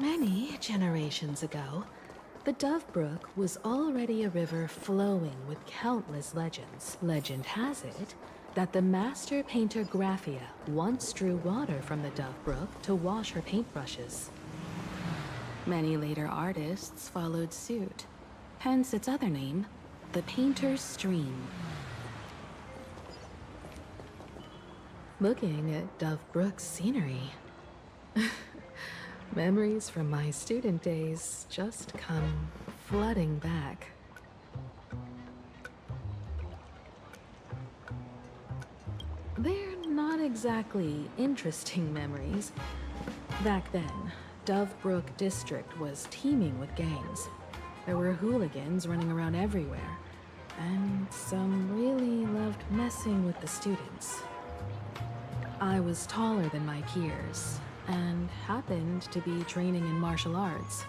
Many generations ago, the Dove Brook was already a river flowing with countless legends. Legend has it that the master painter Graphia once drew water from the Dove Brook to wash her paintbrushes. Many later artists followed suit, hence its other name, the Painter's Stream. Looking at Dove Brook's scenery, memories from my student days just come flooding back. They're not exactly interesting memories. Back then, Dove Brook District was teeming with gangs. There were hooligans running around everywhere, and some really loved messing with the students. I was taller than my peers, and happened to be training in martial arts.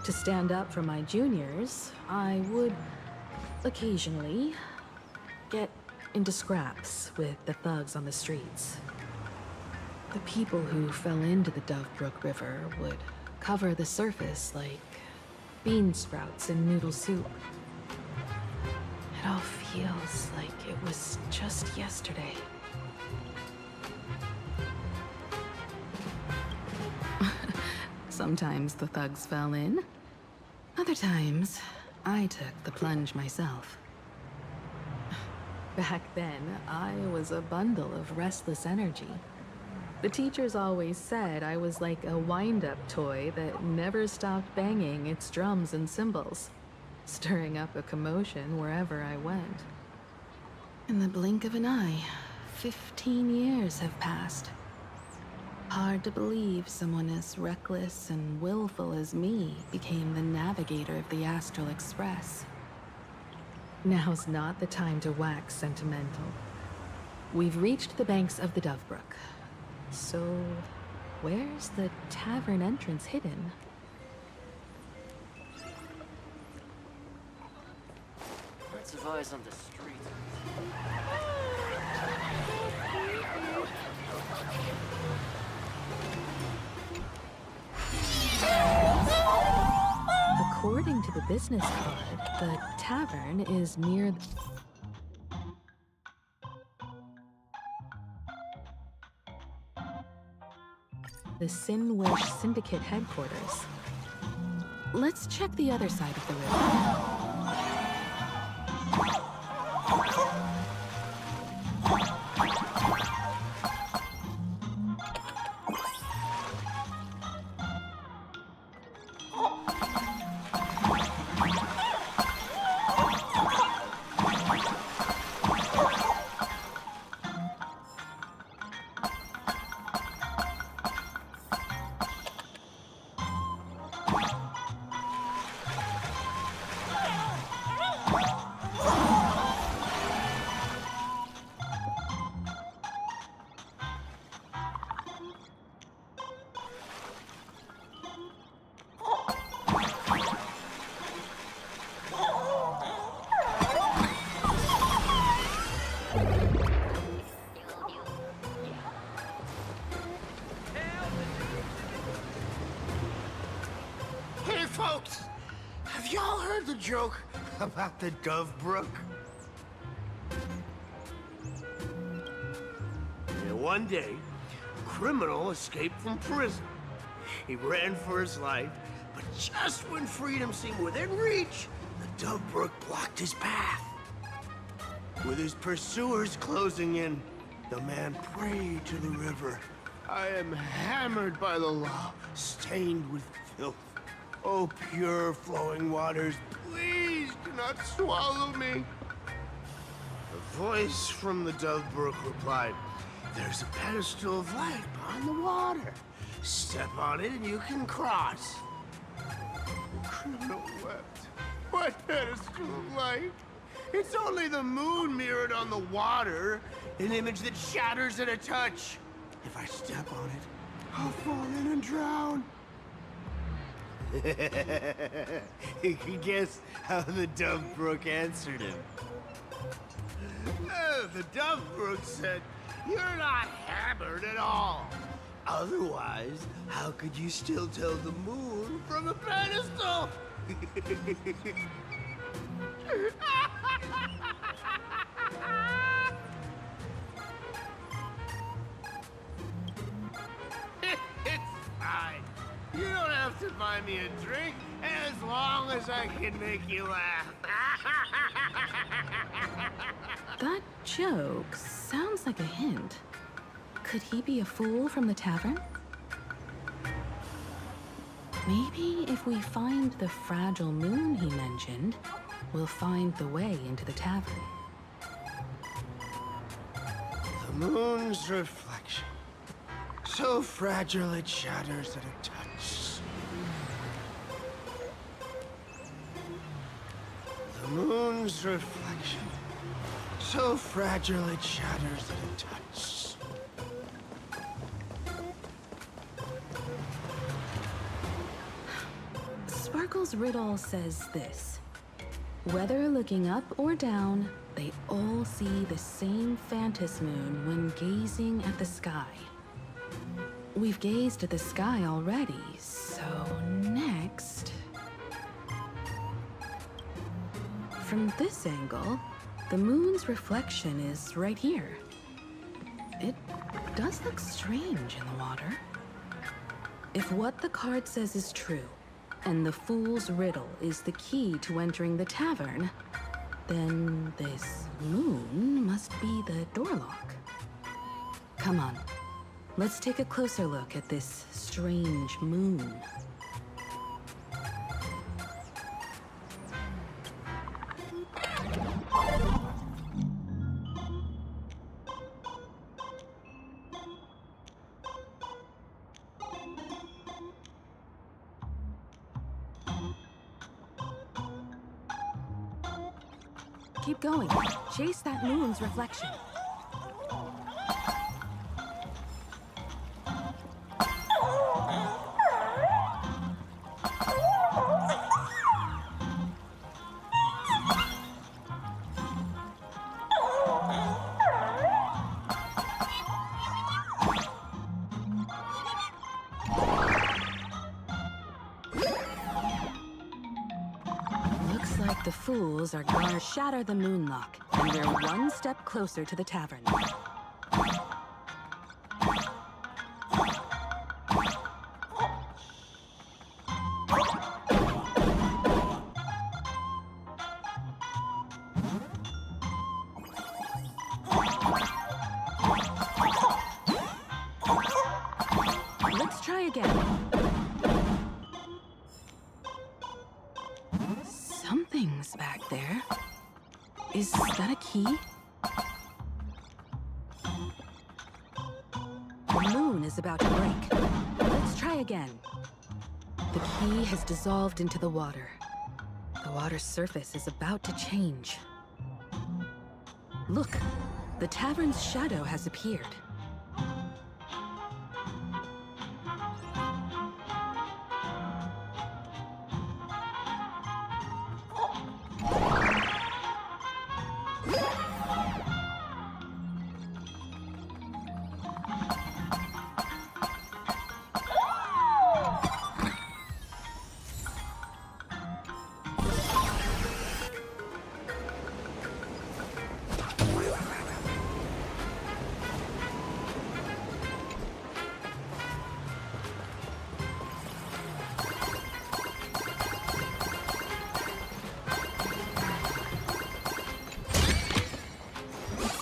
To stand up for my juniors, I would occasionally get into scraps with the thugs on the streets. The people who fell into the Dove Brook River would cover the surface like bean sprouts in noodle soup. It all feels like it was just yesterday. Sometimes the thugs fell in. Other times, I took the plunge myself. Back then, I was a bundle of restless energy. The teachers always said I was like a wind-up toy that never stopped banging its drums and cymbals, stirring up a commotion wherever I went. In the blink of an eye, 15 years have passed. Hard to believe someone as reckless and willful as me became the navigator of the Astral Express. Now's not the time to wax sentimental. We've reached the banks of the Dove Brook. So, where's the tavern entrance hidden? Lots of eyes on the street. According to the business card, the tavern is near the Sinwish Syndicate headquarters. Let's check the other side of the river. Hey folks, have y'all heard the joke about the Dove Brook? Yeah, one day, a criminal escaped from prison. He ran for his life, but just when freedom seemed within reach, the Dove Brook blocked his path. With his pursuers closing in, the man prayed to the river. I am hammered by the law, stained with filth. Oh, pure flowing waters, please do not swallow me. A voice from the Dove Brook replied, there's a pedestal of light behind the water. Step on it and you can cross. The criminal wept. What pedestal of light? It's only the moon mirrored on the water, an image that shatters at a touch. If I step on it, I'll fall in and drown. You can guess how the Dove Brook answered him. The Dove Brook said, you're not hammered at all. Otherwise, how could you still tell the moon from a pedestal? It's fine. You don't have to buy me a drink as long as I can make you laugh. That joke sounds like a hint. Could he be a fool from the tavern? Maybe if we find the fragile moon he mentioned, we'll find the way into the tavern. The moon's reflection. So fragile it shatters at a touch. The moon's reflection. So fragile it shatters at a touch. Sparkle's riddle says this. Whether looking up or down, they all see the same phantom moon when gazing at the sky. We've gazed at the sky already, so next... From this angle, the moon's reflection is right here. It does look strange in the water. If what the card says is true, and the fool's riddle is the key to entering the tavern, then this moon must be the door lock. Come on, let's take a closer look at this strange moon. Keep going. Chase that moon's reflection. Looks like the fools are gonna shatter the moonlock, and we're one step closer to the tavern. Let's try again. Something's back there. Is that a key? The moon is about to break. Let's try again. The key has dissolved into the water. The water's surface is about to change. Look, the tavern's shadow has appeared.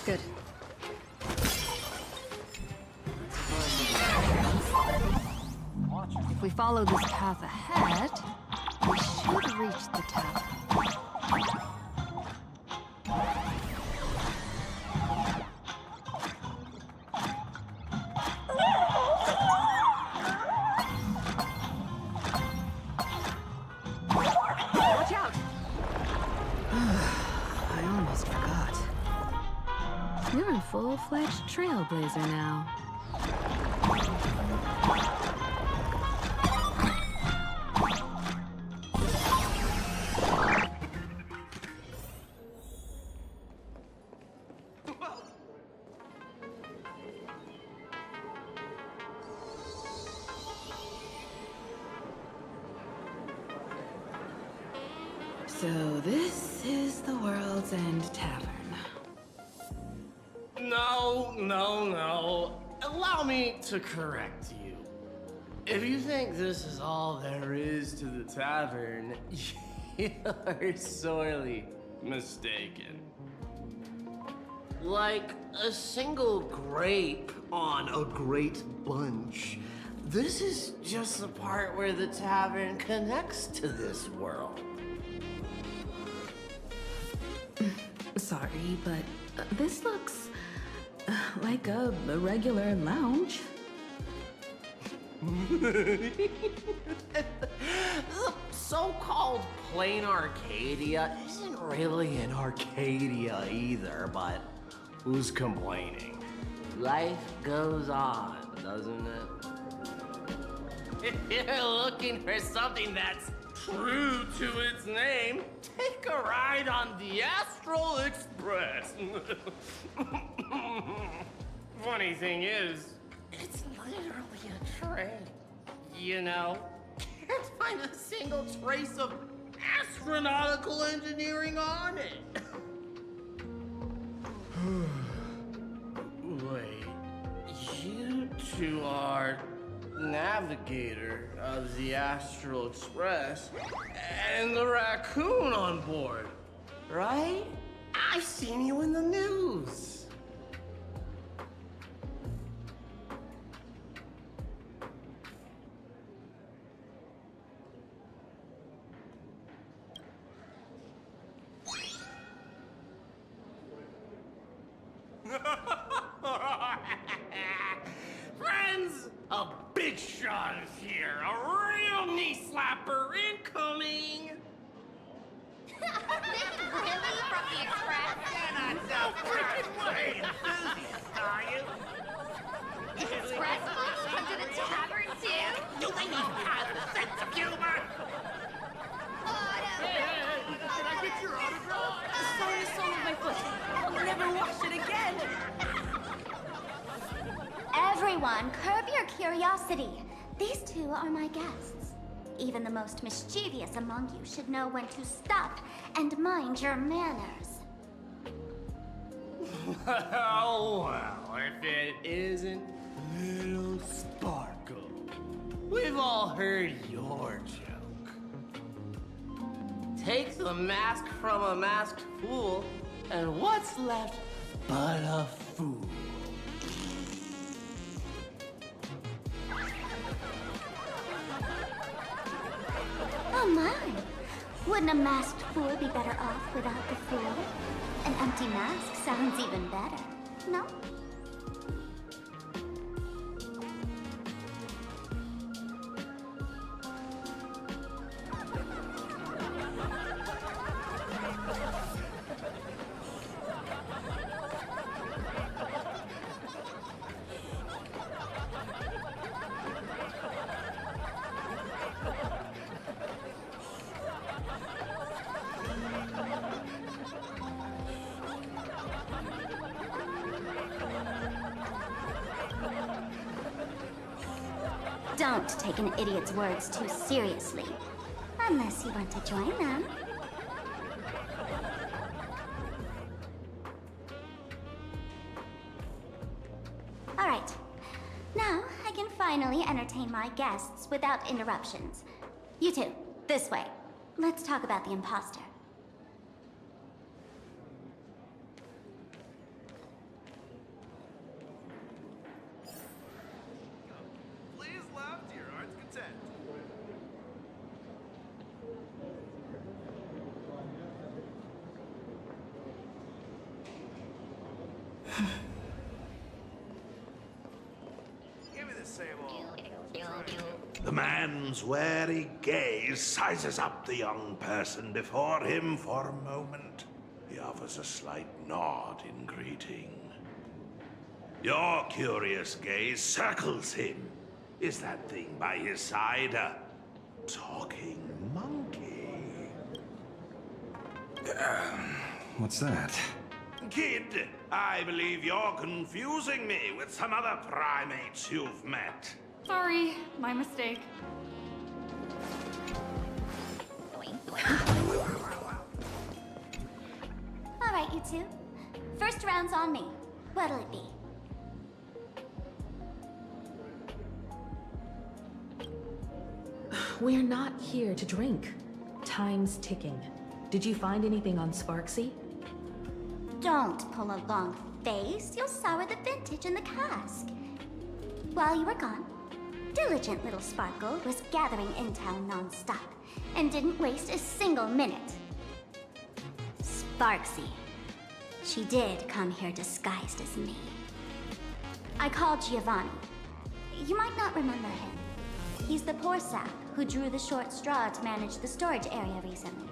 Good. If we follow this path ahead, we should reach the tavern. Watch out! I almost forgot. You're a full-fledged trailblazer now. So this is the World's End Tavern. No. Allow me to correct you. If you think this is all there is to the tavern, you're sorely mistaken. Like a single grape on a great bunch, this is just the part where the tavern connects to this world. Sorry, but this looks like a regular lounge. The so-called plain Arcadia isn't really an Arcadia either, but who's complaining? Life goes on, doesn't it? If you're looking for something that's true to its name, take a ride on the Astral Express. Funny thing is, it's literally a train. You know, can't find a single trace of astronautical engineering on it. Wait, you two are navigator of the Astral Express and the raccoon on board, right? I've seen you in the news. Friends, a big shot is here. A real knee slapper incoming. Really? From the Express? You're not so freaking way enthusiast, are you? Express folks come to the tavern too? Do they even have a sense of humor? Can I get your autograph? Sorry, sole of my foot. I'll never wash it again. Everyone, curb your curiosity. These two are my guests. Even the most mischievous among you should know when to stop and mind your manners. Well, if it isn't Little Sparkle. We've all heard your joke. Take the mask from a masked fool, and what's left but a fool? Oh my! Wouldn't a masked fool be better off without the fool? An empty mask sounds even better, no? Don't take an idiot's words too seriously. Unless you want to join them. Alright. Now, I can finally entertain my guests without interruptions. You two, this way. Let's talk about the imposter. Please laugh to your heart's content. Give me the same old. The man's wary gaze sizes up the young person before him for a moment. He offers a slight nod in greeting. Your curious gaze circles him. Is that thing by his side a talking monkey? What's that? Kid, I believe you're confusing me with some other primates you've met. Sorry, my mistake. right, you two. First round's on me. What'll it be? We're not here to drink. Time's ticking. Did you find anything on Sparksy? Don't pull a long face. You'll sour the vintage in the cask. While you were gone, diligent little Sparkle was gathering intel non-stop and didn't waste a single minute. Sparksy. She did come here disguised as me. I called Giovanni. You might not remember him. He's the poor sap who drew the short straw to manage the storage area recently.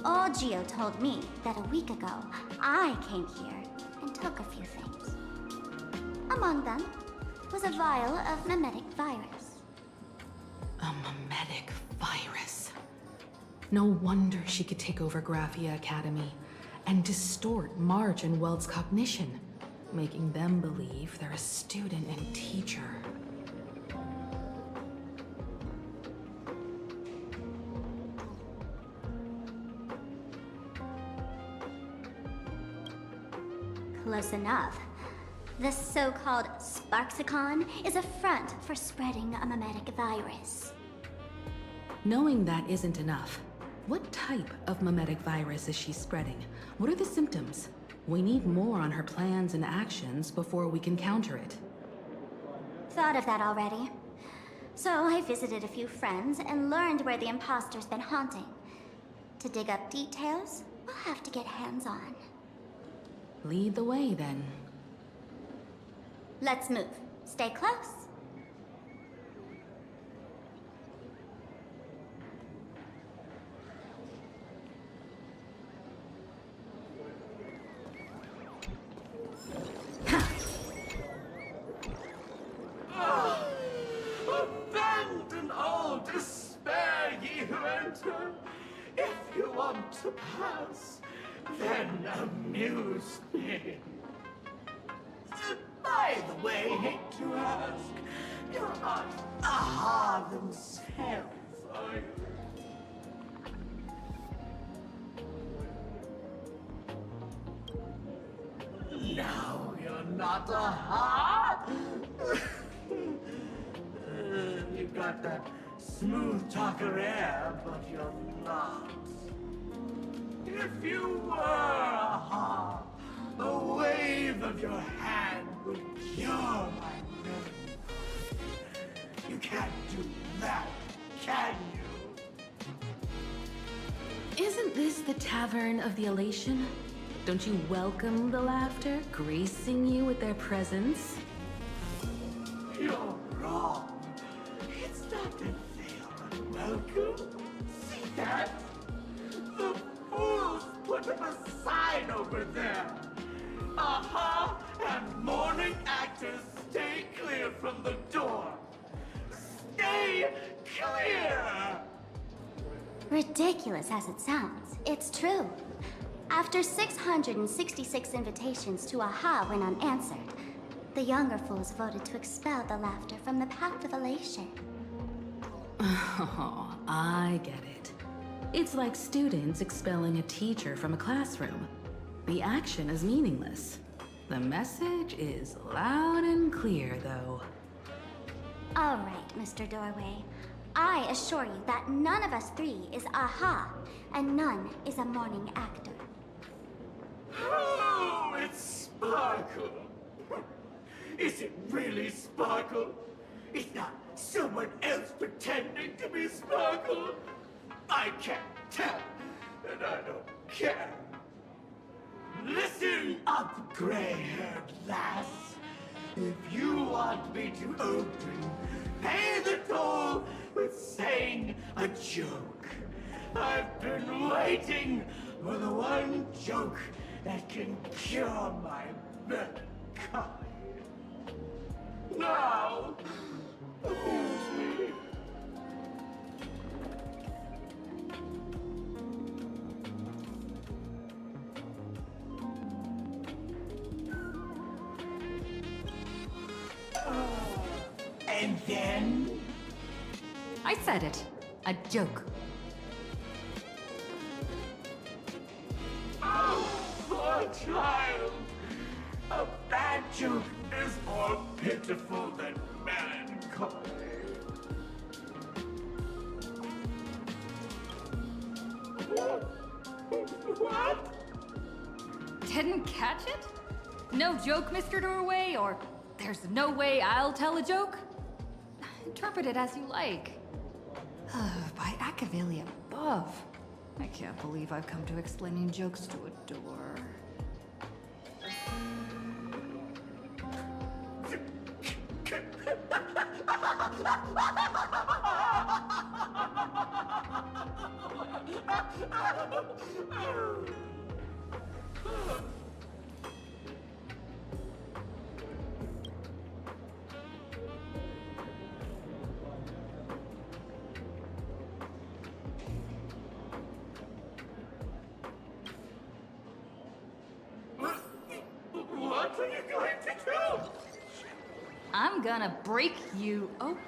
Old Gio told me that a week ago, I came here and took a few things. Among them was a vial of mimetic virus. A mimetic virus. No wonder she could take over Graphia Academy and distort March and Weld's cognition, making them believe they're a student and teacher. Close enough. This so-called Sparksicon is a front for spreading a mimetic virus. Knowing that isn't enough, what type of mimetic virus is she spreading? What are the symptoms? We need more on her plans and actions before we can counter it. Thought of that already. So I visited a few friends and learned where the imposter's been haunting. To dig up details, we'll have to get hands-on. Lead the way, then. Let's move. Stay close. Abandon all despair, ye who enter. If you want to pass, then amuse me. By the way, hate to ask, you're not Aha themselves, are you? No, you're not Aha. You got that smooth talker air, but you're not. If you were Aha, a wave of your hand would cure my memory. You can't do that, can you? Isn't this the Tavern of the Elation? Don't you welcome the laughter, gracing you with their presence? You're wrong. It's not that they are unwelcome. See that? The fools put up a sign over there. Aha! And mourning actors, stay clear from the door. Stay clear! Ridiculous as it sounds, it's true. After 666 invitations to Aha went unanswered, the younger fools voted to expel the laughter from the Pact of Elation. Oh, I get it. It's like students expelling a teacher from a classroom. The action is meaningless. The message is loud and clear, though. All right, Mr. Doorway. I assure you that none of us three is Aha, and none is a mourning actor. Oh, it's Sparkle. Is it really Sparkle? It's not someone else pretending to be Sparkle? I can't tell, and I don't care. Listen up, gray-haired lass. If you want me to open, pay the toll with saying a joke. I've been waiting for the one joke that can cure my melancholy. Now, amuse me. And then? I said it. A joke. Oh! child. A bad joke is more pitiful than melancholy. What? Didn't catch it? No joke, Mr. Doorway, or there's no way I'll tell a joke? Interpret it as you like. By Machiavelli above. I can't believe I've come to explaining jokes to a door. What are you going to do? I'm gonna break you open.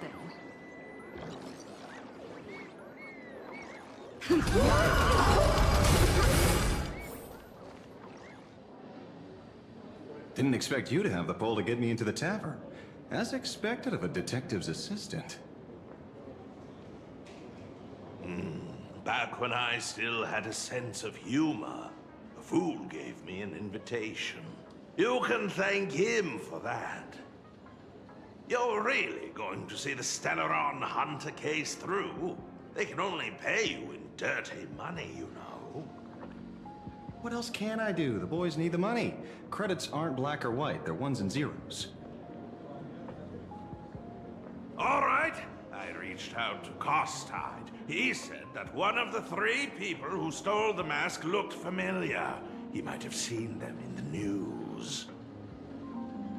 Didn't expect you to have the pull to get me into the tavern. As expected of a detective's assistant. Back when I still had a sense of humor, a fool gave me an invitation. You can thank him for that. You're really going to see the Stellaron Hunter case through? They can only pay you in dirty money, you know. What else can I do? The boys need the money. Credits aren't black or white, they're ones and zeros. All right. I reached out to Costide. He said that one of the 3 people who stole the mask looked familiar. He might have seen them in the news.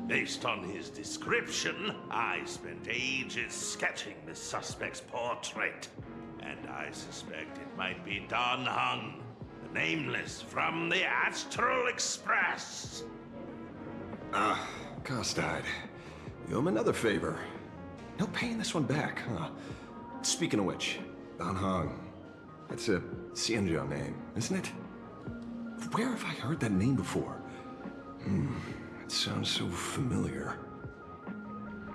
Based on his description, I spent ages sketching the suspect's portrait. And I suspect it might be Don Hung, the Nameless from the Astral Express. Costide. You owe him another favor. No paying this one back, huh? Speaking of which, Don Hong. That's a Xianzhou name, isn't it? Where have I heard that name before? It sounds so familiar.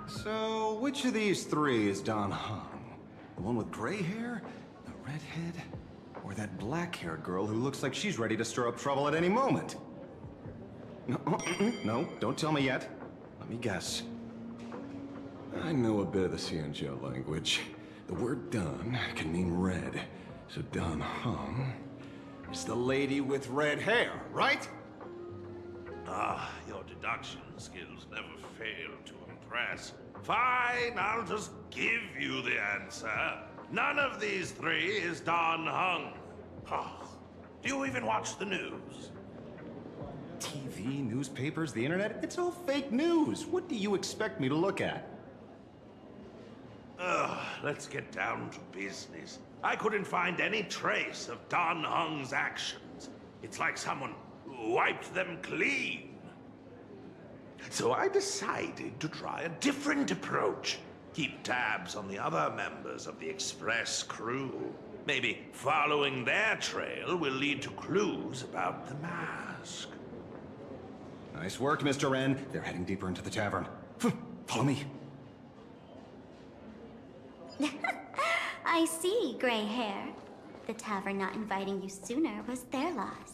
So, which of these 3 is Don Hong? The one with gray hair? The redhead? Or that black-haired girl who looks like she's ready to stir up trouble at any moment? No, don't tell me yet. Let me guess. I know a bit of the Xianzhou language. The word Don can mean red. So Don Hong is the lady with red hair, right? Your deduction skills never fail to impress. Fine, I'll just give you the answer. None of these 3 is Don Hung. Do you even watch the news? TV, newspapers, the internet, it's all fake news. What do you expect me to look at? Let's get down to business. I couldn't find any trace of Don Hung's actions. It's like someone wiped them clean. So I decided to try a different approach. Keep tabs on the other members of the Express crew. Maybe following their trail will lead to clues about the mask. Nice work, Mr. Wren. They're heading deeper into the tavern. Follow me. I see, gray hair. The tavern not inviting you sooner was their loss.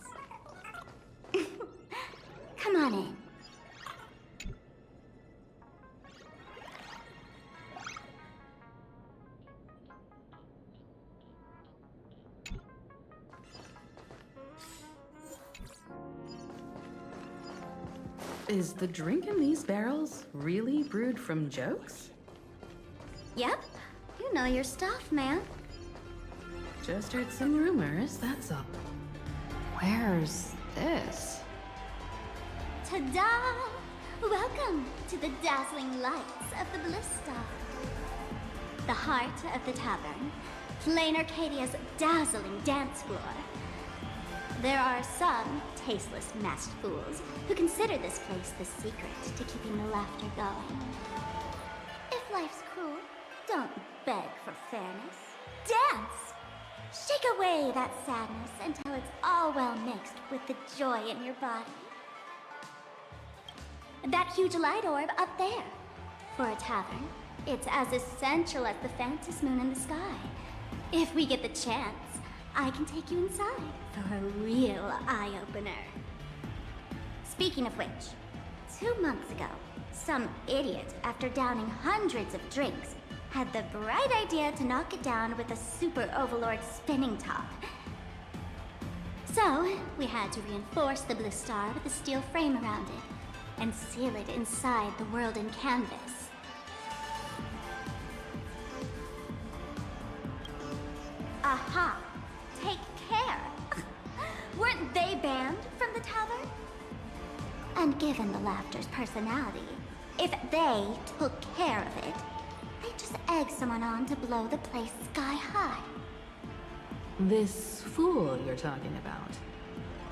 Come on in. Is the drink in these barrels really brewed from jokes? Yep. You know your stuff, man. Just heard some rumors, that's all. Where's this? Ta-da! Welcome to the dazzling lights of the Bliss Star. The heart of the tavern, Plain Arcadia's dazzling dance floor. There are some tasteless masked fools who consider this place the secret to keeping the laughter going. If life's cruel, don't beg for fairness. Dance! Shake away that sadness until it's all well mixed with the joy in your body. That huge light orb up there. For a tavern, it's as essential as the faintest moon in the sky. If we get the chance, I can take you inside for a real eye-opener. Speaking of which, 2 months ago, some idiot, after downing hundreds of drinks, had the bright idea to knock it down with a super overlord spinning top. So, we had to reinforce the blue star with a steel frame around it, and seal it inside the world in canvas. Aha! Take care! Weren't they banned from the tavern? And given the Laughter's personality, if they took care of it, they'd just egg someone on to blow the place sky high. This fool you're talking about.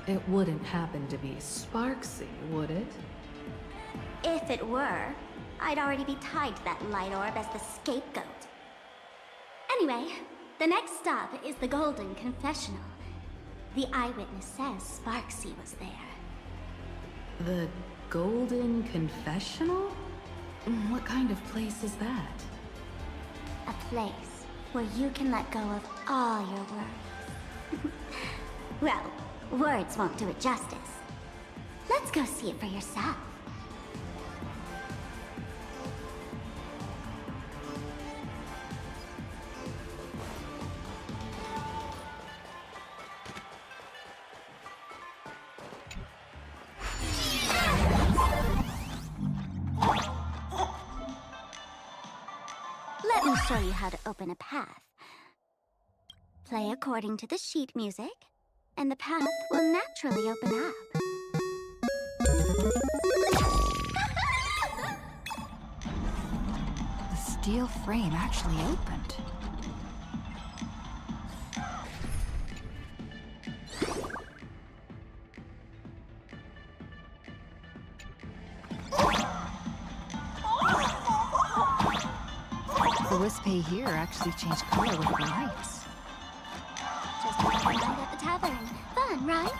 It wouldn't happen to be Sparksy, would it? If it were, I'd already be tied to that light orb as the scapegoat. Anyway, the next stop is the Golden Confessional. The eyewitness says Sparksy was there. The Golden Confessional? What kind of place is that? A place where you can let go of all your worries. Well, words won't do it justice. Let's go see it for yourself. Let me show you how to open a path. Play according to the sheet music, and the path will naturally open up. The steel frame actually opened. The Wispy here actually changed color with the lights. Just like one night at the tavern. Fun, right?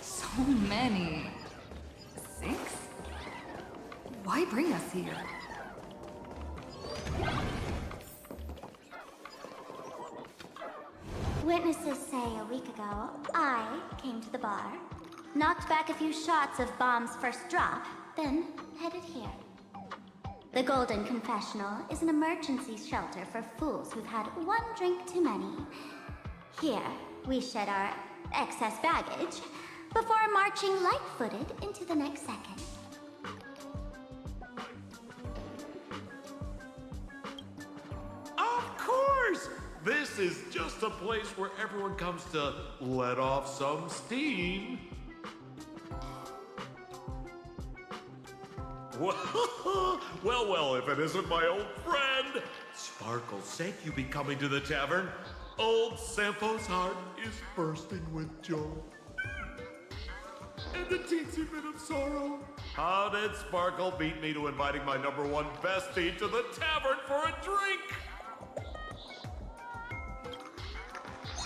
So many. 6? Why bring us here? Witnesses say a week ago, I came to the bar, knocked back a few shots of Bomb's first drop, then headed here. The Golden Confessional is an emergency shelter for fools who've had one drink too many. Here, we shed our excess baggage before marching light-footed into the next second. Of course! This is just a place where everyone comes to let off some steam. Well, if it isn't my old friend! Sparkle's sake, you be coming to the tavern. Old Sampo's heart is bursting with joy. And a teensy bit of sorrow. How did Sparkle beat me to inviting my #1 bestie to the tavern for a drink?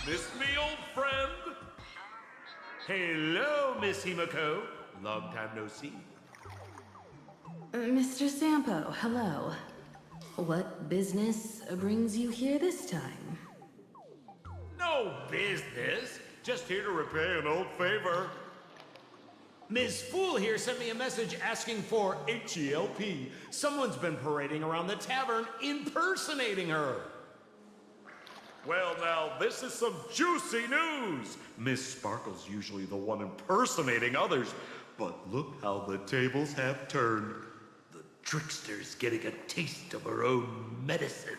Miss me, old friend? Hello, Miss Himiko. Long time no see. Mr. Sampo, hello. What business brings you here this time? No business. Just here to repay an old favor. Ms. Fool here sent me a message asking for H-E-L-P. Someone's been parading around the tavern impersonating her. Well, now, this is some juicy news. Miss Sparkle's usually the one impersonating others, but look how the tables have turned. The trickster's getting a taste of her own medicine.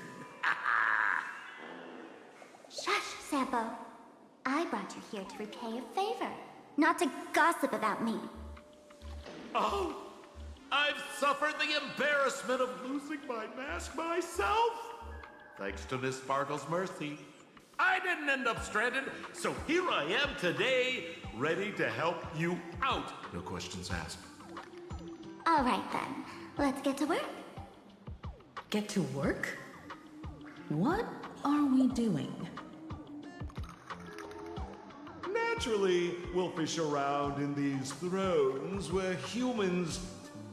Shush, Sampo. I brought you here to repay a favor, not to gossip about me. Oh, I've suffered the embarrassment of losing my mask myself. Thanks to Miss Sparkle's mercy, I didn't end up stranded, so here I am today, ready to help you out. No questions asked. All right then, let's get to work. Get to work? What are we doing? Naturally, we'll fish around in these thrones where humans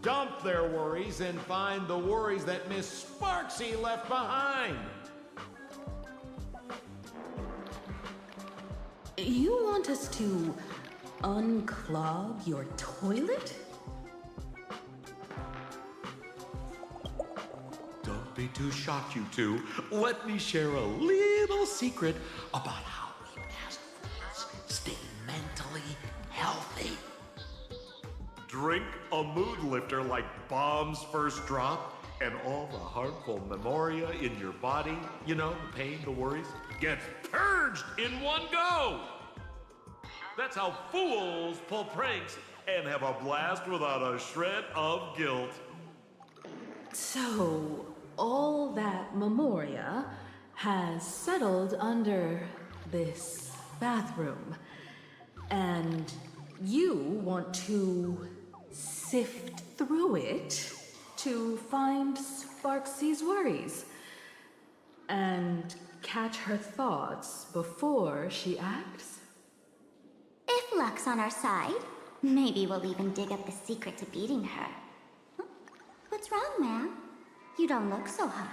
dump their worries and find the worries that Miss Sparksy left behind. You want us to unclog your toilet? Don't be too shocked, you two. Let me share a little secret about how we Masterfuls stay mentally healthy. Drink a mood lifter like Bomb's First Drop, and all the harmful memoria in your body, you know, the pain, the worries, gets purged in one go. That's how fools pull pranks and have a blast without a shred of guilt. So, all that memoria has settled under this bathroom. And you want to sift through it to find Sparksy's worries and catch her thoughts before she acts? If luck's on our side, maybe we'll even dig up the secret to beating her. Huh? What's wrong, ma'am? You don't look so high.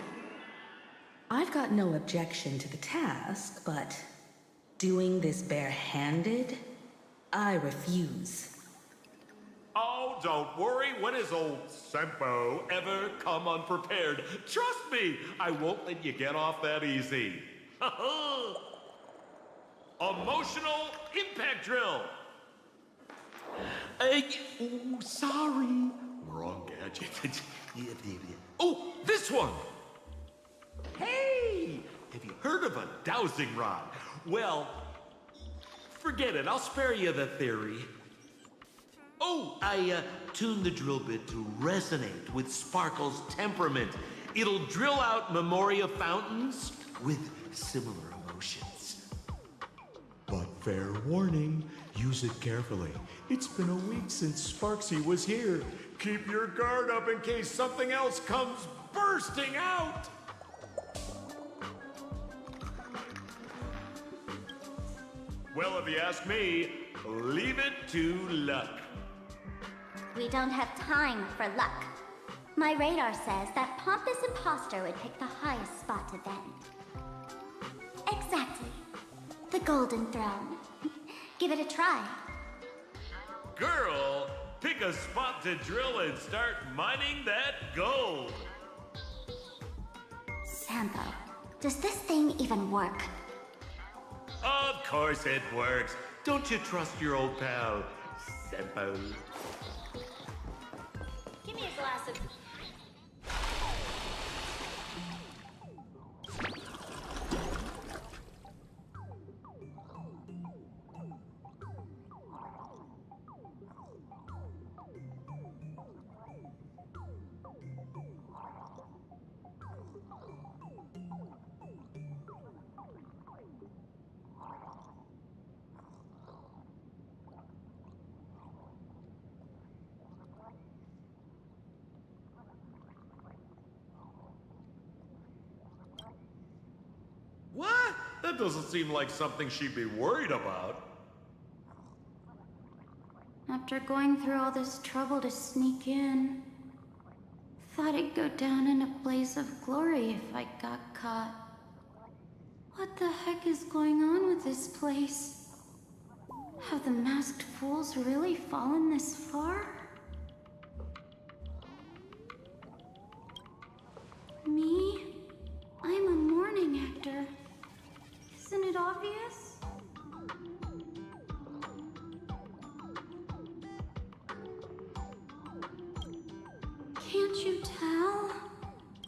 I've got no objection to the task, but doing this barehanded, I refuse. Oh, don't worry. When has old Sempo ever come unprepared? Trust me, I won't let you get off that easy. Emotional impact drill. Sorry. Wrong gadget. Oh, this one. Hey, have you heard of a dowsing rod? Well, forget it. I'll spare you the theory. Oh, I tuned the drill bit to resonate with Sparkle's temperament. It'll drill out memoria fountains with similar emotions. But fair warning, use it carefully. It's been a week since Sparksy was here. Keep your guard up in case something else comes bursting out. Well, if you ask me, leave it to luck. We don't have time for luck. My radar says that pompous imposter would pick the highest spot to vent. Exactly. The Golden Throne. Give it a try. Girl, pick a spot to drill and start mining that gold. Sampo, does this thing even work? Of course it works. Don't you trust your old pal, Sempo? Give me a glass of... What? That doesn't seem like something she'd be worried about. After going through all this trouble to sneak in, thought I'd go down in a blaze of glory if I got caught. What the heck is going on with this place? Have the masked fools really fallen this far? Me? I'm a morning actor. Isn't it obvious? Can't you tell?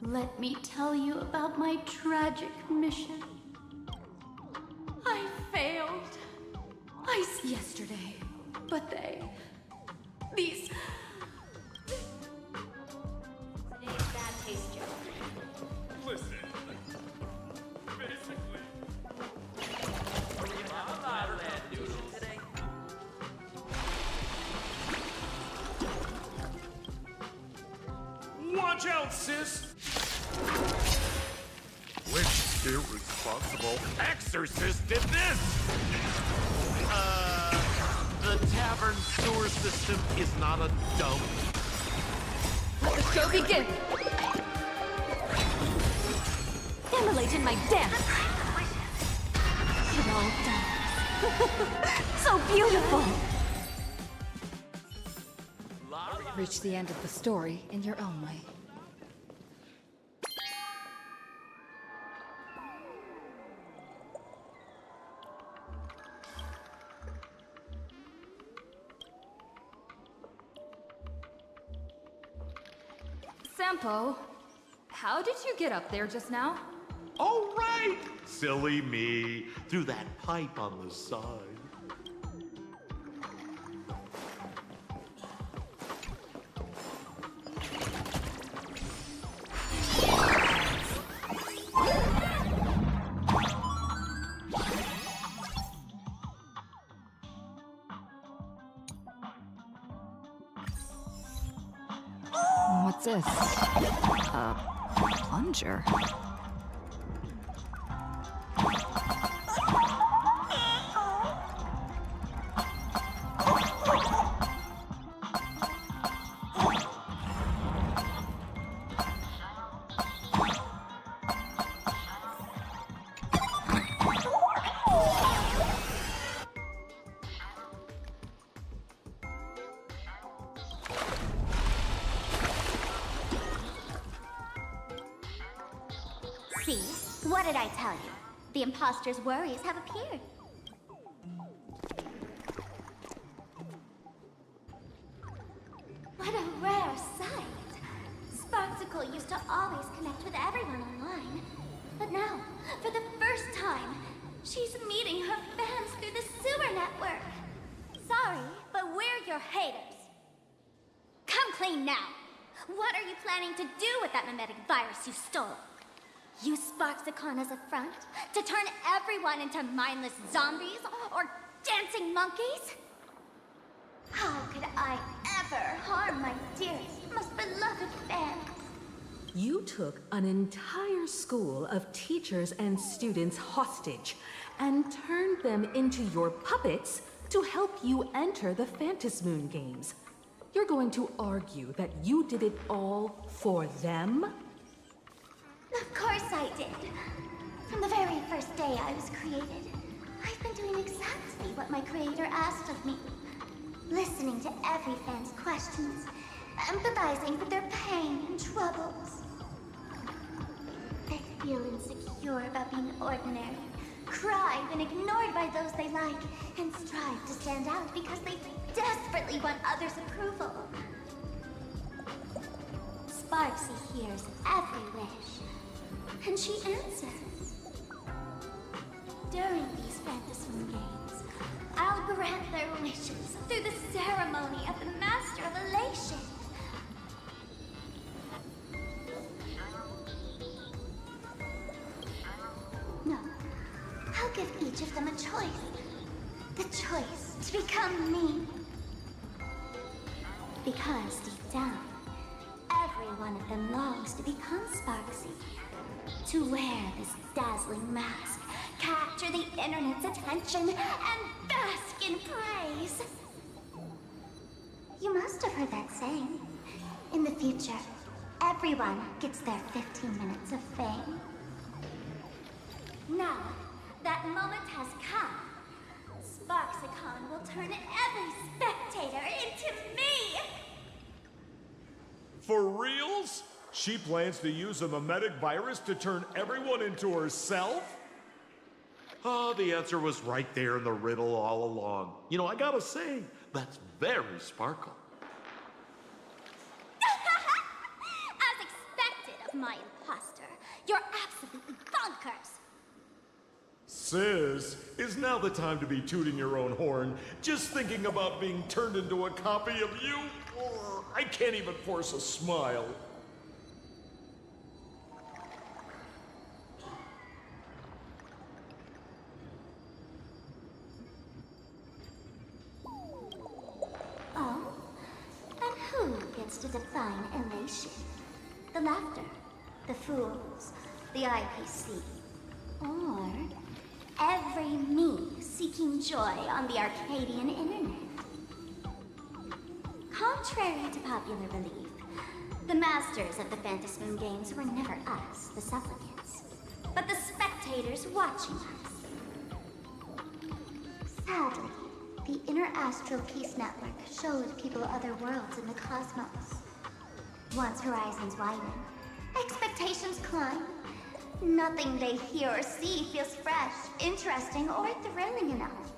Let me tell you about my tragic mission. I failed. Yesterday. But these... Today's bad taste joke. Listen, Watch out, sis! Which irresponsible exorcist did this? The tavern sewer system is not a dump. Let the show begin! Immolated my dance! It all dies. So beautiful! Reach the end of the story in your own way. Sampo, how did you get up there just now? Oh, right! Silly me. Through that pipe on the side. What's this? A plunger. See? What did I tell you? The imposter's worries have appeared. What a rare sight! Sparksicle used to always connect with everyone online. But now, for the first time, she's meeting her fans through the sewer network. Sorry, but we're your haters. Come clean now! What are you planning to do with that mimetic virus you stole? Use Sparksicon as a front to turn everyone into mindless zombies or dancing monkeys? How could I ever harm my dearest, most beloved fans? You took an entire school of teachers and students hostage and turned them into your puppets to help you enter the Phantasmoon games. You're going to argue that you did it all for them? Of course I did. From the very first day I was created, I've been doing exactly what my creator asked of me. Listening to every fan's questions, empathizing with their pain and troubles. They feel insecure about being ordinary, cry when ignored by those they like, and strive to stand out because they desperately want others' approval. Sparksy hears every wish, and she answers. During these Phantasmoon games, I'll grant their wishes through the ceremony of the Master of Elation. No, I'll give each of them a choice. The choice to become me. Because deep down, every one of them longs to become Sparksy. To wear this dazzling mask, capture the internet's attention, and bask in praise. You must have heard that saying. In the future, everyone gets their 15 minutes of fame. Now, that moment has come. Sparksicon will turn every spectator into me! For reals? She plans to use a mimetic virus to turn everyone into herself? Oh, the answer was right there in the riddle all along. You know, I gotta say, that's very Sparkle. As expected of my imposter, you're absolutely bonkers! Sis, is now the time to be tooting your own horn, just thinking about being turned into a copy of you? I can't even force a smile. Oh? And who gets to define elation? laughter, the fools, the IPC, or every me seeking joy on the Arcadian internet. Contrary to popular belief, the masters of the Phantasm games were never us, the supplicants, but the spectators watching us. Sadly, the Inter-Astral Peace Network showed people other worlds in the cosmos. Once horizons widen, expectations climb. Nothing they hear or see feels fresh, interesting, or thrilling enough.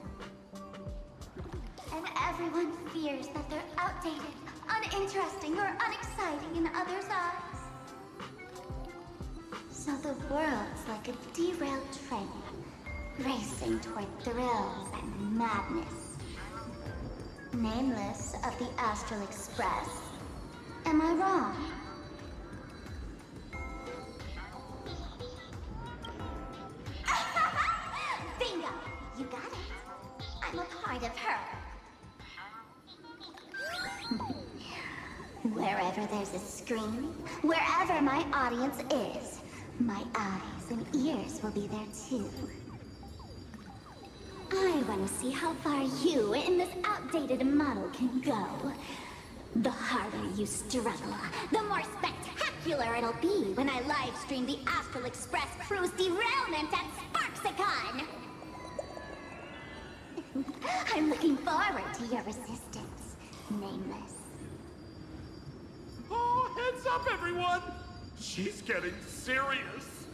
And everyone fears that they're outdated, uninteresting, or unexciting in others' eyes. So the world's like a derailed train, racing toward thrills and madness. Nameless of the Astral Express. Am I wrong? Bingo! You got it. I'm a part of her. Wherever there's a screen, wherever my audience is, my eyes and ears will be there too. I want to see how far you in this outdated model can go. The harder you struggle, the more spectacular it'll be when I live stream the Astral Express cruise derailment at Sparksicon! I'm looking forward to your resistance, Nameless. Oh, heads up, everyone! She's getting serious.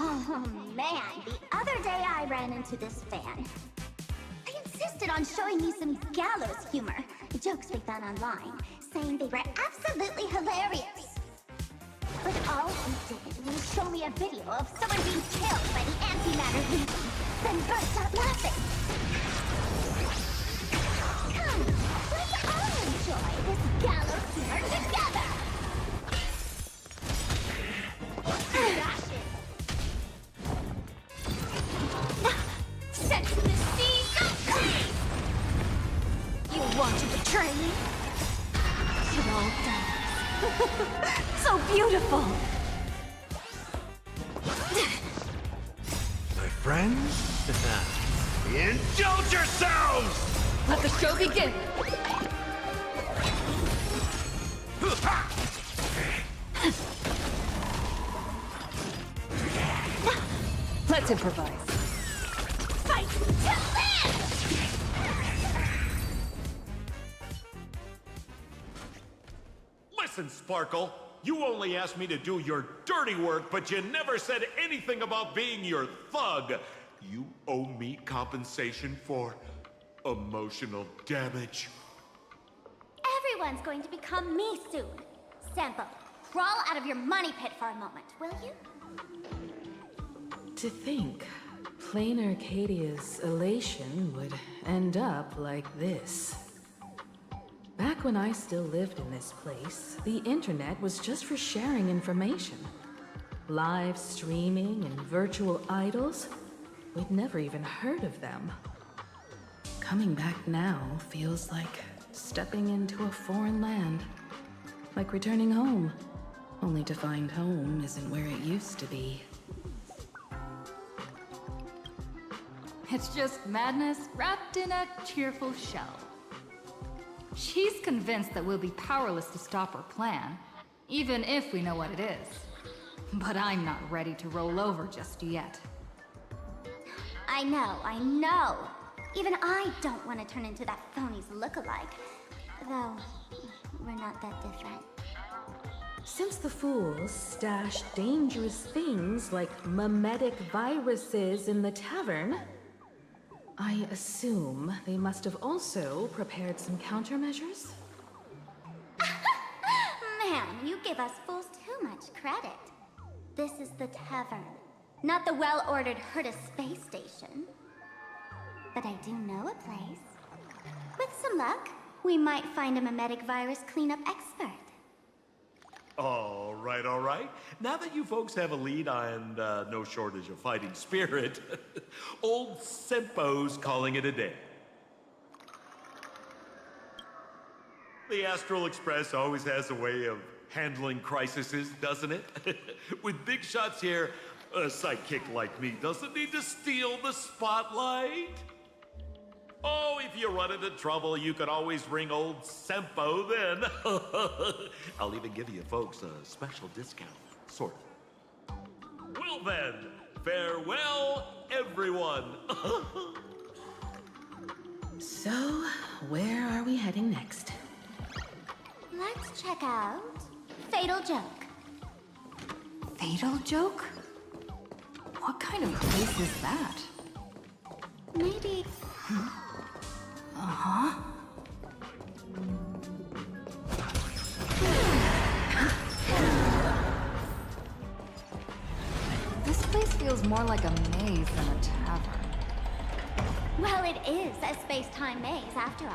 Oh man, the other day I ran into this fan. They insisted on showing me some gallows humor, jokes we found online, saying they were absolutely hilarious. But all he did was show me a video of someone being killed by the antimatter legion, then burst out laughing. Come, let's all enjoy this gallows humor together! Set the scene ablaze! You want to betray me? It all does. So beautiful! My friends? Indulge yourselves! Let the show begin! Let's improvise. Fight to live! Listen, Sparkle. You only asked me to do your dirty work, but you never said anything about being your thug. You owe me compensation for emotional damage. Everyone's going to become me soon. Sampo, crawl out of your money pit for a moment, will you? To think, plain Arcadia's elation would end up like this. Back when I still lived in this place, the internet was just for sharing information. Live streaming and virtual idols, we'd never even heard of them. Coming back now feels like stepping into a foreign land. Like returning home, only to find home isn't where it used to be. It's just madness wrapped in a cheerful shell. She's convinced that we'll be powerless to stop her plan, even if we know what it is. But I'm not ready to roll over just yet. I know. Even I don't want to turn into that phony's lookalike. Though, we're not that different. Since the fools stash dangerous things like mimetic viruses in the tavern, I assume they must have also prepared some countermeasures? Man, you give us fools too much credit. This is the tavern, not the well-ordered Herta space station. But I do know a place. With some luck, we might find a mimetic virus cleanup expert. All right. Now that you folks have a lead and no shortage of fighting spirit, old Sempo's calling it a day. The Astral Express always has a way of handling crises, doesn't it? With big shots here, a sidekick like me doesn't need to steal the spotlight. Oh, if you run into trouble, you can always ring old Sempo then. I'll even give you folks a special discount, sort of. Well then, farewell, everyone. So, where are we heading next? Let's check out Fatal Joke. Fatal joke? What kind of place is that? Maybe... This place feels more like a maze than a tavern. Well, it is a space-time maze, after all.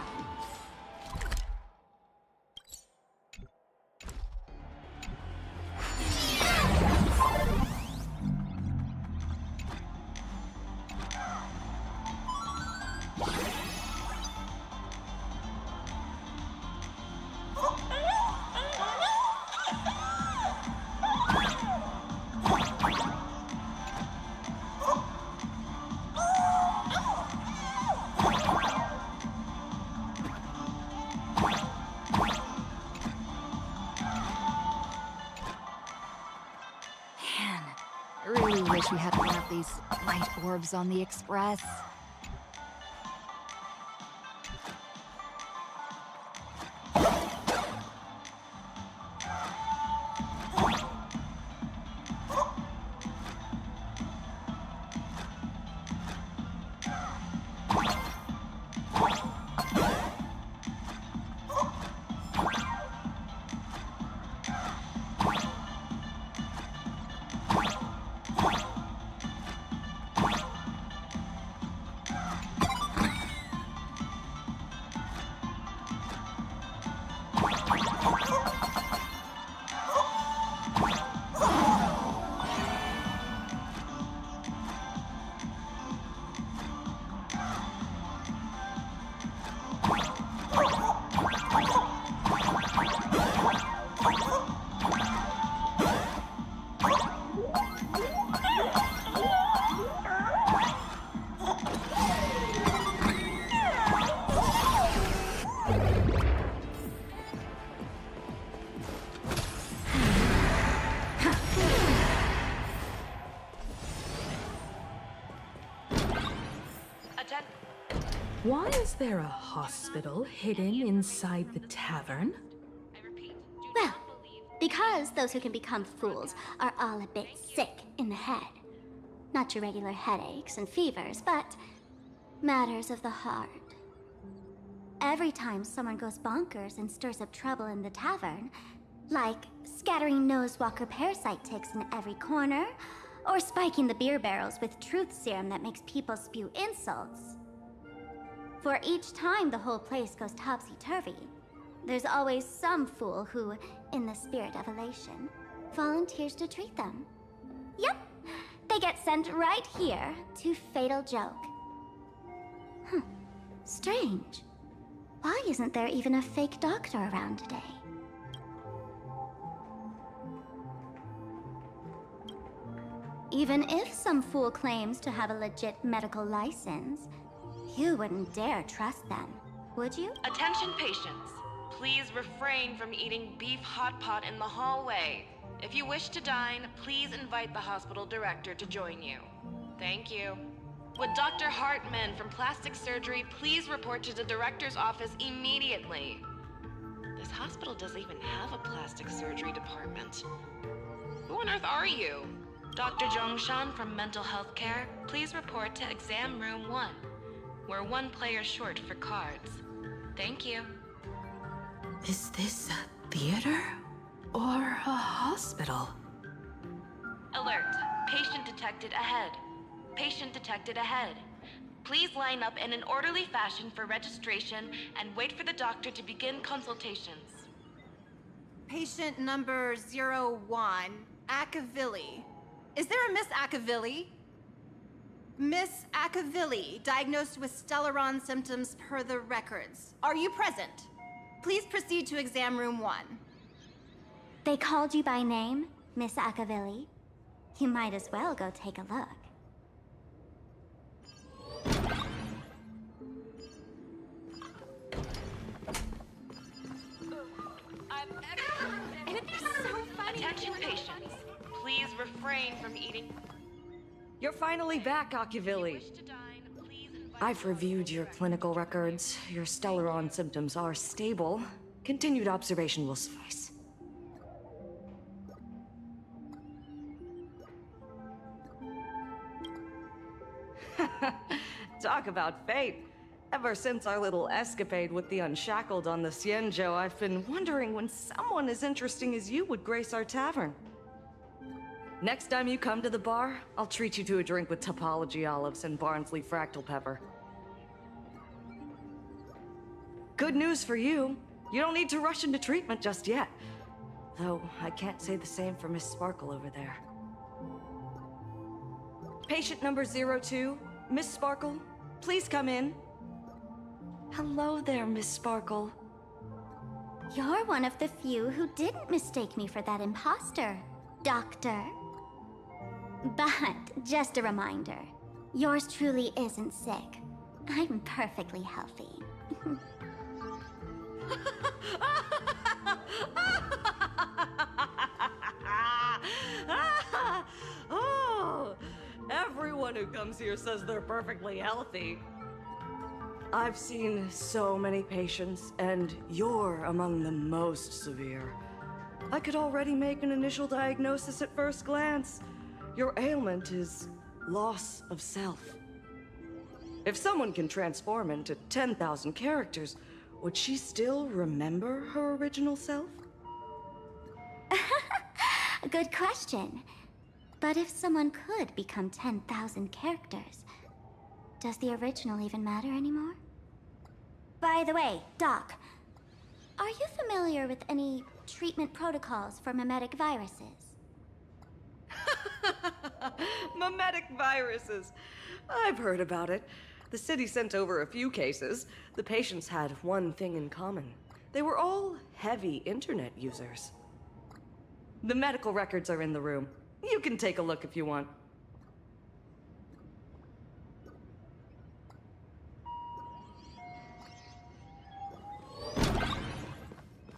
Man, I really wish we had one of these light orbs on the Express. Why is there a hospital hidden inside the tavern? Well, because those who can become fools are all a bit sick in the head. Not your regular headaches and fevers, but matters of the heart. Every time someone goes bonkers and stirs up trouble in the tavern, like scattering nosewalker parasite ticks in every corner, or spiking the beer barrels with truth serum that makes people spew insults. For each time the whole place goes topsy-turvy, there's always some fool who, in the spirit of elation, volunteers to treat them. Yep, they get sent right here to Fatal Joke. Strange. Why isn't there even a fake doctor around today? Even if some fool claims to have a legit medical license, you wouldn't dare trust them, would you? Attention patients. Please refrain from eating beef hot pot in the hallway. If you wish to dine, please invite the hospital director to join you. Thank you. Would Dr. Hartman from Plastic Surgery please report to the director's office immediately? This hospital doesn't even have a plastic surgery department. Who on earth are you? Dr. Zhongshan from Mental Health Care, please report to exam room 1. We're 1 player short for cards. Thank you. Is this a theater or a hospital? Alert. Patient detected ahead. Patient detected ahead. Please line up in an orderly fashion for registration and wait for the doctor to begin consultations. Patient number 01, Akavilli. Is there a Miss Akavilli? Miss Akavilli, diagnosed with Stellaron symptoms per the records. Are you present? Please proceed to exam room 1. They called you by name, Miss Akavilli. You might as well go take a look. It'd be so funny. Attention patients. Please refrain from eating. You're finally back, Akavilli. Wish to dine, please invite I've reviewed your clinical records. Your Stellaron symptoms are stable. Continued observation will suffice. Talk about fate. Ever since our little escapade with the Unshackled on the Cienjo, I've been wondering when someone as interesting as you would grace our tavern. Next time you come to the bar, I'll treat you to a drink with topology olives and Barnsley fractal pepper. Good news for you. You don't need to rush into treatment just yet. Though, I can't say the same for Miss Sparkle over there. Patient number 02, Miss Sparkle, please come in. Hello there, Miss Sparkle. You're one of the few who didn't mistake me for that imposter, Doctor. But, just a reminder, yours truly isn't sick. I'm perfectly healthy. Oh, everyone who comes here says they're perfectly healthy. I've seen so many patients, and you're among the most severe. I could already make an initial diagnosis at first glance. Your ailment is loss of self. If someone can transform into 10,000 characters, would she still remember her original self? Good question. But if someone could become 10,000 characters, does the original even matter anymore? By the way, Doc, are you familiar with any treatment protocols for mimetic viruses? Mimetic viruses. I've heard about it. The city sent over a few cases. The patients had one thing in common. They were all heavy internet users. The medical records are in the room. You can take a look if you want.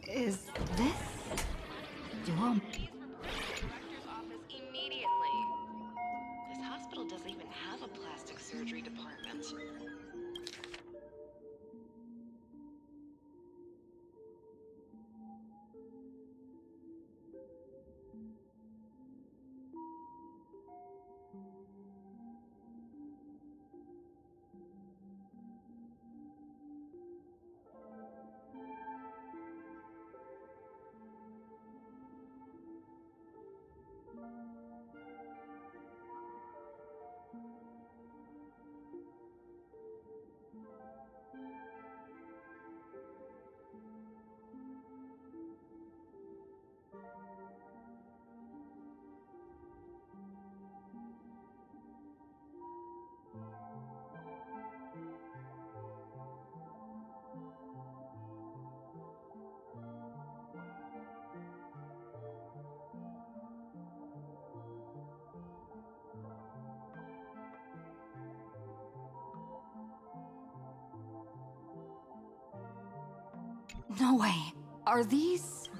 Is this your... Please report to the director's office immediately. This hospital doesn't even have a plastic surgery department. No way. Are these...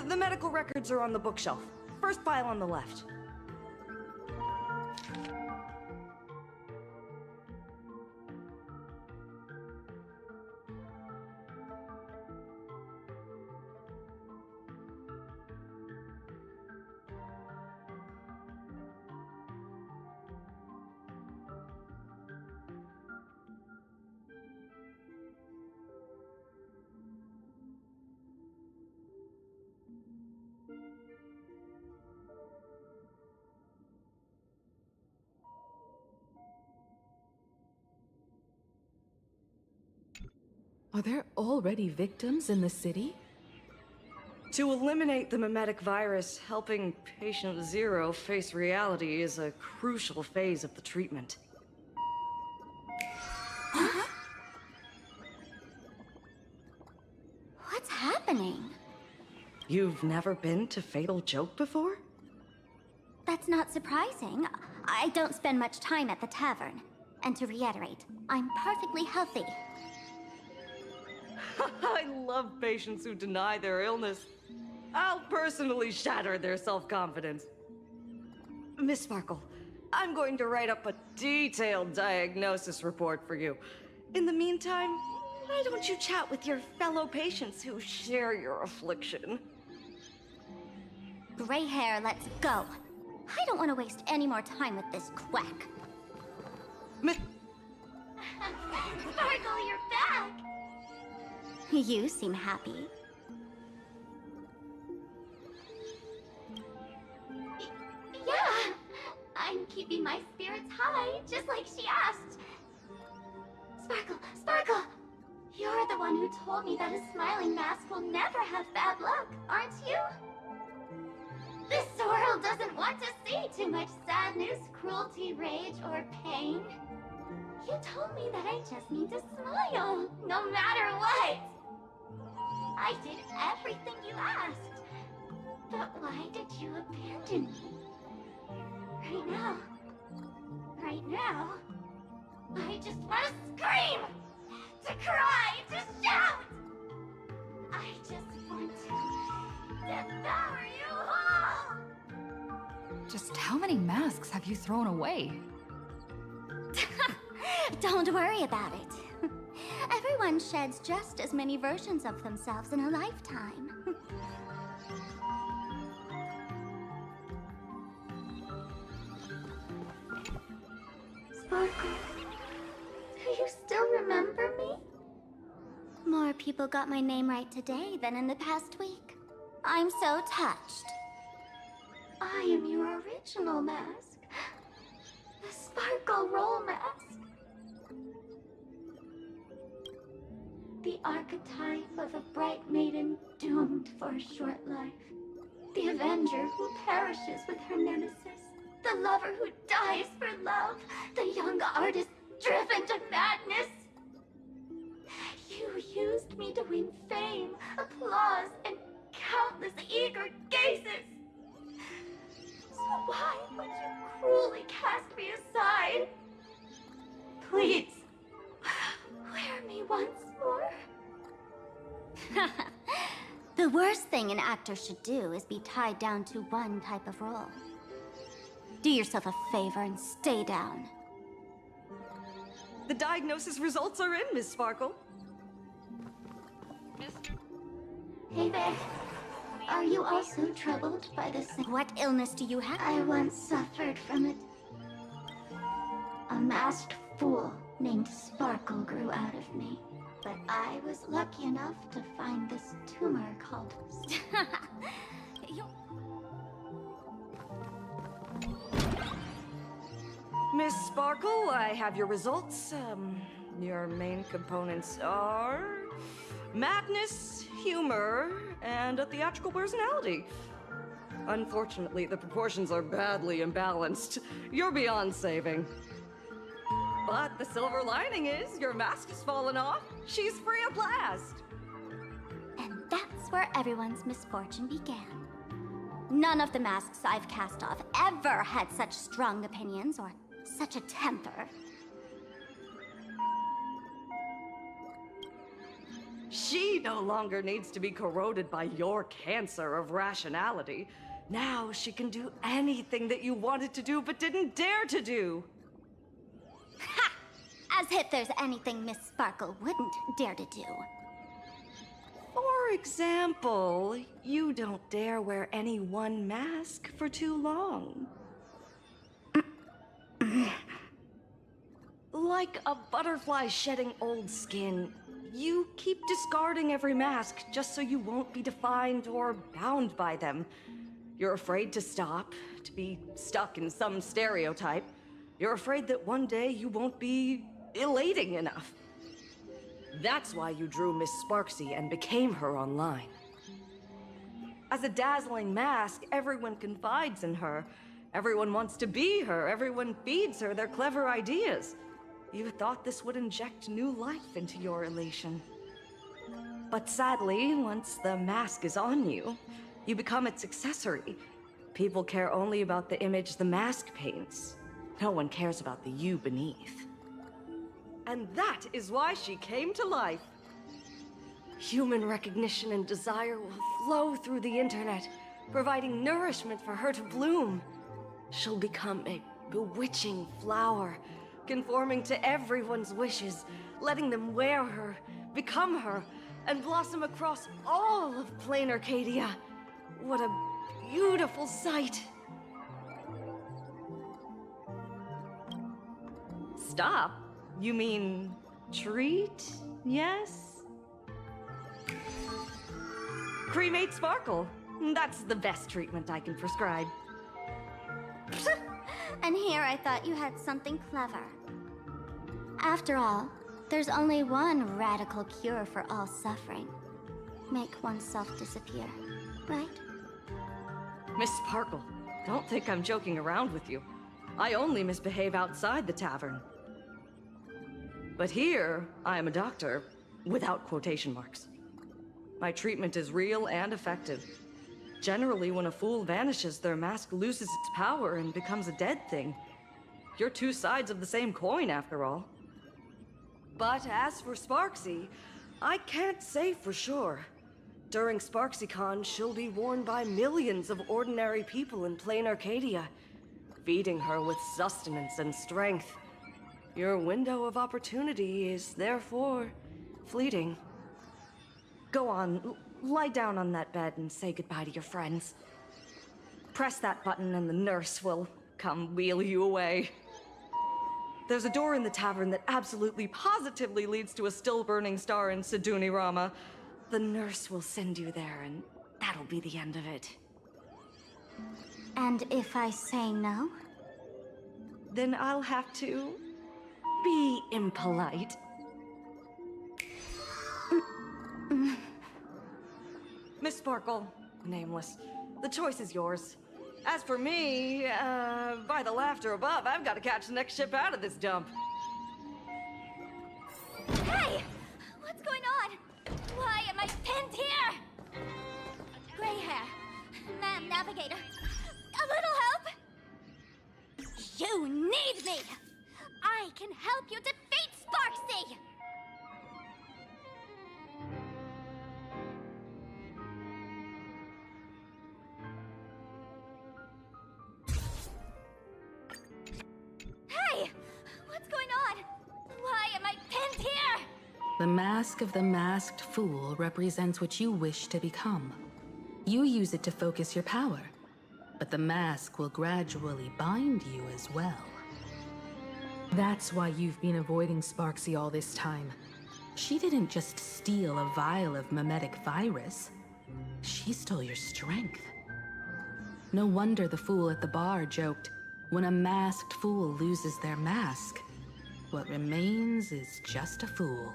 The medical records are on the bookshelf. First file on the left. Are there already victims in the city? To eliminate the mimetic virus, helping patient 0 face reality is a crucial phase of the treatment. You've never been to Fatal Joke before? That's not surprising. I don't spend much time at the tavern. And to reiterate, I'm perfectly healthy. I love patients who deny their illness. I'll personally shatter their self-confidence. Miss Sparkle, I'm going to write up a detailed diagnosis report for you. In the meantime, why don't you chat with your fellow patients who share your affliction? Gray hair, let's go. I don't want to waste any more time with this quack. Sparkle, you're back! You seem happy. Yeah, I'm keeping my spirits high, just like she asked. Sparkle! You're the one who told me that a smiling mask will never have bad luck, aren't you? This world doesn't want to see too much sadness, cruelty, rage, or pain. You told me that I just need to smile, no matter what. I did everything you asked. But why did you abandon me? Right now, I just want to scream, to cry, to shout. I just want to devour you all. Just how many masks have you thrown away? Don't worry about it. Everyone sheds just as many versions of themselves in a lifetime. Sparkle, do you still remember me? More people got my name right today than in the past week. I'm so touched. I am your original mask. The Sparkle Roll mask. The archetype of a bright maiden doomed for a short life. The avenger who perishes with her nemesis. The lover who dies for love. The young artist driven to madness. You used me to win fame, applause, and countless eager gazes. So why would you cruelly cast me aside? Please, wear me once more. The worst thing an actor should do is be tied down to one type of role. Do yourself a favor and stay down. The diagnosis results are in, Miss Sparkle. Hey there. Are you also troubled by this? What illness do you have? I once suffered from it. A masked fool named Sparkle grew out of me. But I was lucky enough to find this tumor called... Miss Sparkle, I have your results. Your main components are... madness, humor, and a theatrical personality. Unfortunately, the proportions are badly imbalanced. You're beyond saving. But the silver lining is your mask has fallen off. She's free at last. And that's where everyone's misfortune began. None of the masks I've cast off ever had such strong opinions or such a temper. She no longer needs to be corroded by your cancer of rationality. Now she can do anything that you wanted to do but didn't dare to do. Ha! As if there's anything Miss Sparkle wouldn't dare to do. For example, you don't dare wear any one mask for too long. Like a butterfly shedding old skin, you keep discarding every mask just so you won't be defined or bound by them. You're afraid to stop, to be stuck in some stereotype. You're afraid that one day you won't be elating enough. That's why you drew Miss Sparksy and became her online. As a dazzling mask, everyone confides in her. Everyone wants to be her. Everyone feeds her their clever ideas. You thought this would inject new life into your elation. But sadly, once the mask is on you, you become its accessory. People care only about the image the mask paints. No one cares about the you beneath. And that is why she came to life. Human recognition and desire will flow through the internet, providing nourishment for her to bloom. She'll become a bewitching flower, conforming to everyone's wishes, letting them wear her, become her, and blossom across all of plain Arcadia. What a beautiful sight. Stop? You mean treat? Yes? Cremate Sparkle. That's the best treatment I can prescribe. And here I thought you had something clever. After all, there's only one radical cure for all suffering. Make oneself disappear, right? Miss Sparkle, don't think I'm joking around with you. I only misbehave outside the tavern. But here, I am a doctor, without quotation marks. My treatment is real and effective. Generally, when a fool vanishes, their mask loses its power and becomes a dead thing. You're two sides of the same coin, after all. But as for Sparksy, I can't say for sure. During SparksyCon, she'll be worn by millions of ordinary people in plain Arcadia, feeding her with sustenance and strength. Your window of opportunity is therefore fleeting. Go on, lie down on that bed and say goodbye to your friends. Press that button and the nurse will come wheel you away. There's a door in the tavern that absolutely positively leads to a still-burning star in Siduni Rama. The nurse will send you there, and that'll be the end of it. And if I say no? Then I'll have to be impolite. Miss Sparkle, nameless, the choice is yours. As for me, by the laughter above, I've got to catch the next ship out of this dump. Hey! What's going on? Why am I pinned here? Gray hair. Ma'am, navigator. A little help? You need me! I can help you defeat Sparksy! Hey! What's going on? Why am I pinned here? The mask of the masked fool represents what you wish to become. You use it to focus your power, but the mask will gradually bind you as well. That's why you've been avoiding Sparksy all this time. She didn't just steal a vial of mimetic virus. She stole your strength. No wonder the fool at the bar joked, when a masked fool loses their mask, what remains is just a fool.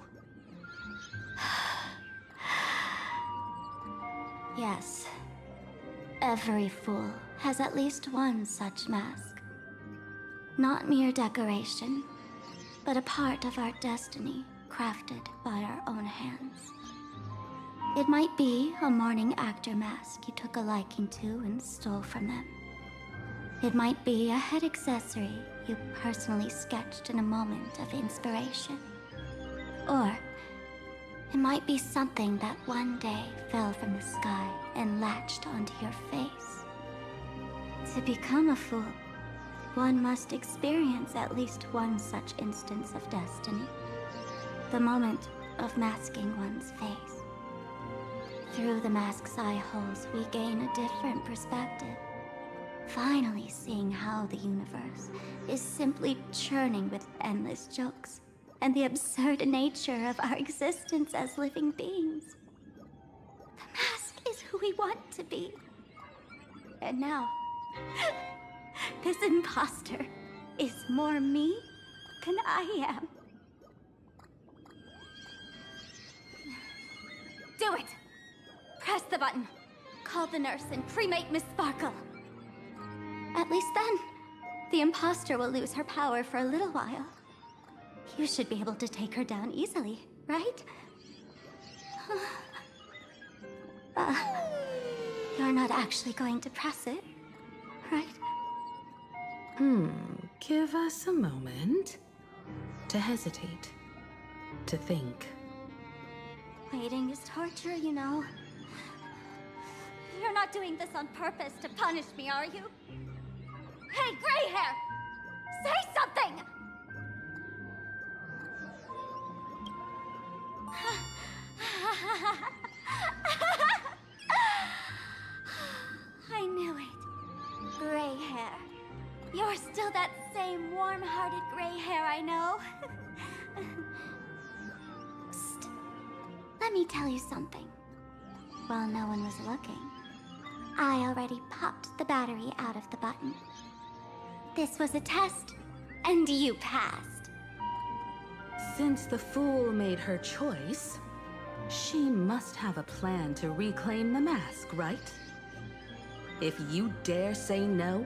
Yes. Every fool has at least one such mask. Not mere decoration, but a part of our destiny crafted by our own hands. It might be a morning actor mask you took a liking to and stole from them. It might be a head accessory you personally sketched in a moment of inspiration. Or it might be something that one day fell from the sky and latched onto your face. To become a fool, one must experience at least one such instance of destiny. The moment of masking one's face. Through the mask's eye holes, we gain a different perspective. Finally seeing how the universe is simply churning with endless jokes, and the absurd nature of our existence as living beings. The mask is who we want to be. And now, this imposter is more me than I am. Do it! Press the button. Call the nurse and cremate Miss Sparkle. At least then, the imposter will lose her power for a little while. You should be able to take her down easily, right? You're not actually going to press it, right? Give us a moment to hesitate, to think. Waiting is torture, you know. You're not doing this on purpose to punish me, are you? Hey, gray hair! Say something! I knew it. Gray hair. You're still that same warm-hearted gray hair I know. Psst. Let me tell you something. While no one was looking, I already popped the battery out of the button. This was a test, and you passed. Since the fool made her choice, she must have a plan to reclaim the mask, right? If you dare say no,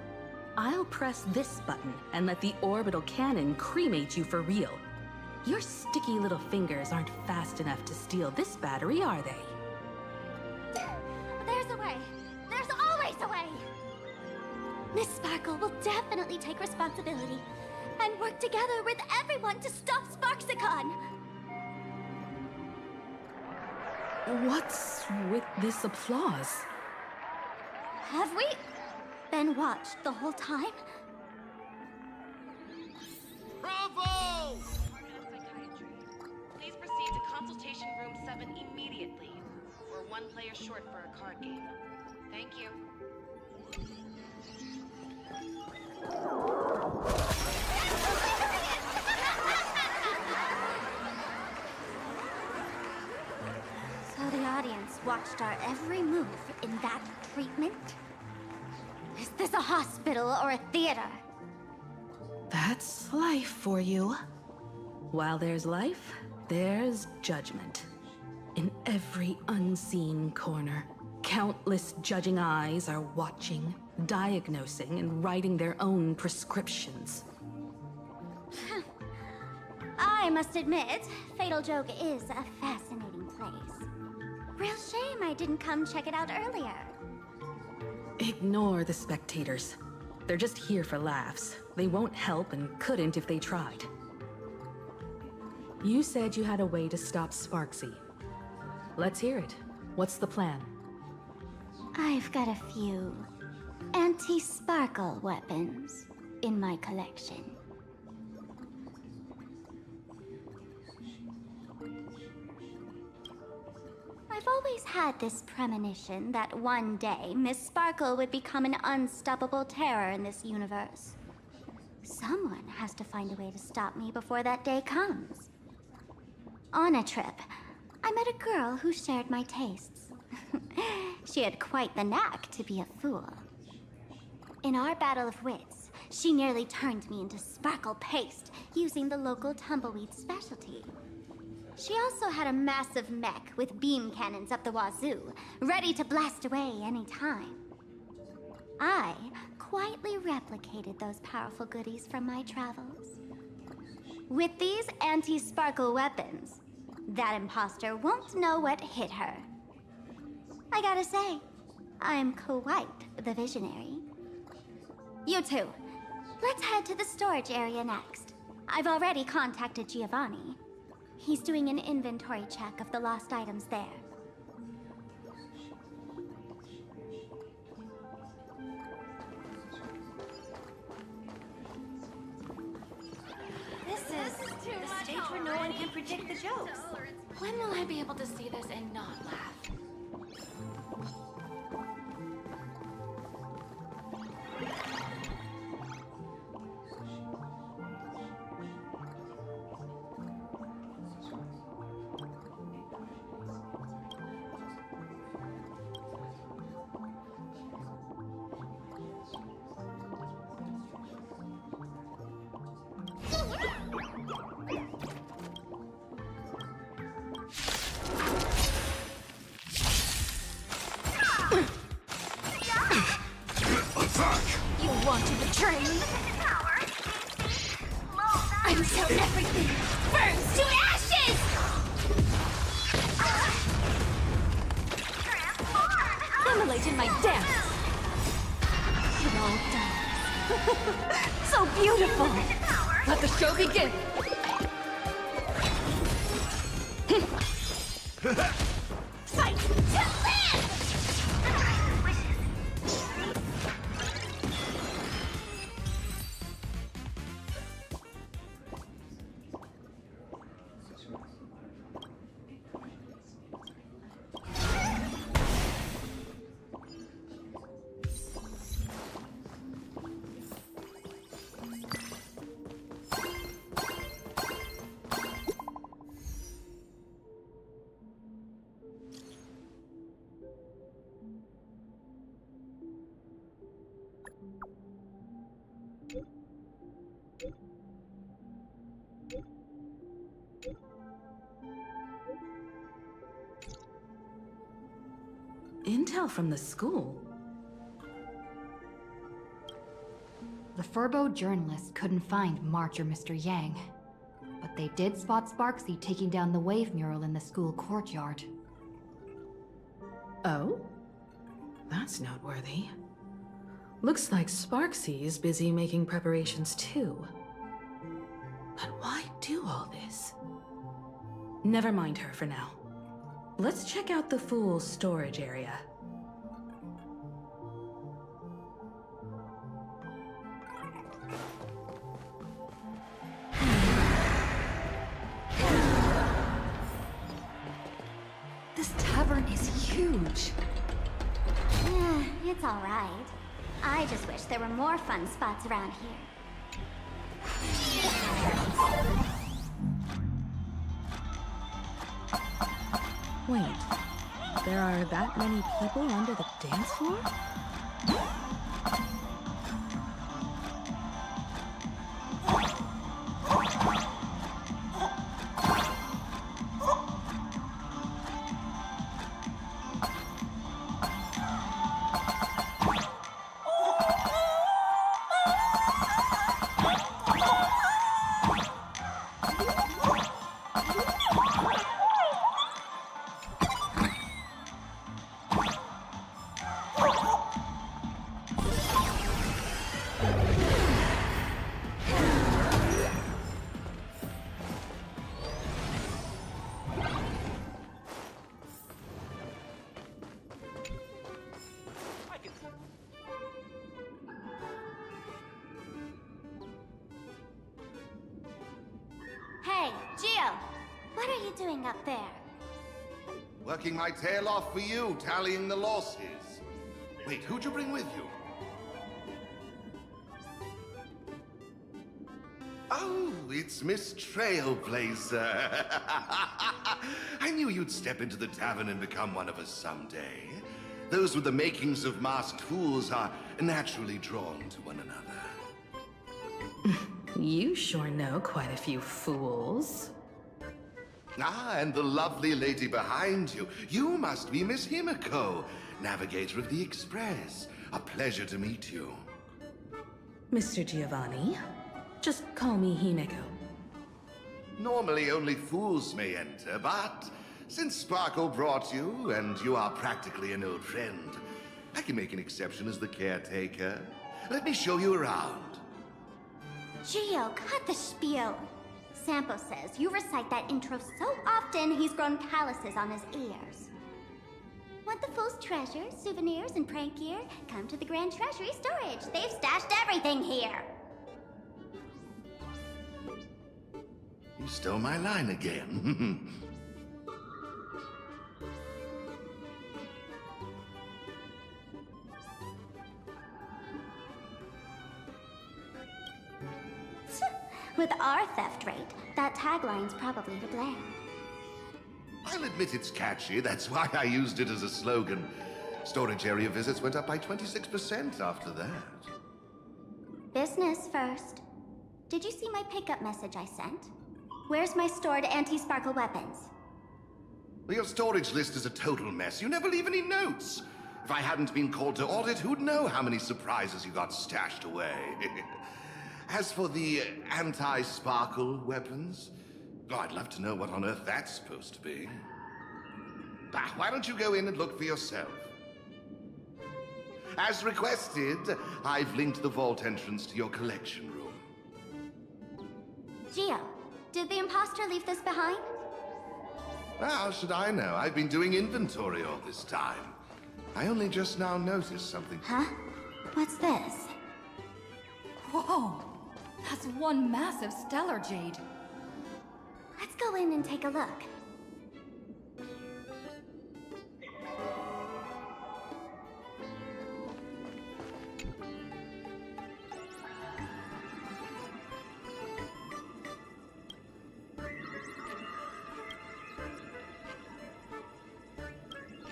I'll press this button and let the orbital cannon cremate you for real. Your sticky little fingers aren't fast enough to steal this battery, are they? There's a way. There's always a way. Miss Sparkle will definitely take responsibility and work together with everyone to stop Sparksicon. What's with this applause? Have we been watched the whole time? Bravo! Please proceed to consultation room 7 immediately. We're one player short for a card game. Thank you. So the audience watched our every move in that treatment? Is this a hospital or a theater? That's life for you. While there's life, there's judgment. In every unseen corner, countless judging eyes are watching, diagnosing, and writing their own prescriptions. I must admit, Fatal Joke is a fascinating place. Real shame I didn't come check it out earlier. Ignore the spectators. They're just here for laughs. They won't help and couldn't if they tried. You said you had a way to stop Sparksy. Let's hear it. What's the plan? I've got a few anti-sparkle weapons in my collection. I've always had this premonition that one day Miss Sparkle would become an unstoppable terror in this universe. Someone has to find a way to stop me before that day comes. On a trip, I met a girl who shared my tastes. She had quite the knack to be a fool. In our battle of wits, she nearly turned me into sparkle paste using the local tumbleweed specialty. She also had a massive mech with beam cannons up the wazoo, ready to blast away any time. I quietly replicated those powerful goodies from my travels. With these anti-sparkle weapons, that imposter won't know what hit her. I gotta say, I'm quite the visionary. You two, let's head to the storage area next. I've already contacted Giovanni. He's doing an inventory check of the lost items there. This is the stage where no one can predict the jokes. When will I be able to see this and not laugh? So beautiful! Let the show begin! Fight to live! Intel from the school? The Furbo journalists couldn't find March or Mr. Yang, but they did spot Sparksy taking down the wave mural in the school courtyard. Oh? That's noteworthy. Looks like Sparksy is busy making preparations too. But why do all this? Never mind her for now. Let's check out the Fool's storage area. This tavern is huge. It's all right. I just wish there were more fun spots around here. Wait, there are that many people under the dance floor? Hey, Gio! What are you doing up there? Working my tail off for you, tallying the losses. Wait, who'd you bring with you? Oh, it's Miss Trailblazer. I knew you'd step into the tavern and become one of us someday. Those with the makings of masked fools are naturally drawn to one another. You sure know quite a few fools. Ah, and the lovely lady behind you. You must be Miss Himiko, navigator of the Express. A pleasure to meet you. Mr. Giovanni, just call me Himeko. Normally only fools may enter, but since Sparkle brought you, and you are practically an old friend, I can make an exception as the caretaker. Let me show you around. Gio, cut the spiel. Sampo says you recite that intro so often he's grown calluses on his ears. Want the fool's treasures, souvenirs, and prank gear? Come to the Grand Treasury Storage. They've stashed everything here. You stole my line again. With our theft rate, that tagline's probably to blame. I'll admit it's catchy. That's why I used it as a slogan. Storage area visits went up by 26% after that. Business first. Did you see my pickup message I sent? Where's my stored anti-sparkle weapons? Well, your storage list is a total mess. You never leave any notes. If I hadn't been called to audit, who'd know how many surprises you got stashed away? As for the anti-sparkle weapons, oh, I'd love to know what on earth that's supposed to be. Bah, why don't you go in and look for yourself? as requested, I've linked the vault entrance to your collection room. Gio, did the imposter leave this behind? How should I know? I've been doing inventory all this time. I only just now noticed something. Huh? What's this? Whoa! That's one massive stellar jade. Let's go in and take a look.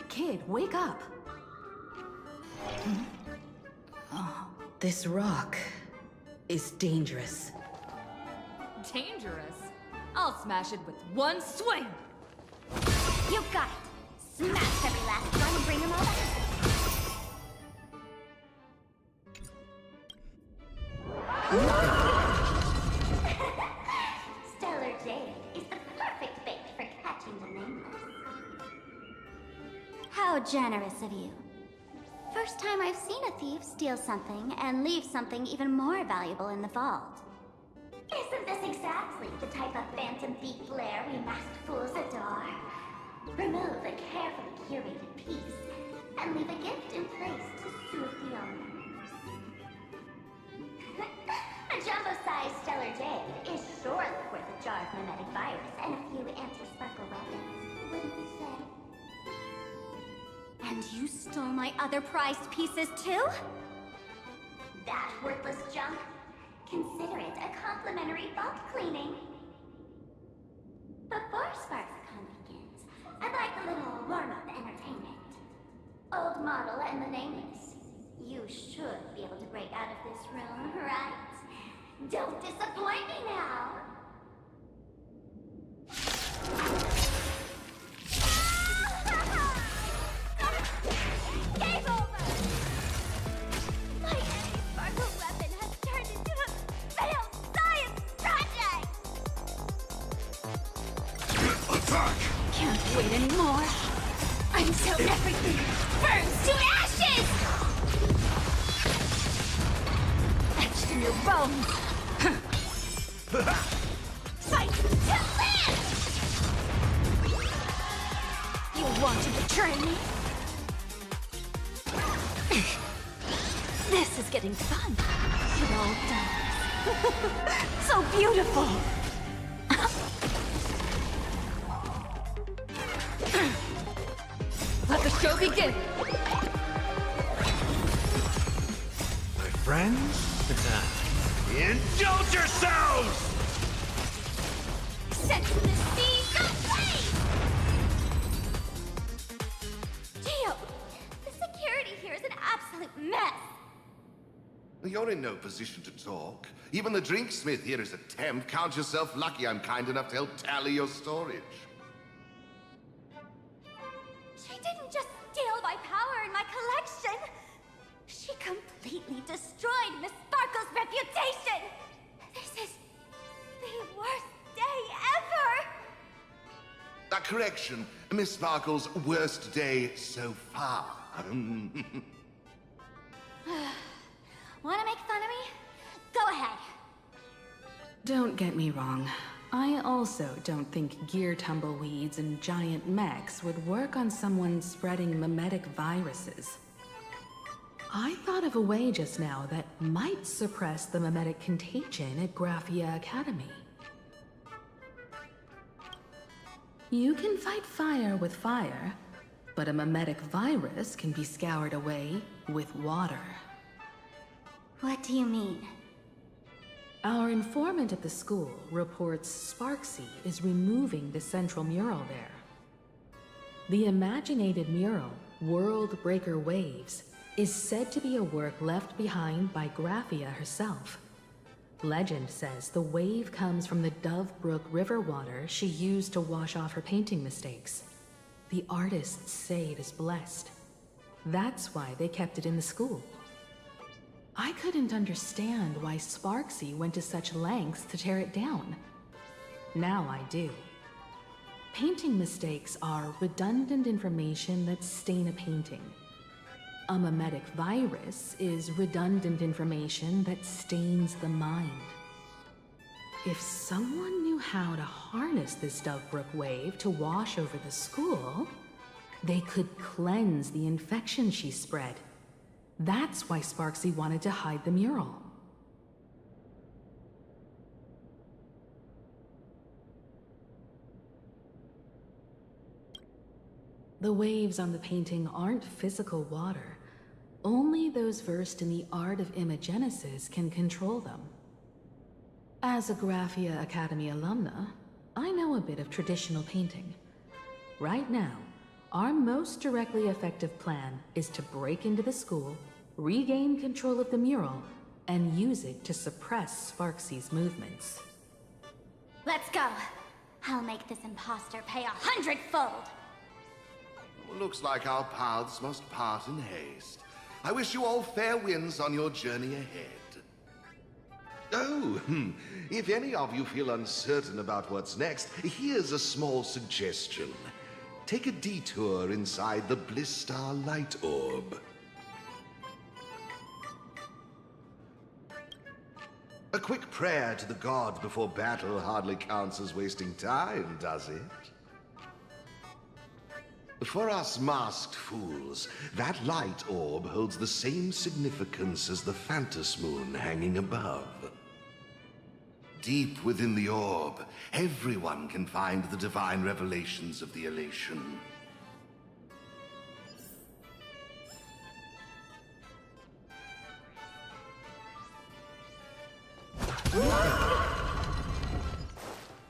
Kid, wake up! This rock is dangerous. Dangerous? I'll smash it with one swing! You got it! Smash every last one and bring them all back! Stellar Jade is the perfect bait for catching the nameless. How generous of you. First time I've seen a thief steal something and leave something even more valuable in the vault. Isn't this exactly the type of phantom thief flair we masked fools adore? Remove a carefully curated piece and leave a gift in place to soothe the owner. A jumbo-sized stellar jade is surely worth a jar of mimetic virus and a few anti-sparkle weapons, wouldn't you say? And you stole my other prized pieces too? That worthless junk? Consider it a complimentary vault cleaning. Before SparksCon begins, I'd like a little warm-up entertainment. Old model and the nameless. You should be able to break out of this room, right? Don't disappoint me now! Game over! My anti-sparkle weapon has turned into a failed science project! Attack! Can't wait anymore! Until everything burns to ashes! Etched in your bones! Fight to live! You want to betray me? This is getting fun. It all done. So beautiful! Let the show begin! My friends? Indulge yourselves! Set the seas ablaze! Gio, the security here is an absolute mess. You're in no position to talk. Even the drinksmith here is a temp. Count yourself lucky I'm kind enough to help tally your storage. She didn't just steal my power and my collection. She completely destroyed Miss Sparkle's reputation. This is the worst day ever. A correction. Miss Sparkle's worst day so far. Want to make fun of me? Go ahead. Don't get me wrong. I also don't think gear tumbleweeds and giant mechs would work on someone spreading mimetic viruses. I thought of a way just now that might suppress the mimetic contagion at Graphia Academy. You can fight fire with fire, but a mimetic virus can be scoured away with water. What do you mean? Our informant at the school reports Sparksy is removing the central mural there. The imaginated mural, World Breaker Waves, is said to be a work left behind by Graphia herself. Legend says the wave comes from the Dove Brook river water she used to wash off her painting mistakes. The artists say it is blessed. That's why they kept it in the school. I couldn't understand why Sparksy went to such lengths to tear it down. Now I do. Painting mistakes are redundant information that stain a painting. A mimetic virus is redundant information that stains the mind. If someone knew how to harness this Dovebrook wave to wash over the school, they could cleanse the infection she spread. That's why Sparksy wanted to hide the mural. The waves on the painting aren't physical water. Only those versed in the art of imagenesis can control them. As a Graphia Academy alumna, I know a bit of traditional painting. Right now, our most directly effective plan is to break into the school, regain control of the mural, and use it to suppress Sparksy's movements. Let's go. I'll make this imposter pay 100-fold. Looks like our paths must part in haste. I wish you all fair winds on your journey ahead. Oh, if any of you feel uncertain about what's next, here's a small suggestion. Take a detour inside the Blistar light orb. A quick prayer to the gods before battle hardly counts as wasting time, does it? For us masked fools, that light orb holds the same significance as the Phantos Moon hanging above. Deep within the orb, everyone can find the divine revelations of the elation.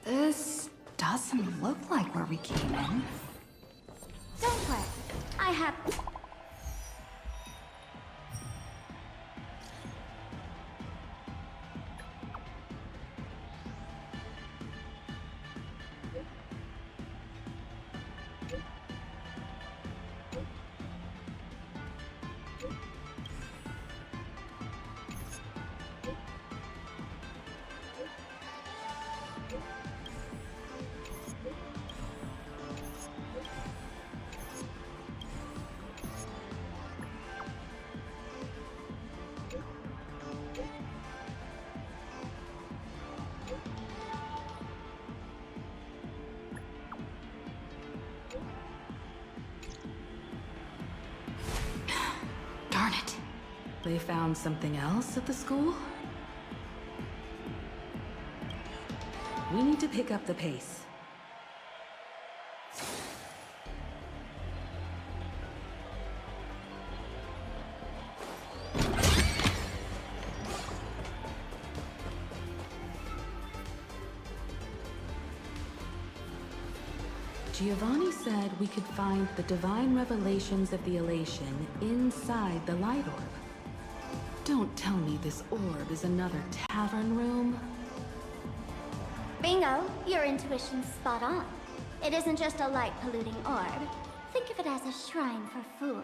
This doesn't look like where we came in. Don't worry. I have... Darn it. They found something else at the school? We need to pick up the pace. Giovanni said we could find the divine revelations of the elation inside the light orb. Don't tell me this orb is another tavern room. Bingo, your intuition's spot on. It isn't just a light-polluting orb. Think of it as a shrine for fools.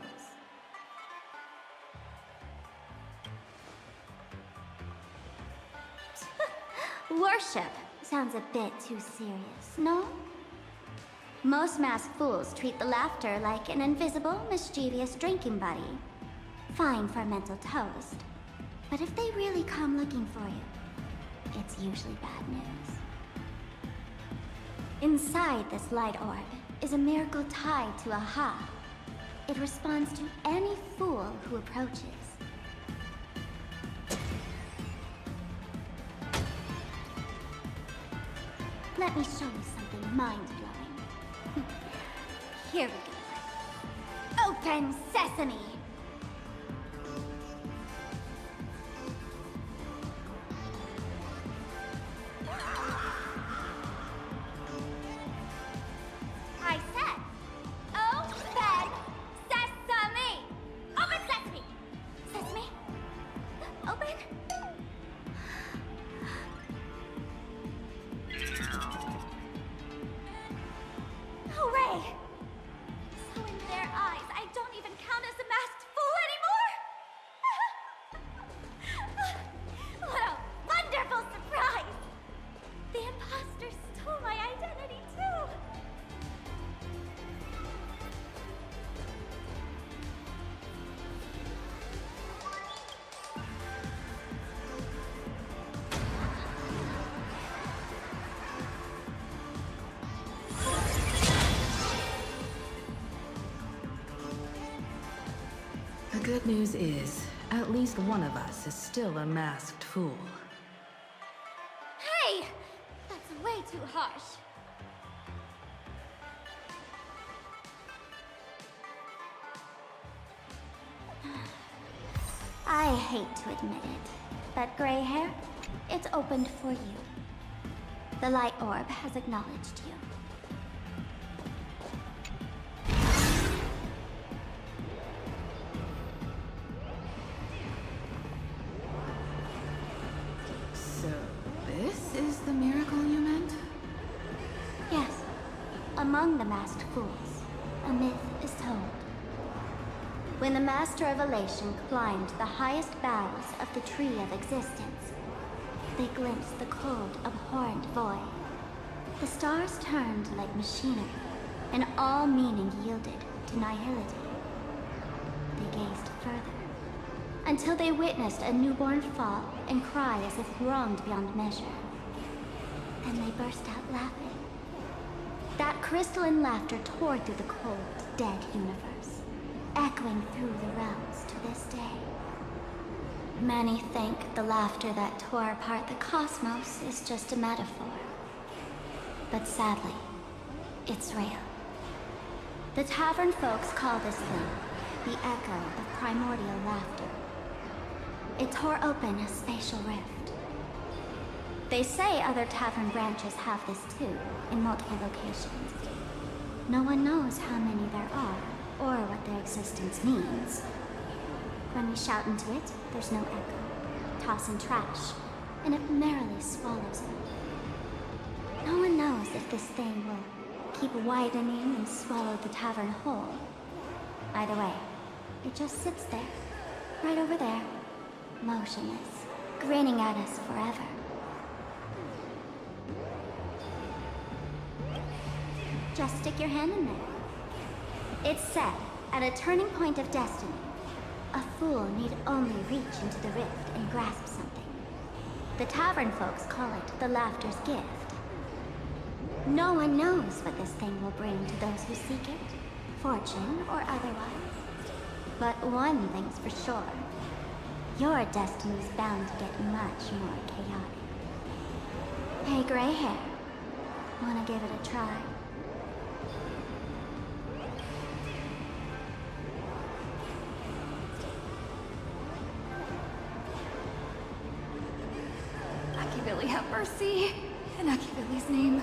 Worship sounds a bit too serious, no? Most masked fools treat the laughter like an invisible, mischievous drinking buddy. Fine for a mental toast. But if they really come looking for you, it's usually bad news. Inside this light orb is a miracle tied to Aha. It responds to any fool who approaches. Let me show you something mind-blowing. Here we go. Open sesame! I said, open sesame! Open sesame! Sesame? Open? Hooray! So in their eyes, I don't even count as a masked Good news is, at least one of us is still a masked fool. Hey! That's way too harsh. I hate to admit it, but gray hair, it's opened for you. The light orb has acknowledged you. So, this is the miracle you meant? Yes. Among the masked fools, a myth is told. When the Master of Elation climbed the highest boughs of the Tree of Existence, they glimpsed the cold, abhorrent void. The stars turned like machinery, and all meaning yielded to nihility. They gazed further, until they witnessed a newborn fall and cry as if wronged beyond measure. Then they burst out laughing. That crystalline laughter tore through the cold, dead universe, echoing through the realms to this day. Many think the laughter that tore apart the cosmos is just a metaphor. But sadly, it's real. The tavern folks call this thing the echo of primordial laughter. It tore open a spatial rift. They say other tavern branches have this too, in multiple locations. No one knows how many there are, or what their existence means. When we shout into it, there's no echo. Toss in trash, and it merrily swallows it. No one knows if this thing will keep widening and swallow the tavern whole. Either way, it just sits there, right over there, motionless, grinning at us forever. Just stick your hand in there. It's said, at a turning point of destiny, a fool need only reach into the rift and grasp something. The tavern folks call it the laughter's gift. No one knows what this thing will bring to those who seek it, fortune or otherwise. But one thing's for sure. Your destiny's bound to get much more chaotic. Hey, gray hair. Wanna give it a try? Billy, have mercy. In Billy's name.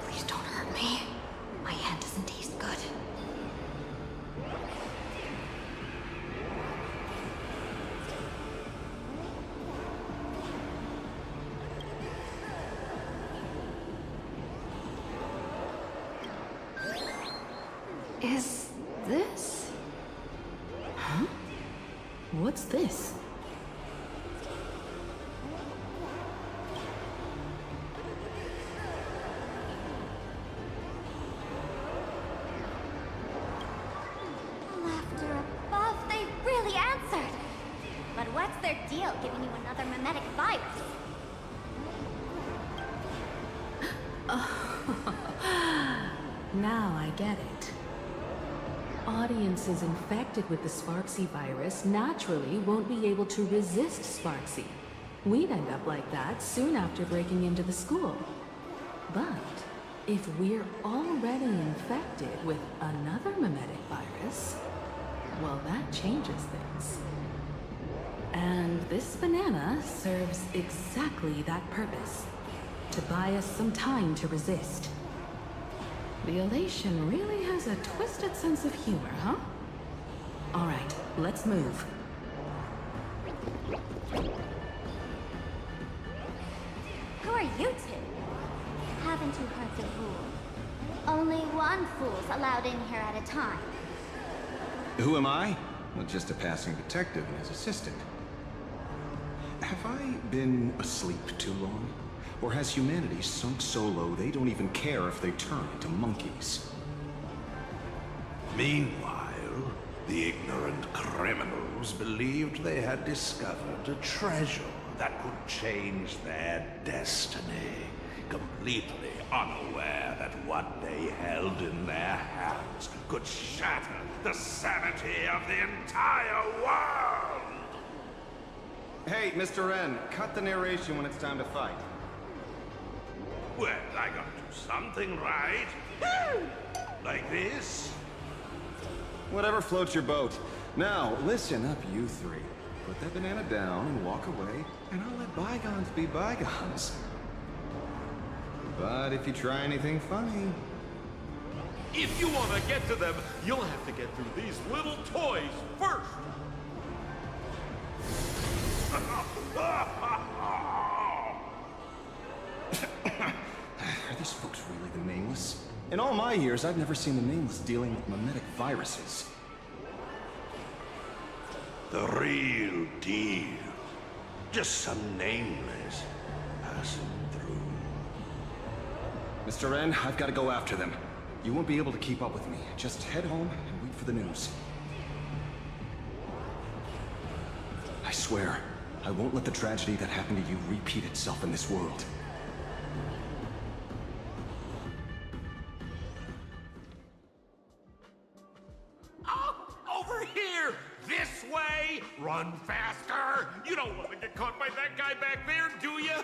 Please don't hurt me. My hand doesn't taste good. Is this? Huh? What's this? What's their deal giving you another mimetic virus? Now I get it. Audiences infected with the Sparksy virus naturally won't be able to resist Sparksy. We'd end up like that soon after breaking into the school. But if we're already infected with another mimetic virus, well, that changes things. And this banana serves exactly that purpose. To buy us some time to resist. The Elation really has a twisted sense of humor, huh? Alright, let's move. Who are you two? Haven't you heard the rule? Only one fool's allowed in here at a time. Who am I? Well, just a passing detective and his assistant. Have I been asleep too long? Or has humanity sunk so low they don't even care if they turn into monkeys? Meanwhile, the ignorant criminals believed they had discovered a treasure that could change their destiny. completely unaware that what they held in their hands could shatter the sanity of the entire world! Hey, Mr. N, cut the narration when it's time to fight. Well, I gotta do something, right? Like this? Whatever floats your boat. Now, listen up, you three. Put that banana down and walk away, and I'll let bygones be bygones. But if you try anything funny... If you want to get to them, you'll have to get through these little toys first! Are these folks really the Nameless? In all my years, I've never seen the Nameless dealing with mimetic viruses. The real deal. Just some Nameless passing through. Mr. N, I've got to go after them. You won't be able to keep up with me. Just head home and wait for the news. I swear, I won't let the tragedy that happened to you repeat itself in this world. Over here! This way! Run faster! You don't want to get caught by that guy back there, do you?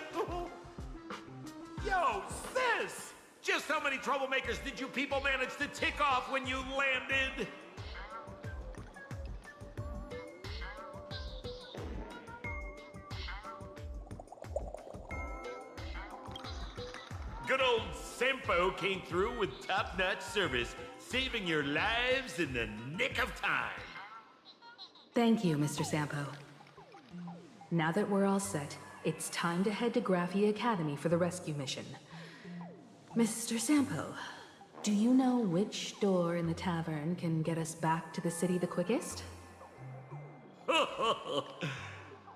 Yo, sis! Just how many troublemakers did you people manage to tick off when you landed? Good old Sempo came through with top-notch service, saving your lives in the nick of time. Thank you, Mr. Sampo. Now that we're all set, it's time to head to Graphia Academy for the rescue mission. Mr. Sampo, do you know which door in the tavern can get us back to the city the quickest?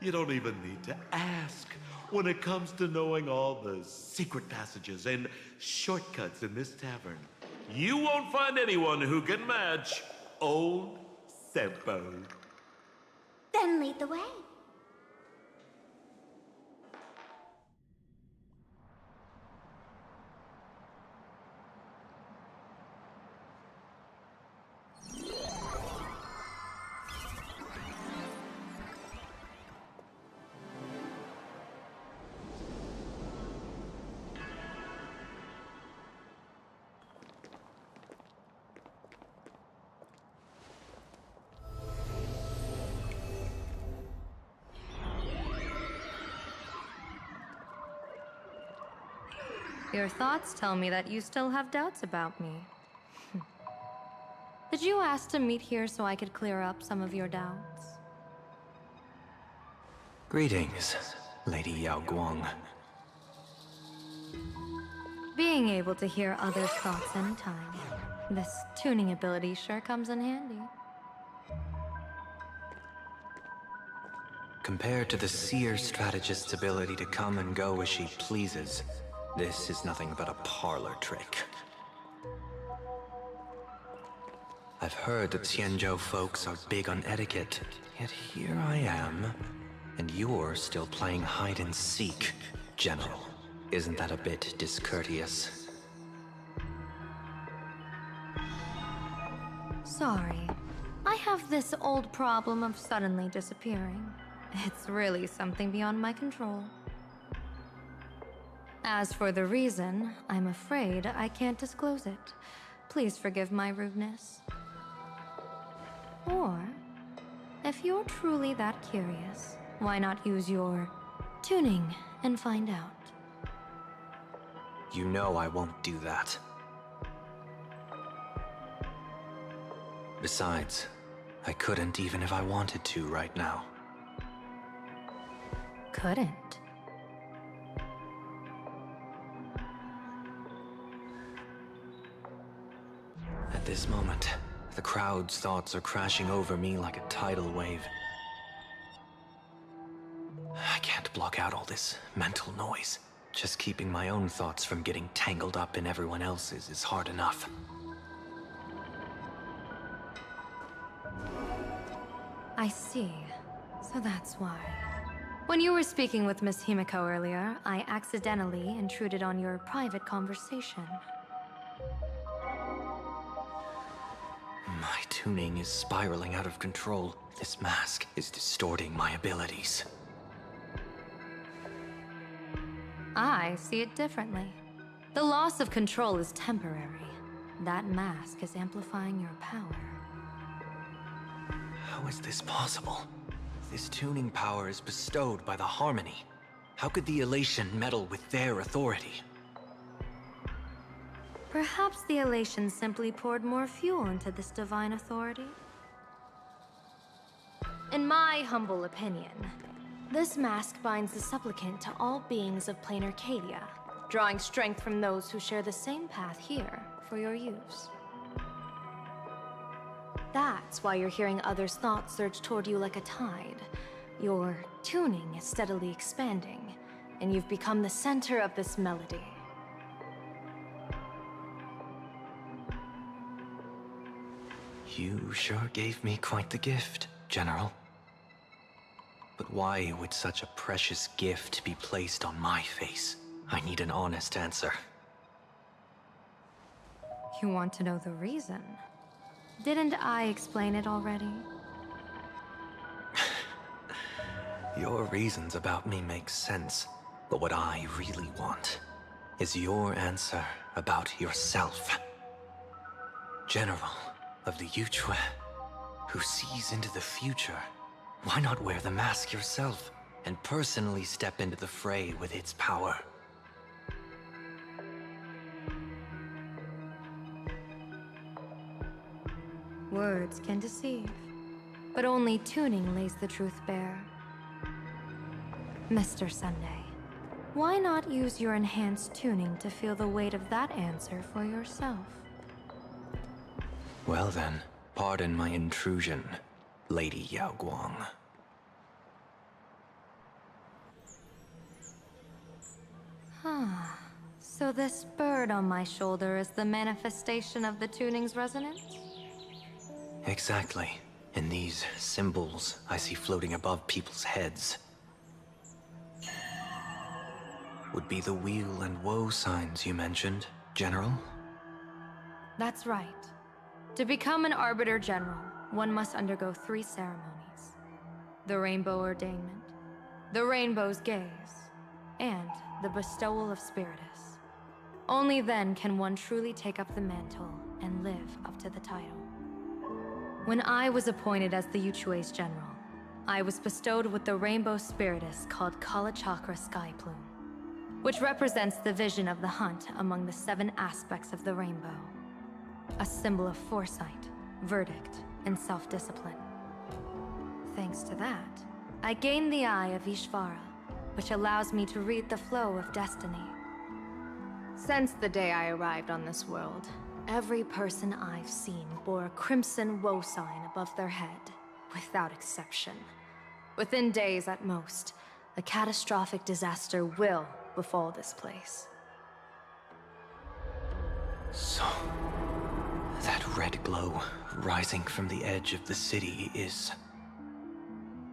You don't even need to ask. When it comes to knowing all the secret passages and shortcuts in this tavern, you won't find anyone who can match old Sempo. Then lead the way. Your thoughts tell me that you still have doubts about me. Did you ask to meet here so I could clear up some of your doubts? Greetings, Lady Yao Guang. Being able to hear others' thoughts anytime. This tuning ability sure comes in handy. Compared to the seer strategist's ability to come and go as she pleases, this is nothing but a parlor trick. I've heard that Xianzhou folks are big on etiquette, yet here I am, and you're still playing hide and seek, General. Isn't that a bit discourteous? Sorry. I have this old problem of suddenly disappearing. It's really something beyond my control. As for the reason, I'm afraid I can't disclose it. Please forgive my rudeness. Or, if you're truly that curious, why not use your tuning and find out? You know I won't do that. Besides, I couldn't even if I wanted to right now. Couldn't? At this moment, the crowd's thoughts are crashing over me like a tidal wave. I can't block out all this mental noise. Just keeping my own thoughts from getting tangled up in everyone else's is hard enough. I see. So that's why. When you were speaking with Miss Himiko earlier, I accidentally intruded on your private conversation. My tuning is spiraling out of control. This mask is distorting my abilities. I see it differently. The loss of control is temporary. That mask is amplifying your power. How is this possible? This tuning power is bestowed by the Harmony. How could the Elation meddle with their authority? Perhaps the Elation simply poured more fuel into this divine authority? In my humble opinion, this mask binds the supplicant to all beings of plain Arcadia, drawing strength from those who share the same path here for your use. That's why you're hearing others' thoughts surge toward you like a tide. Your tuning is steadily expanding, and you've become the center of this melody. You sure gave me quite the gift, General. But why would such a precious gift be placed on my face? I need an honest answer. You want to know the reason? Didn't I explain it already? Your reasons about me make sense, but what I really want is your answer about yourself. General of the Yuchue, who sees into the future. Why not wear the mask yourself and personally step into the fray with its power? Words can deceive, but only tuning lays the truth bare. Mr. Sunday, why not use your enhanced tuning to feel the weight of that answer for yourself? Well then, pardon my intrusion, Lady Yao Guang. So this bird on my shoulder is the manifestation of the tuning's resonance? Exactly. And these symbols I see floating above people's heads would be the wheel and woe signs you mentioned, General? That's right. To become an Arbiter General, one must undergo 3 ceremonies. The Rainbow Ordainment, the Rainbow's Gaze, and the Bestowal of Spiritus. Only then can one truly take up the mantle and live up to the title. When I was appointed as the Yuchue's general, I was bestowed with the Rainbow Spiritus called Kalachakra Sky Plume, which represents the vision of the hunt among the 7 aspects of the rainbow. A symbol of foresight, verdict, and self-discipline. Thanks to that, I gained the Eye of Ishvara, which allows me to read the flow of destiny. Since the day I arrived on this world, every person I've seen bore a crimson woe sign above their head, without exception. Within days at most, a catastrophic disaster will befall this place. So, that red glow rising from the edge of the city is...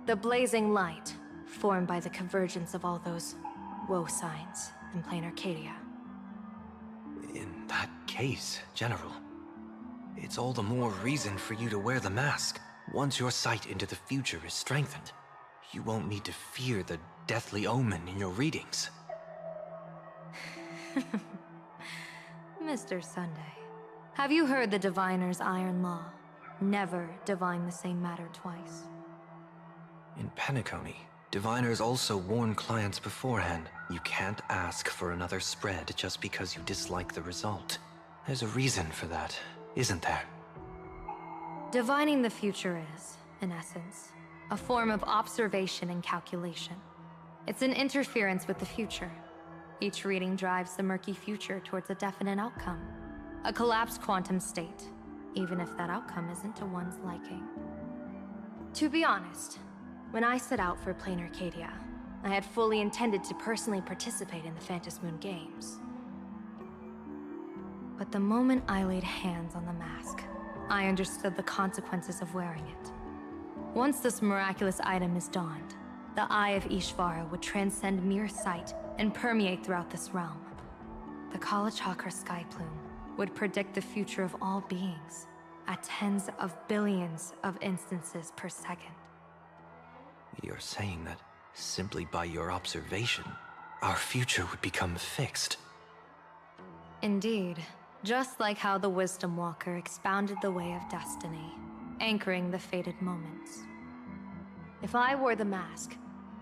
The blazing light, formed by the convergence of all those woe signs in plain Arcadia. In that case, General, it's all the more reason for you to wear the mask. Once your sight into the future is strengthened, you won't need to fear the deathly omen in your readings. Mr. Sunday, have you heard the Diviner's iron law? Never divine the same matter twice. In Penacony, diviners also warn clients beforehand. You can't ask for another spread just because you dislike the result. There's a reason for that, isn't there? Divining the future is, in essence, a form of observation and calculation. It's an interference with the future. Each reading drives the murky future towards a definite outcome. A collapsed quantum state, even if that outcome isn't to one's liking. To be honest, when I set out for plain Arcadia, I had fully intended to personally participate in the Phantom Moon Games. But the moment I laid hands on the mask, I understood the consequences of wearing it. Once this miraculous item is donned, the Eye of Ishvara would transcend mere sight and permeate throughout this realm. The Kalachakra sky plume would predict the future of all beings at tens of billions of instances per second. You're saying that simply by your observation, our future would become fixed. Indeed, just like how the Wisdom Walker expounded the way of destiny, anchoring the fated moments. If I wore the mask,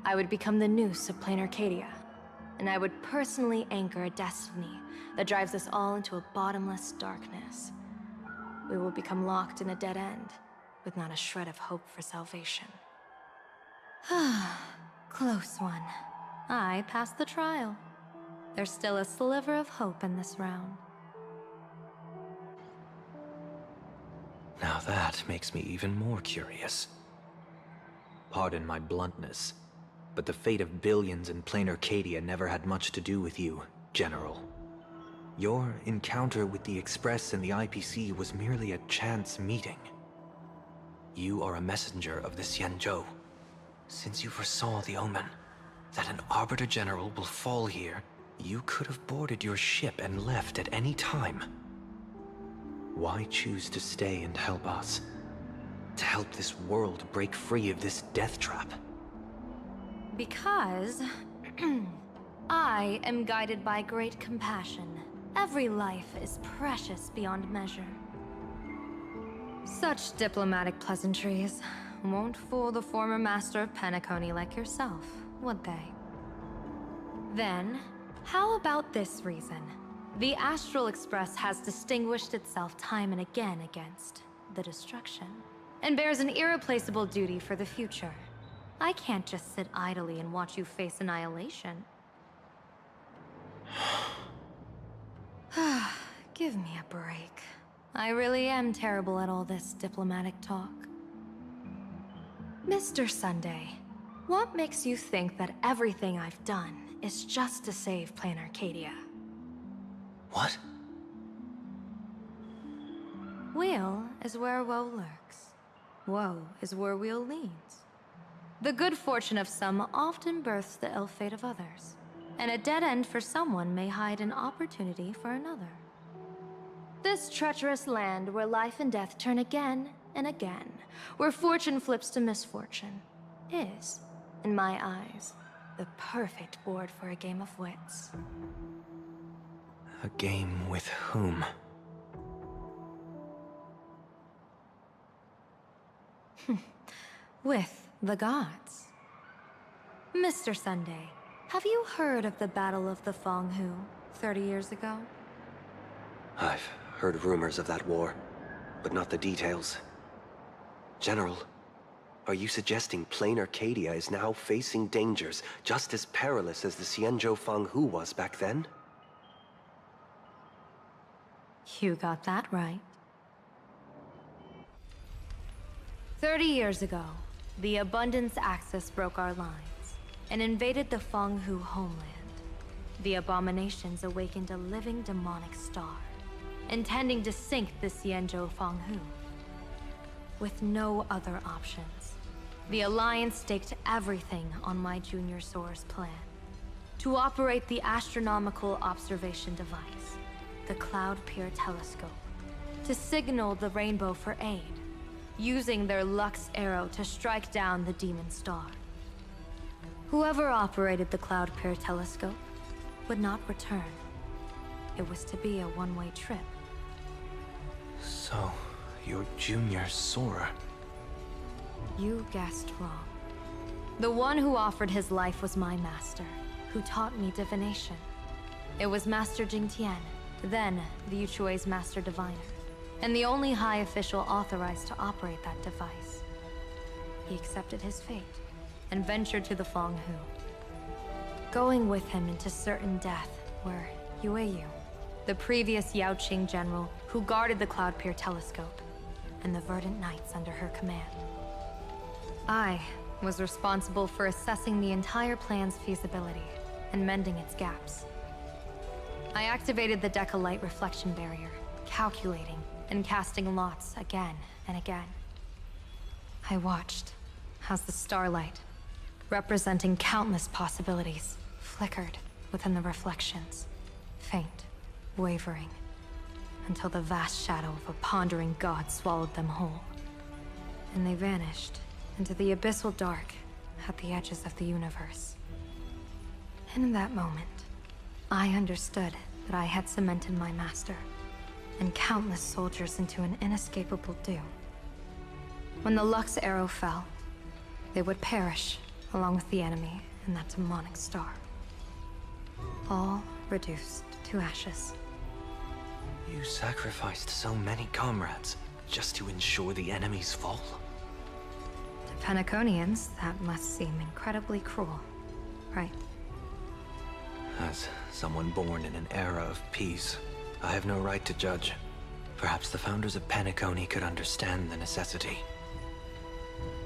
I would become the noose of Plain Arcadia, and I would personally anchor a destiny that drives us all into a bottomless darkness. We will become locked in a dead end, with not a shred of hope for salvation. Close one. I passed the trial. There's still a sliver of hope in this round. Now that makes me even more curious. Pardon my bluntness, but the fate of billions in Plain Arcadia never had much to do with you, General. Your encounter with the Express and the IPC was merely a chance meeting. You are a messenger of the Xianzhou. Since you foresaw the omen, that an Arbiter General will fall here, you could have boarded your ship and left at any time. Why choose to stay and help us? To help this world break free of this death trap? Because I am guided by great compassion. Every life is precious beyond measure. Such diplomatic pleasantries won't fool the former master of Penacony like yourself, would they? Then, how about this reason? The Astral Express has distinguished itself time and again against the destruction, and bears an irreplaceable duty for the future. I can't just sit idly and watch you face annihilation. Give me a break. I really am terrible at all this diplomatic talk. Mr. Sunday, what makes you think that everything I've done is just to save Plain Arcadia? What? Weal is where woe lurks. Woe is where weal leans. The good fortune of some often births the ill fate of others, and a dead end for someone may hide an opportunity for another. This treacherous land where life and death turn again and again, where fortune flips to misfortune, is, in my eyes, the perfect board for a game of wits. A game with whom? With the gods. Mr. Sunday, have you heard of the Battle of the Fong Hu 30 years ago? I've heard rumors of that war, but not the details. General, are you suggesting Plain Arcadia is now facing dangers just as perilous as the Xianzhou Fang Hu was back then? You got that right. 30 years ago, the Abundance Axis broke our lines and invaded the Fang Hu homeland. The abominations awakened a living demonic star, intending to sink the Xianzhou Fang Hu. With no other options, the Alliance staked everything on my Junior Soar's plan. To operate the astronomical observation device, the Cloud Pier telescope, to signal the rainbow for aid, using their Lux arrow to strike down the demon star. Whoever operated the Cloud Pier telescope would not return. It was to be a one-way trip. So, you're Junior Sora. You guessed wrong. The one who offered his life was my master, who taught me divination. It was Master Jingtian, then the Yuchui's Master Diviner, and the only high official authorized to operate that device. He accepted his fate and ventured to the Fang Hu. Going with him into certain death were Yueyu, the previous Yaoqing general who guarded the Cloud Pier telescope, and the Verdant Knights under her command. I was responsible for assessing the entire plan's feasibility and mending its gaps. I activated the Deca Light reflection barrier, calculating and casting lots again and again. I watched as the starlight representing countless possibilities, flickered within the reflections, faint, wavering, until the vast shadow of a pondering god swallowed them whole. And they vanished into the abyssal dark at the edges of the universe. And in that moment, I understood that I had cemented my master and countless soldiers into an inescapable doom. When the Lux arrow fell, they would perish along with the enemy and that demonic star. All reduced to ashes. You sacrificed so many comrades just to ensure the enemy's fall? To Penaconians, that must seem incredibly cruel, right? As someone born in an era of peace, I have no right to judge. Perhaps the founders of Penacony could understand the necessity.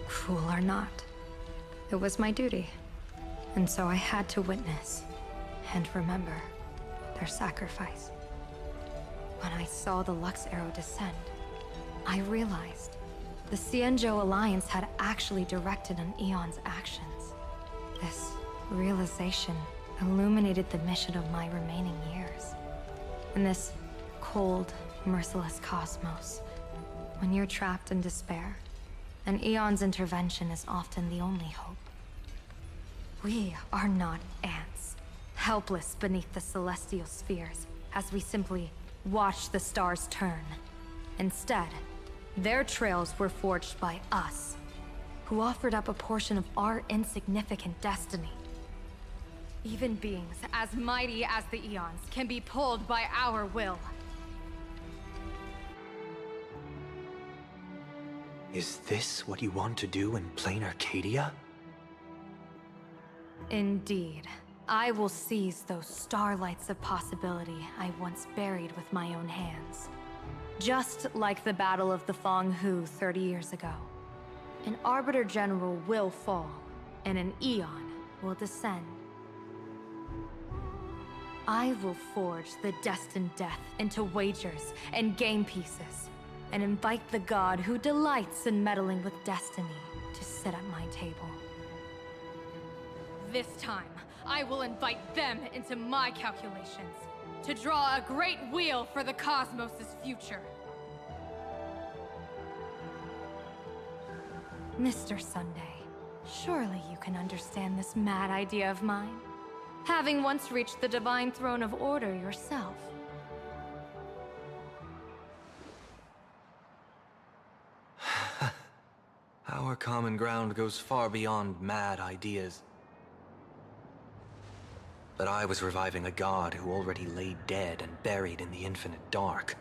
Cruel or not, it was my duty. And so I had to witness and remember their sacrifice. When I saw the Lux arrow descend, I realized the Xianzhou Alliance had actually directed an Eon's actions. This realization illuminated the mission of my remaining years. In this cold, merciless cosmos, when you're trapped in despair, an Eon's intervention is often the only hope. We are not ants, helpless beneath the celestial spheres as we simply watch the stars turn. Instead, their trails were forged by us, who offered up a portion of our insignificant destiny. Even beings as mighty as the Eons can be pulled by our will. Is this what you want to do in plain Arcadia? Indeed. I will seize those starlights of possibility I once buried with my own hands. Just like the Battle of the Fong Hu 30 years ago. An Arbiter General will fall, and an Eon will descend. I will forge the destined death into wagers and game pieces, and invite the god who delights in meddling with destiny to sit at my table. This time, I will invite them into my calculations, to draw a great wheel for the cosmos' future. Mr. Sunday, surely you can understand this mad idea of mine, having once reached the divine throne of order yourself. Our common ground goes far beyond mad ideas. But I was reviving a god who already lay dead and buried in the infinite dark.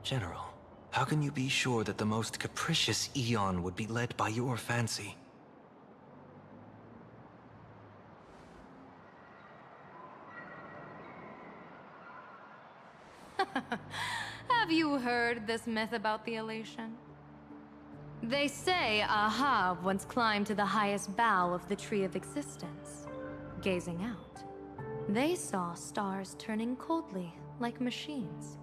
General, how can you be sure that the most capricious Eon would be led by your fancy? Have you heard this myth about the elation? They say Ahab once climbed to the highest bough of the Tree of Existence. Gazing out, they saw stars turning coldly like machines,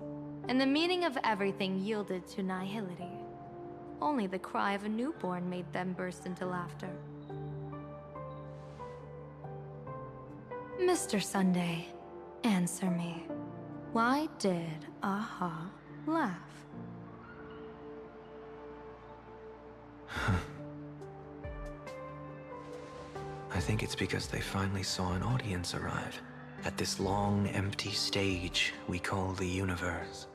and the meaning of everything yielded to nihility. Only the cry of a newborn made them burst into laughter. Mr. Sunday, answer me. Why did Aha laugh? I think it's because they finally saw an audience arrive at this long, empty stage we call the universe.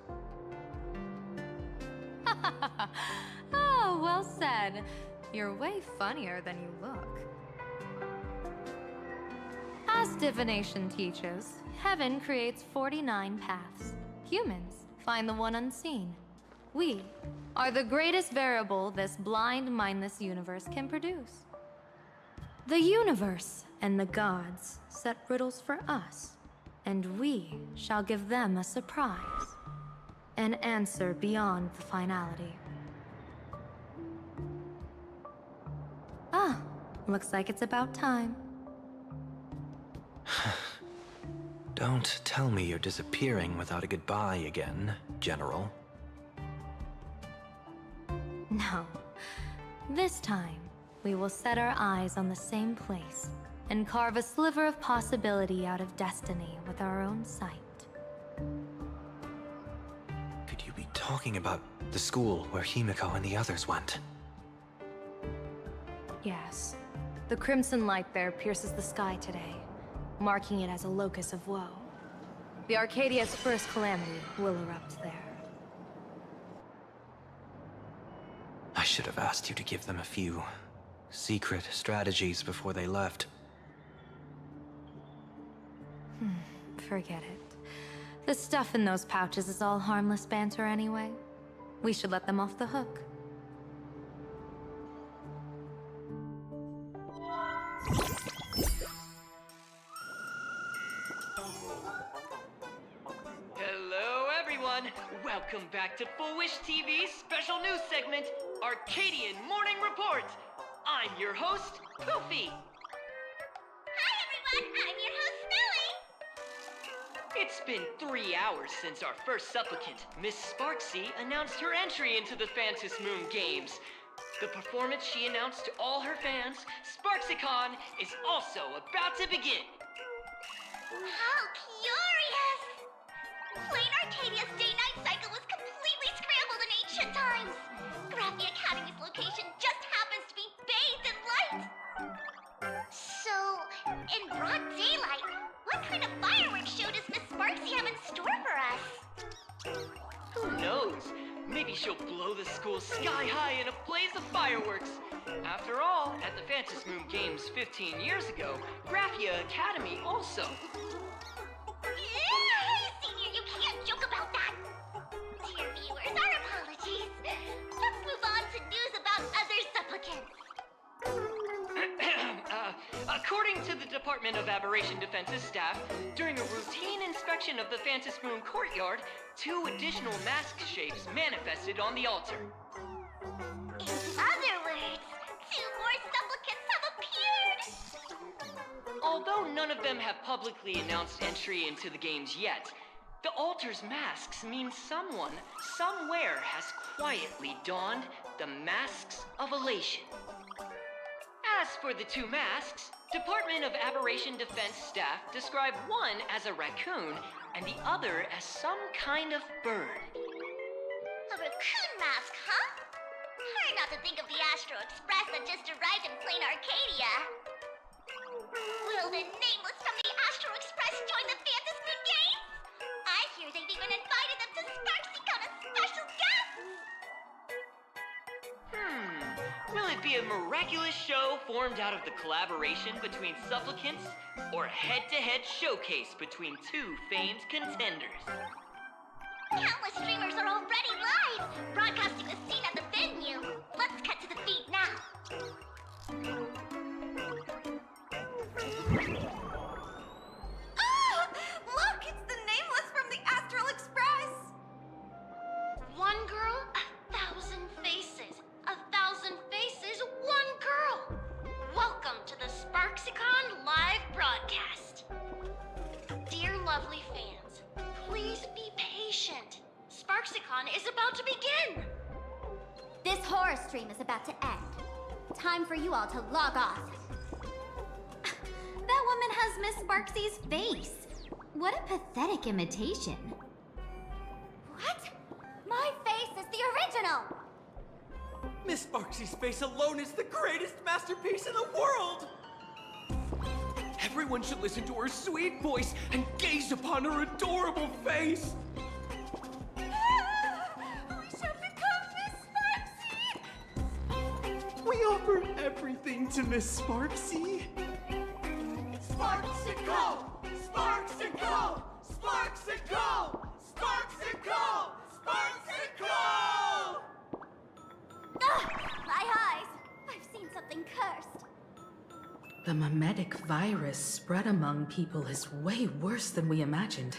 Oh, well said. You're way funnier than you look. As divination teaches, heaven creates 49 paths. Humans find the one unseen. We are the greatest variable this blind, mindless universe can produce. The universe and the gods set riddles for us, and we shall give them a surprise. An answer beyond the finality. Ah, looks like it's about time. Don't tell me you're disappearing without a goodbye again, General. No. This time, we will set our eyes on the same place and carve a sliver of possibility out of destiny with our own sight. Could you be talking about the school where Himiko and the others went? Yes. The crimson light there pierces the sky today, marking it as a locus of woe. The Arcadia's first calamity will erupt there. I should have asked you to give them a few secret strategies before they left. Forget it. The stuff in those pouches is all harmless banter anyway. We should let them off the hook. Hello, everyone. Welcome back to Full Wish TV's special news segment, Arcadian Morning Report. I'm your host, Poofy. Hi, everyone! I'm your host, Snowy! It's been 3 hours since our first supplicant, Miss Sparksy, announced her entry into the Phantom Moon Games. The performance she announced to all her fans, SparksyCon, is also about to begin. How curious! Plain Arcadia's day-night cycle was completely scrambled in ancient times. Graphia Academy's location just happens to be bathed in light. So, in broad daylight, what kind of fireworks show does Miss Sparksy have in store for us? Who knows? Maybe she'll blow the school sky high in a blaze of fireworks. After all, at the Phantom Moon Games 15 years ago, Graphia Academy also. Senior, you can't joke about that! Dear viewers, our apologies. Let's move on to news about other supplicants. According to the Department of Aberration Defense's staff, during a routine inspection of the Phantom Moon courtyard, 2 additional mask shapes manifested on the altar. In other words, 2 more supplicants have appeared! Although none of them have publicly announced entry into the games yet, the altar's masks mean someone, somewhere has quietly donned the masks of elation. As for the 2 masks, Department of Aberration Defense staff describe one as a raccoon and the other as some kind of bird. A raccoon mask, huh? Hard not to think of the Astro Express that just arrived in plain Arcadia. Will the nameless from the Astro Express join the Phantom Moon Games? I hear they've even invited them to SparksyCon as special guests! Will it be a miraculous show formed out of the collaboration between supplicants, or a head-to-head showcase between 2 famed contenders? Countless streamers are already live, broadcasting the scene at the venue. Let's cut to the feed now. Oh! Look, it's the nameless from the Astral Express! One girl, 1,000 faces. 1,000 faces, one girl. Welcome to the SparksyCon live broadcast. Dear lovely fans, please be patient. SparksyCon is about to begin. This horror stream is about to end. Time for you all to log off. That woman has Miss Sparksy's face. What a pathetic imitation. What? My face is the original! Miss Sparksy's face alone is the greatest masterpiece in the world! Everyone should listen to her sweet voice and gaze upon her adorable face! We shall become Miss Sparksy! We offer everything to Miss Sparksy. Sparksicle! Sparksicle! Sparksicle! Sparksicle! Sparksicle! My eyes! I've seen something cursed. The mimetic virus spread among people is way worse than we imagined.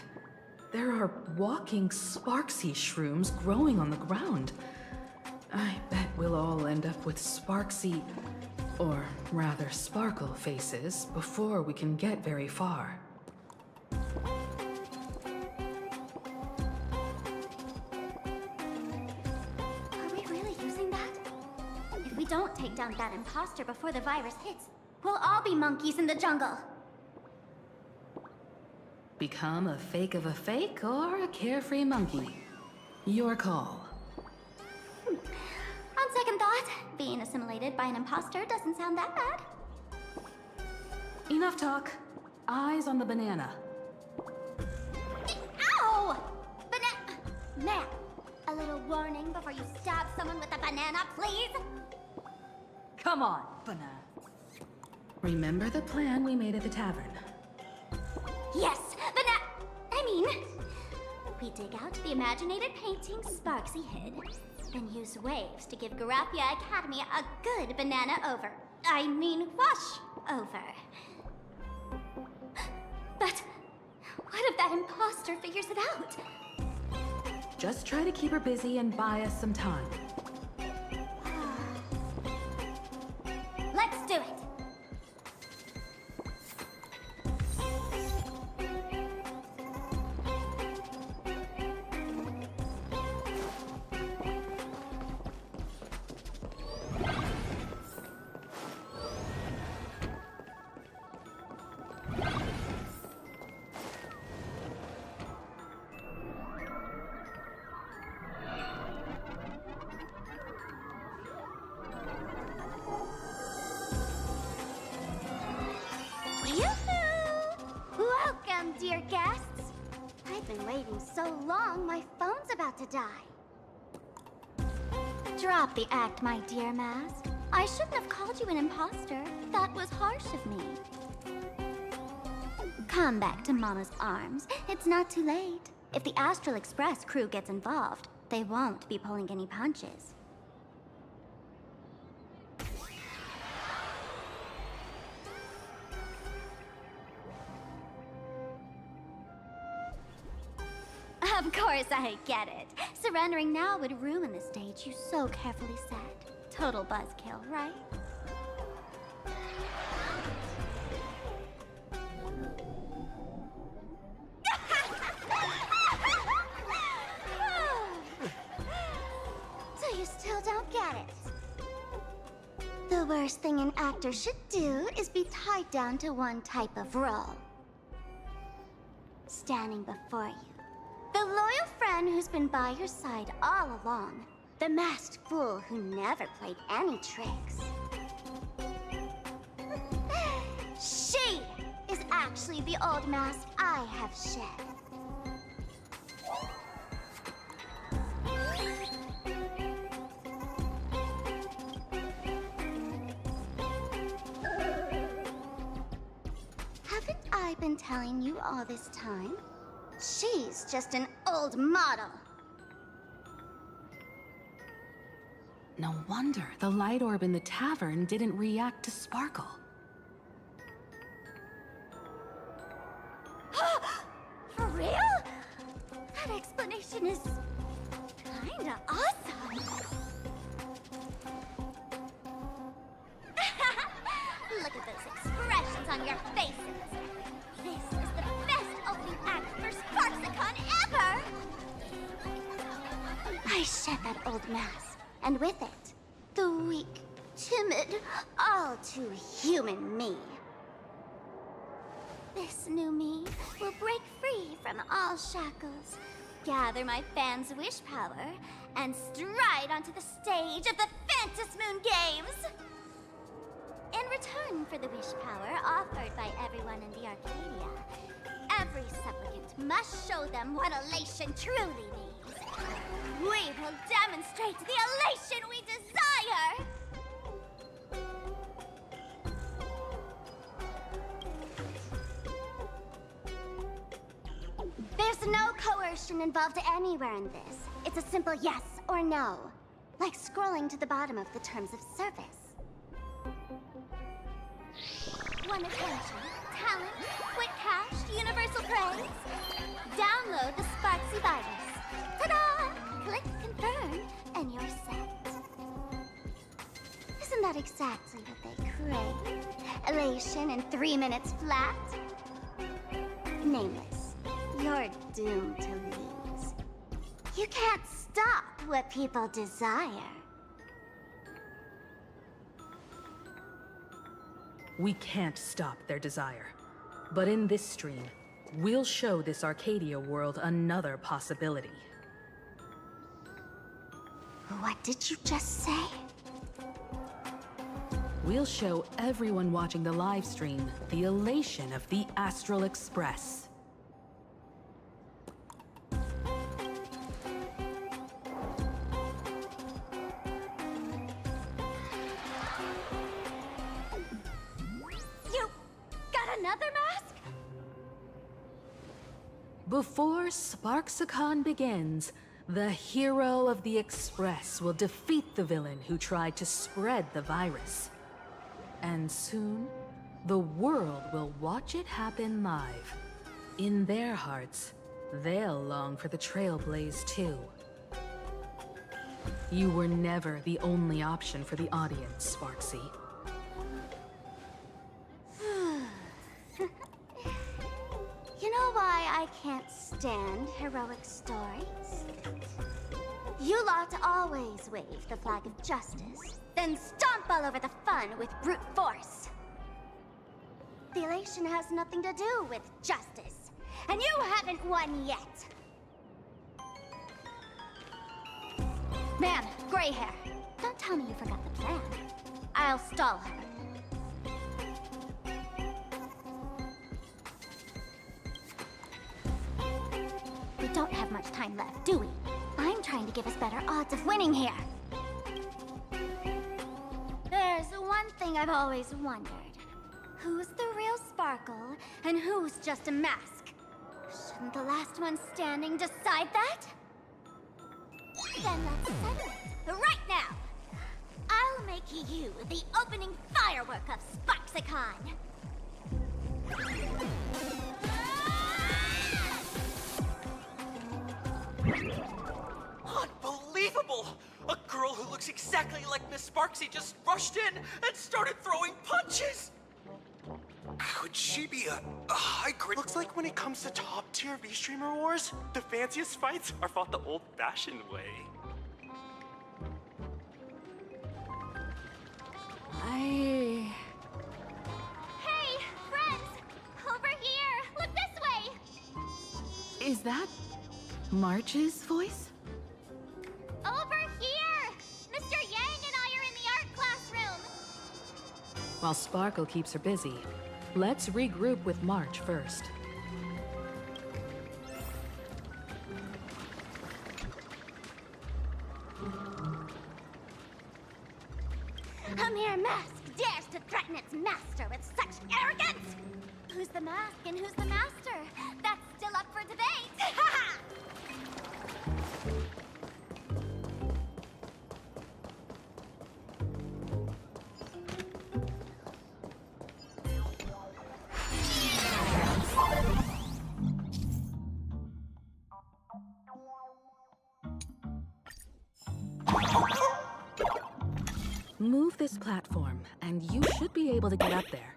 There are walking Sparksy shrooms growing on the ground. I bet we'll all end up with Sparksy, or rather Sparkle faces before we can get very far. Are we really using that? If we don't take down that imposter before the virus hits, we'll all be monkeys in the jungle. Become a fake of a fake or a carefree monkey? Your call. On second thought, being assimilated by an imposter doesn't sound that bad. Enough talk. Eyes on the banana. Ow! Ma'am, a little warning before you stab someone with a banana, please? Come on, banana. Remember the plan we made at the tavern? Yes, we dig out the imaginated painting Sparksy hid, then use waves to give Garapia Academy a good banana wash over. But what if that imposter figures it out? Just try to keep her busy and buy us some time. Let's do it! Welcome, dear guests. I've been waiting so long, my phone's about to die. Drop the act, my dear Mask. I shouldn't have called you an imposter. That was harsh of me. Come back to Mama's arms. It's not too late. If the Astral Express crew gets involved, they won't be pulling any punches. Of course I get it. Surrendering now would ruin the stage you so carefully set. Total buzzkill, right? So you still don't get it? The worst thing an actor should do is be tied down to one type of role. Standing before you, the loyal friend who's been by your side all along. The masked fool who never played any tricks. She is actually the old mask I have shed. Haven't I been telling you all this time? She's just an old model. No wonder the light orb in the tavern didn't react to Sparkle. For real? That explanation is kinda awesome. Look at those expressions on your faces. This is the best opening act for Sparksicon ever! I shed that old mask, and with it, the weak, timid, all too human me. This new me will break free from all shackles, gather my fans' wish power, and stride onto the stage of the Phantasmoon Moon Games! In return for the wish power offered by everyone in the Arcadia, every supplicant must show them what elation truly means. We will demonstrate the elation we desire! There's no coercion involved anywhere in this. It's a simple yes or no, like scrolling to the bottom of the terms of service. Want attention, talent, quick cash, universal praise? Download the Sparksy virus. Ta-da! Click confirm, and you're set. Isn't that exactly what they crave? Elation in 3 minutes flat? Nameless, you're doomed to lose. You can't stop what people desire. We can't stop their desire. But in this stream, we'll show this Arcadia world another possibility. What did you just say? We'll show everyone watching the live stream the elation of the Astral Express. You got another mask? Before Sparksicon begins, the hero of the Express will defeat the villain who tried to spread the virus. And soon, the world will watch it happen live. In their hearts, they'll long for the Trailblaze too. You were never the only option for the audience, Sparksy. You know why I can't stand heroic stories? You lot always wave the flag of justice, then stomp all over the fun with brute force. The elation has nothing to do with justice, and you haven't won yet. Man, gray hair, don't tell me you forgot the plan. I'll stall her. We don't have much time left, do we? I'm trying to give us better odds of winning here. There's one thing I've always wondered. Who's the real Sparkle, and who's just a mask? Shouldn't the last one standing decide that? Then let's settle it, right now! I'll make you the opening firework of Sparksicon! Unbelievable! A girl who looks exactly like Miss Sparksy just rushed in and started throwing punches! Could she be a high grade? Looks like when it comes to top tier V-Streamer wars, the fanciest fights are fought the old-fashioned way. Hey, friends! Over here! Look this way! Is that March's voice? Over here! Mr. Yang and I are in the art classroom! While Sparkle keeps her busy, let's regroup with March first. A mere mask dares to threaten its master with such arrogance! Who's the mask and who's the master? That's still up for debate! Ha Move this platform, and you should be able to get up there.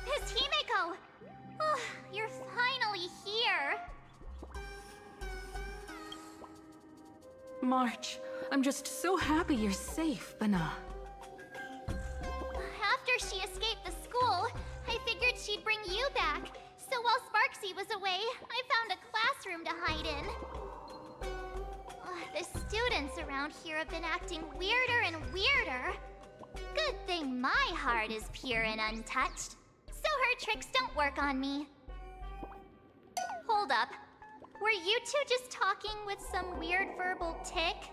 Miss Himeko! Oh, you're finally here! March, I'm just so happy you're safe, Bana. After she escaped the school, I figured she'd bring you back. So while Sparksy was away, I found a classroom to hide in. The students around here have been acting weirder and weirder. Good thing my heart is pure and untouched, so her tricks don't work on me. Hold up. Were you two just talking with some weird verbal tick?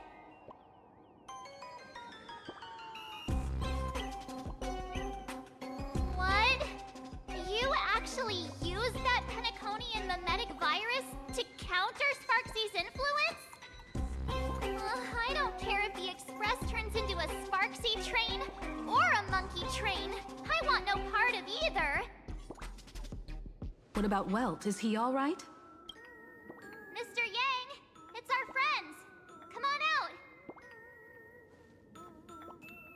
What? You actually used that Penacony in the What about Welt? Is he all right? Mr. Yang, it's our friends. Come on out.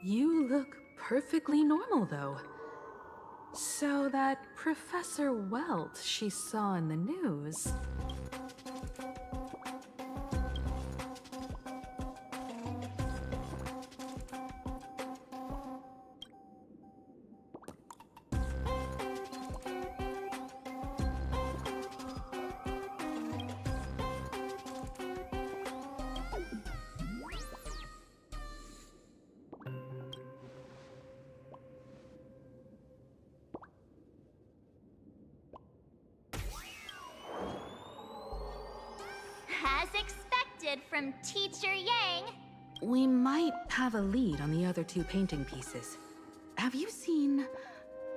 You look perfectly normal, though. So that Professor Welt she saw in the news... As expected from Teacher Yang. We might have a lead on the other two painting pieces. Have you seen...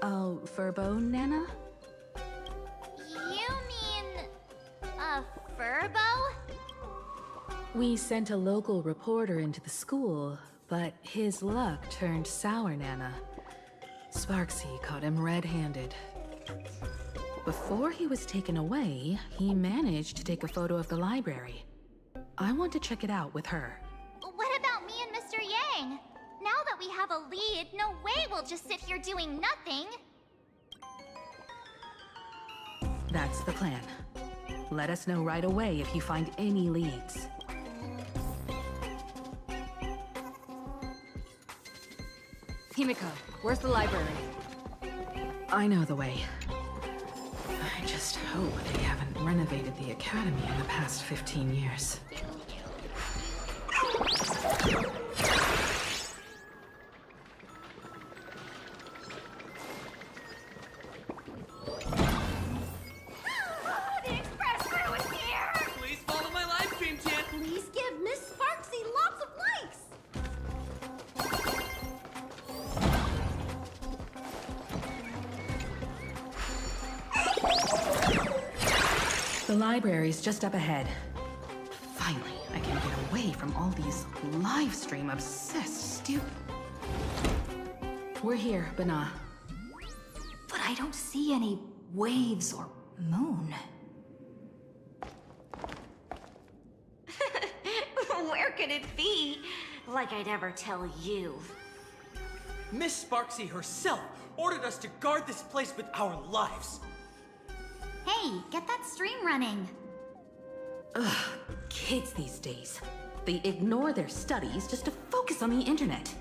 Furbo, Nana? You mean... a Furbo? We sent a local reporter into the school, but his luck turned sour, Nana. Sparksy caught him red-handed. Before he was taken away, he managed to take a photo of the library. I want to check it out with her. What about me and Mr. Yang? Now that we have a lead, no way we'll just sit here doing nothing. That's the plan. Let us know right away if you find any leads. Himiko, where's the library? I know the way. I just hope they haven't renovated the academy in the past 15 years. The express crew is here! Please follow my live stream, chat. Please give Miss Sparksy lots of likes! The library's just up ahead. Finally, I can get away from all these live stream obsessed stupid. We're here, Bana. But I don't see any waves or moon. Where could it be? Like I'd ever tell you. Miss Sparksy herself ordered us to guard this place with our lives. Hey, get that stream running. Ugh, kids these days. They ignore their studies just to focus on the internet.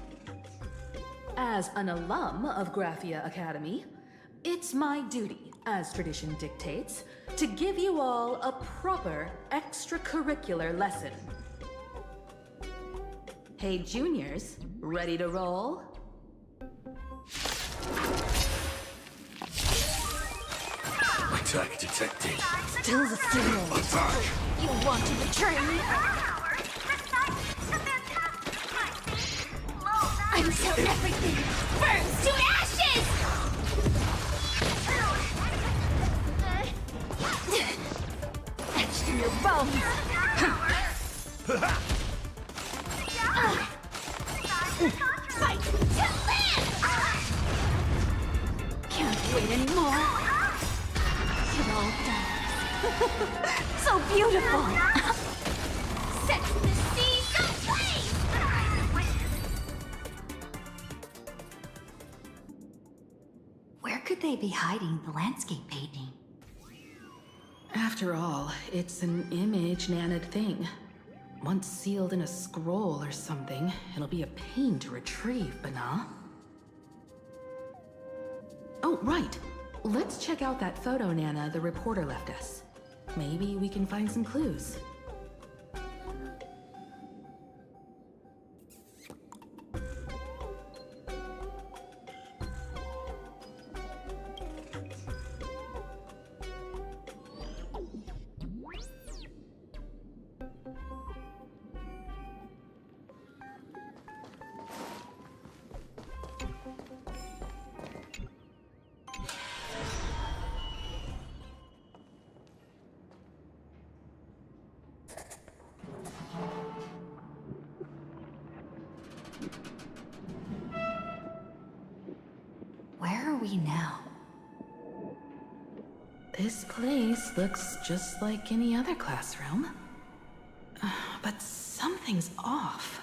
As an alum of Graphia Academy, it's my duty, as tradition dictates, to give you all a proper extracurricular lesson. Hey, juniors, ready to roll? Attack detected. Still the same. Attack! You want to betray me? Until everything burns to ashes! Etched in your bones! Fight to live! Can't wait anymore. It all dies. So beautiful! Set the seas ablaze! Where could they be hiding the landscape painting? After all, it's an image Nana'd thing. Once sealed in a scroll or something, it'll be a pain to retrieve, Bana. Oh, right. Let's check out that photo Nana the reporter left us. Maybe we can find some clues. Where are we now? This place looks just like any other classroom. But something's off.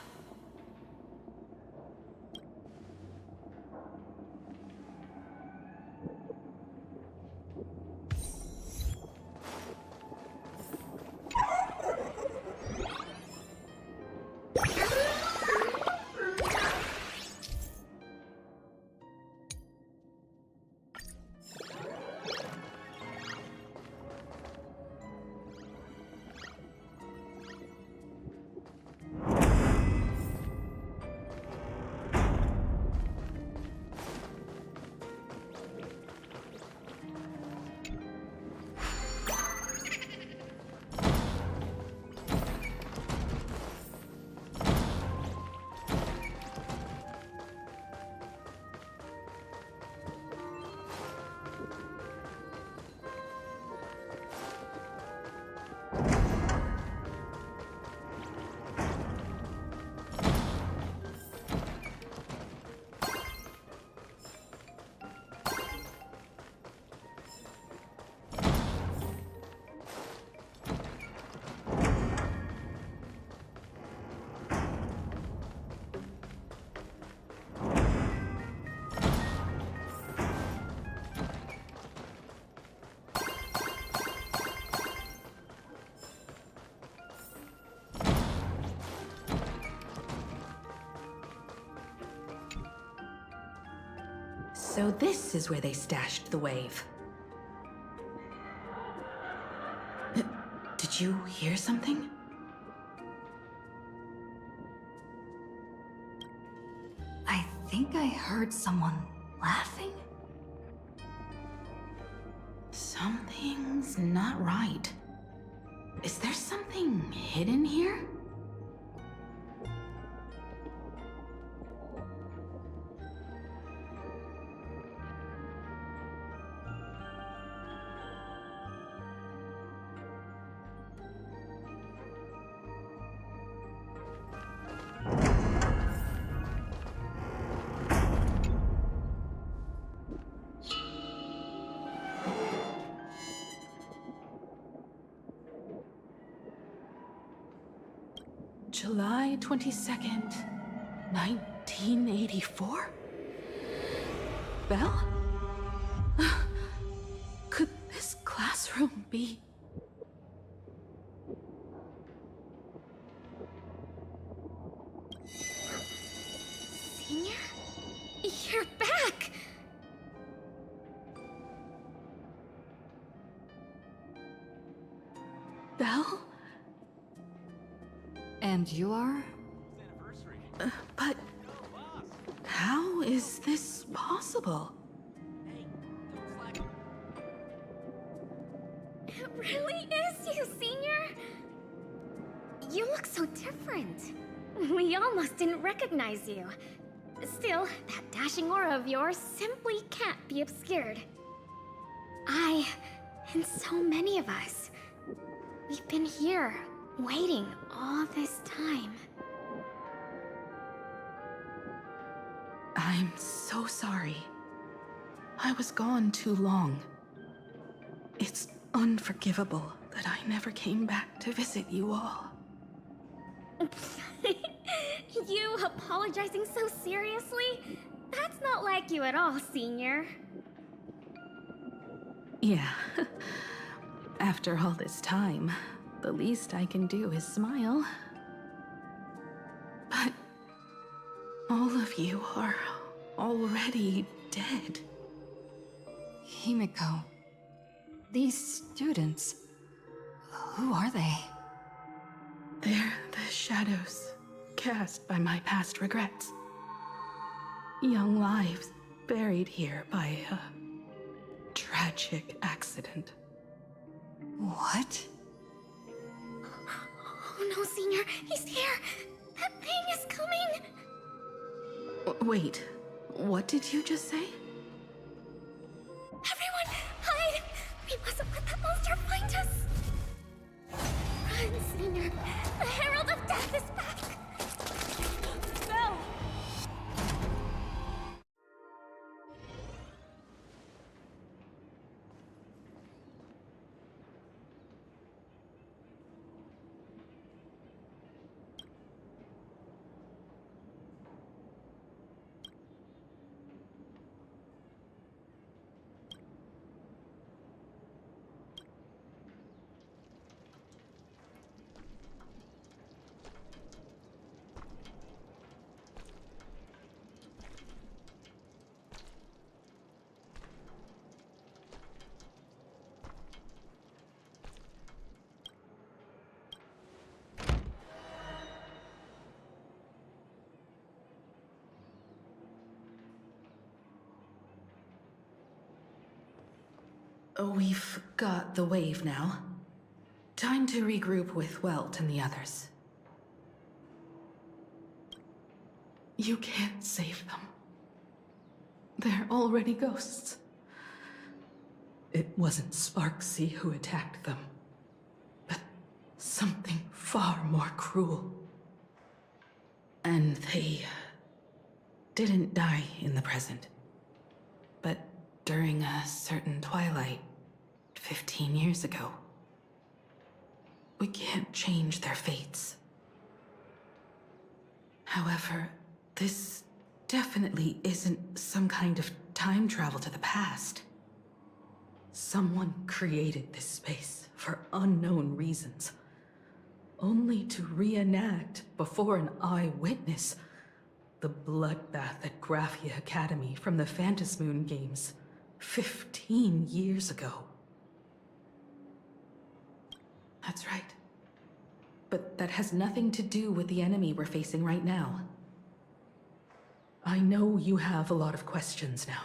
So this is where they stashed the wave. Did you hear something? I think I heard someone laughing. Something's not right. Is there something hidden here? July 22nd, 1984? Belle? Could this classroom be... Senior? You're back! Belle? And you are? But... how is this possible? It really is you, Senior! You look so different. We almost didn't recognize you. Still, that dashing aura of yours simply can't be obscured. I, and so many of us, we've been here, waiting all this time. I'm so sorry. I was gone too long. It's unforgivable that I never came back to visit you all. You apologizing so seriously? That's not like you at all, Senior. Yeah. After all this time, the least I can do is smile. But all of you are already dead. Himiko, these students, who are they? They're the shadows cast by my past regrets. Young lives buried here by a tragic accident. What? Oh no, Senior, he's here! That thing is coming! Wait, what did you just say? Everyone, hide! We mustn't let that monster find us! Run, Senior! The Herald of Death is back! Belle! We've got the wave now. Time to regroup with Welt and the others. You can't save them. They're already ghosts. It wasn't Sparksy who attacked them, but something far more cruel. And they didn't die in the present, but during a certain twilight 15 years ago. We can't change their fates. However, this definitely isn't some kind of time travel to the past. Someone created this space for unknown reasons, only to reenact before an eyewitness the bloodbath at Graphia Academy from the Phantasmoon games 15 years ago. That's right. But that has nothing to do with the enemy we're facing right now. I know you have a lot of questions now,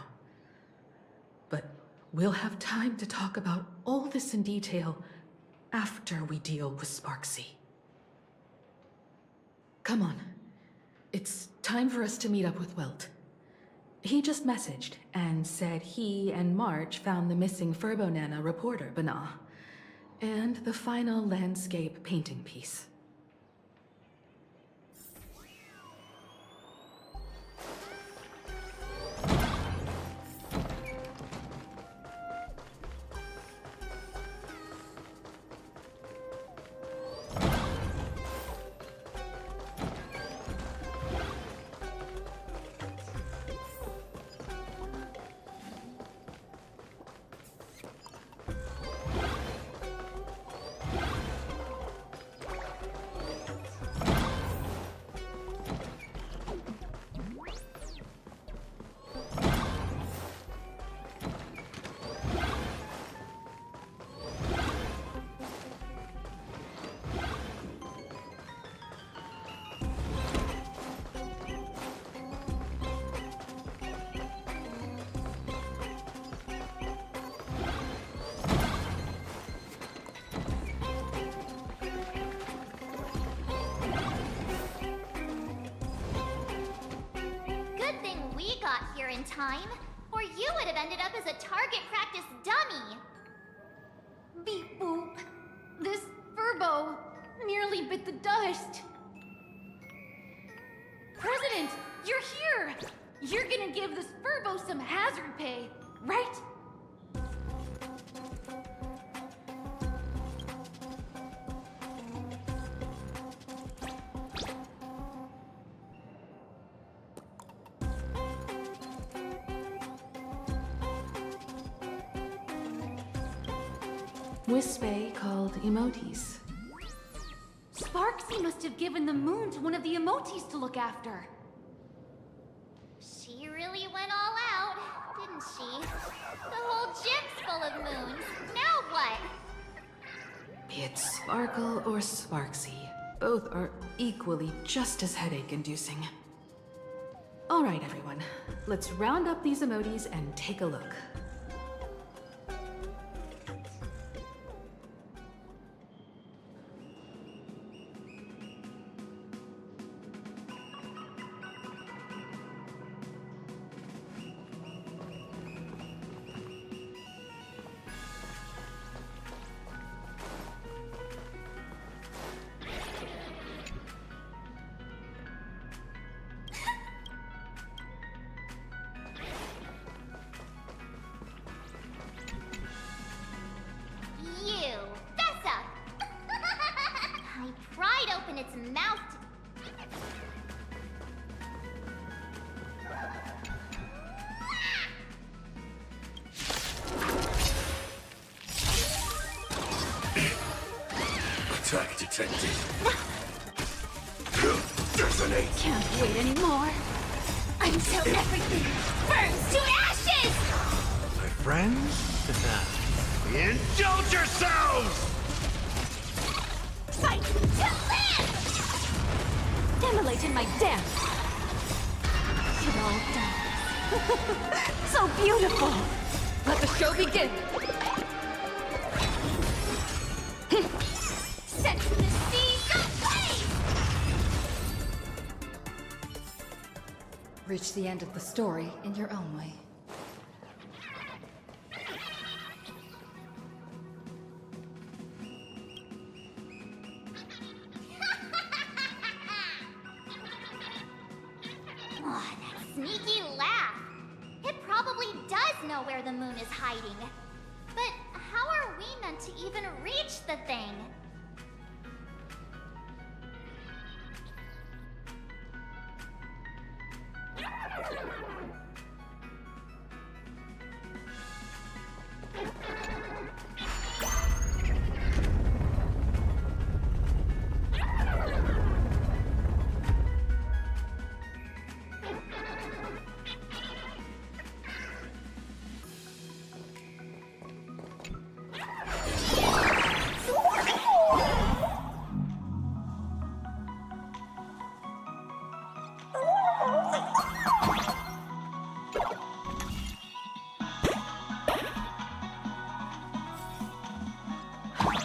but we'll have time to talk about all this in detail after we deal with Sparksy. Come on. It's time for us to meet up with Welt. He just messaged and said he and March found the missing Furbonana reporter, Bana, and the final landscape painting piece. In time, or you would have ended up as a target practice dummy. Beep boop. This Furbo nearly bit the dust. President, you're here! You're gonna give this Furbo some hazard pay, right? Wispe called emotes. Sparksy must have given the moon to one of the emotes to look after. She really went all out, didn't she? The whole gym's full of moons. Now what? Be it Sparkle or Sparksy, both are equally just as headache-inducing. All right, everyone. Let's round up these emotes and take a look. Its mouth Attack detected. Detonate. Can't wait anymore. Until everything burns to ashes! My friends? Indulge yourselves! Fight to live! Immolated my death. It all dies. So beautiful. Let the show begin. reach the end of the story in your own way. Oh, that sneaky laugh. It probably does know where the moon is hiding. But how are we meant to even reach the thing?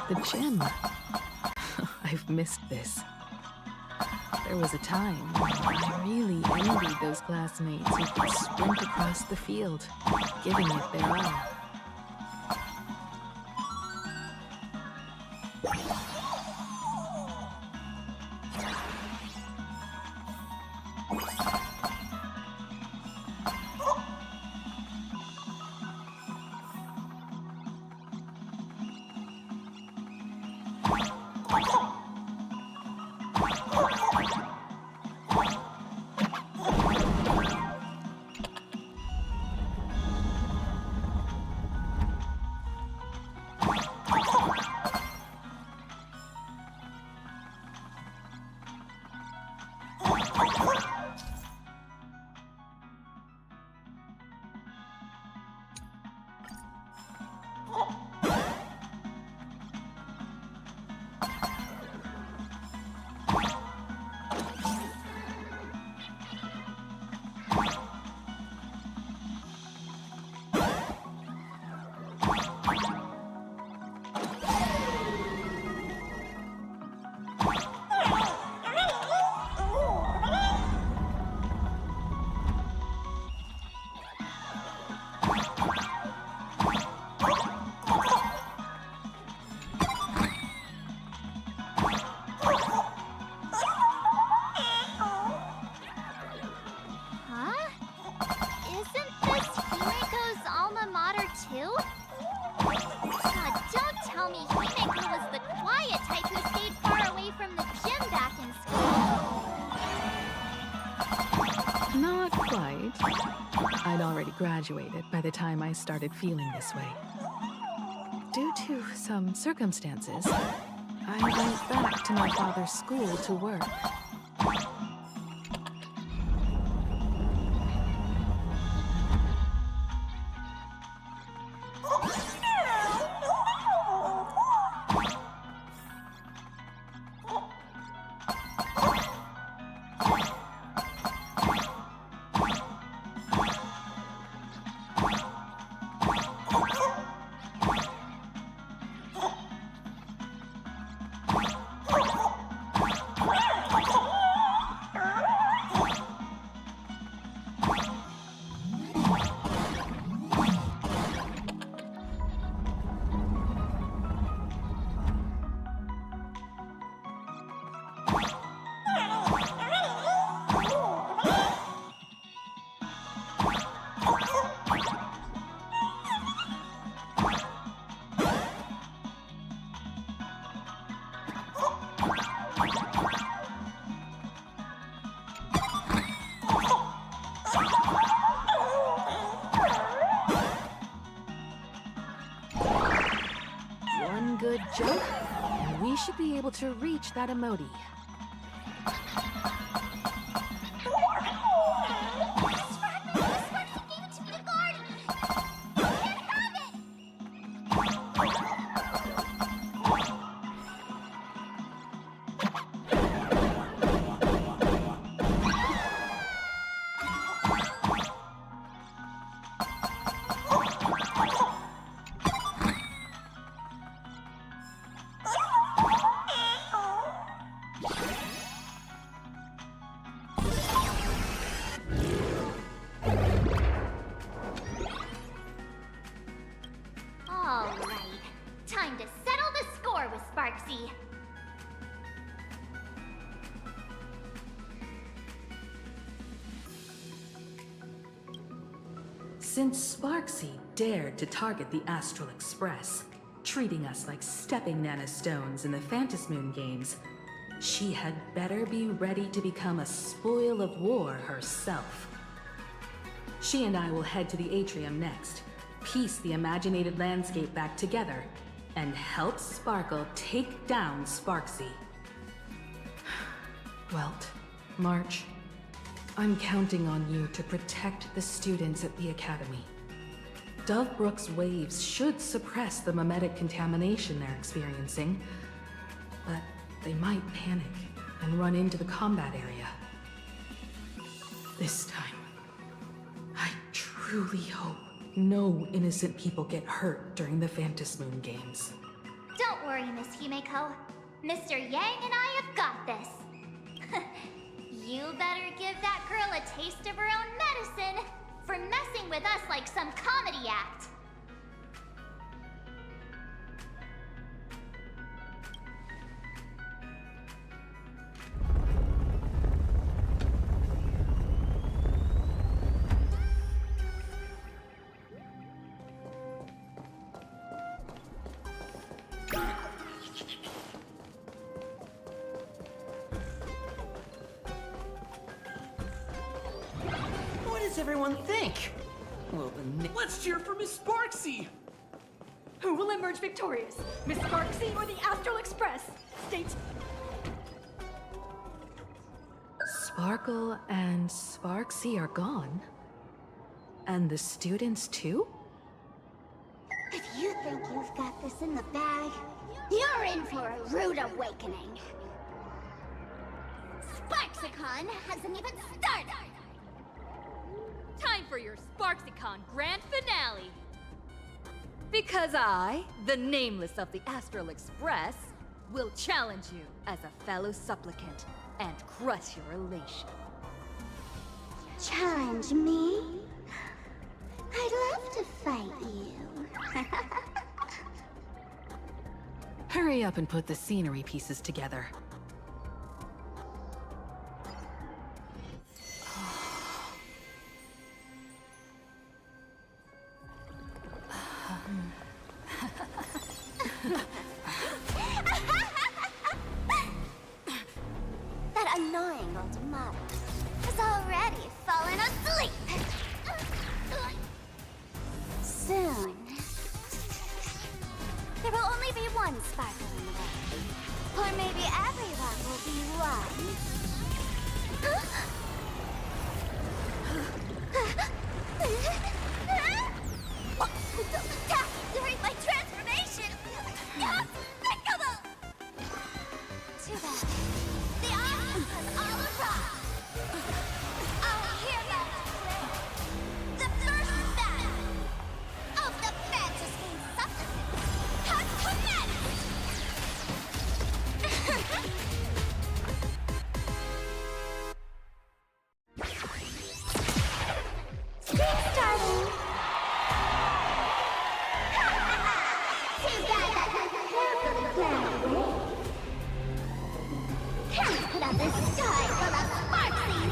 The gym. I've missed this. There was a time when I really envied those classmates who could sprint across the field, giving it their all. I'd already graduated by the time I started feeling this way. Due to some circumstances, I went back to my father's school to work. One good joke, and we should be able to reach that emoji. Since Sparksy dared to target the Astral Express, treating us like stepping Nana Stones in the Phantasmoon games, she had better be ready to become a spoil of war herself. She and I will head to the atrium next, piece the imaginated landscape back together, and help Sparkle take down Sparksy. Welt, March, I'm counting on you to protect the students at the Academy. Dovebrook's waves should suppress the mimetic contamination they're experiencing, but they might panic and run into the combat area. This time, I truly hope no innocent people get hurt during the Phantasmoon games. Don't worry, Miss Himeko. Mr. Yang and I have got this. You better give that girl a taste of her own medicine for messing with us like some comedy act. What does everyone think? Well, then let's cheer for Miss Sparksy! Who will emerge victorious? Miss Sparksy or the Astral Express? State. Sparkle and Sparksy are gone. And the students too? If you think you've got this in the bag, you're in for a rude awakening. Sparksicon hasn't even started! Time for your SparksyCon grand finale! Because I, the Nameless of the Astral Express, will challenge you as a fellow supplicant and crush your elation. Challenge me? I'd love to fight you. Hurry up and put the scenery pieces together. That annoying old model has already fallen asleep. Soon, there will only be one Sparkle in the world. Or maybe everyone will be one. Don't attack during my transformation! Despicable! Too bad. The army has all arrived. Our heroes play the first battle of the Fantasy Supplicants has commenced! Stream starting! Can't put up this sky full of Sparksy!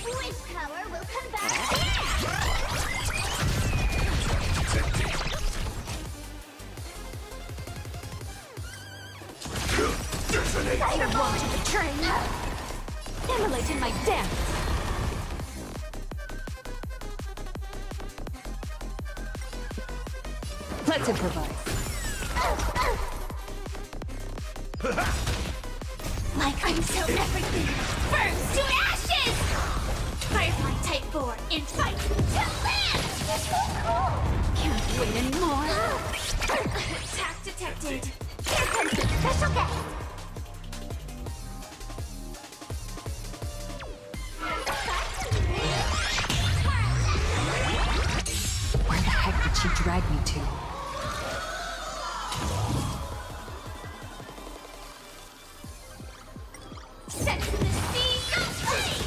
Wind power will come back I want to betray you! Immolating my dance! Let's improvise. Like until everything burns to ashes! Firefly Type 4 in fight to land! You're so cool! Can't wait anymore! Attack detected! Here comes the special guest! Where the heck did she drag me to? Set to the sea of flame!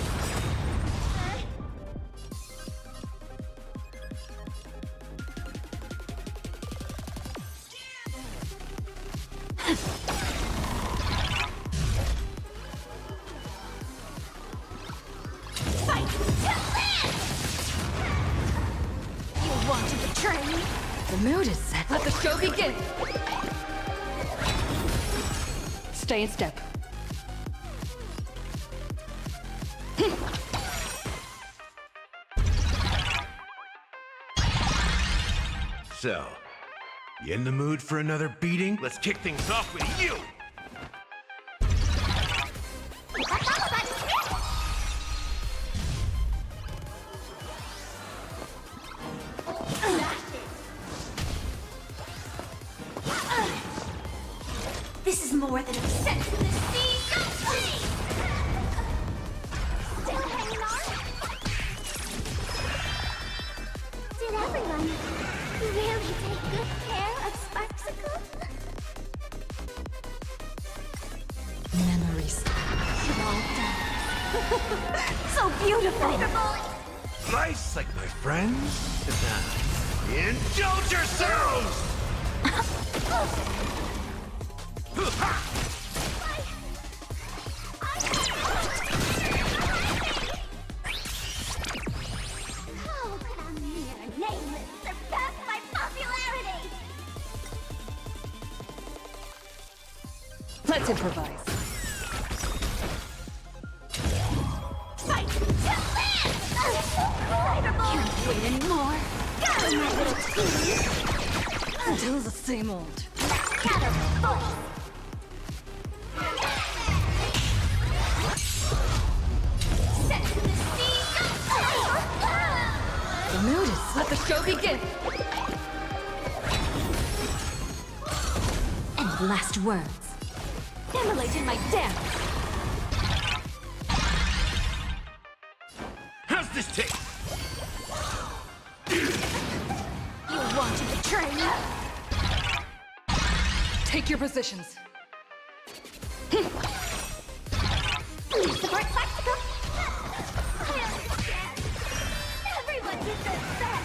Fight to land! want to betray me? The mood is set. Let the show begin. Stay in step. So, you in the mood for another beating? Let's kick things off with you! This is more than a set in the sea. Go free! Still hanging on? Did everyone really take good care of Sparksicle? Memories. You're all done. So beautiful! Nice, like my friends. Indulge yourselves! How could a mere nameless surpass my popularity? Let's improvise. Fight to live! Can't wait anymore. Go, my little team! Still the same old. Gather force! Set to the sea! The mood is. Let the show begin. And last words. Immolate in my dance! How's this taste? You want to betray me? Take your positions. Please support Sparksicle! I understand. Everyone deserves that!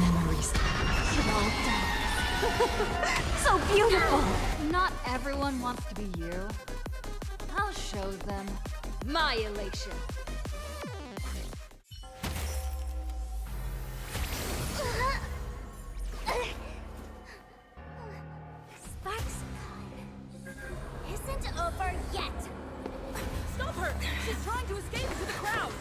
Memories. You're all done. So beautiful! Not everyone wants to be you. I'll show them my elation. Sparksicle isn't over yet! Stop her! She's trying to escape into the crowd.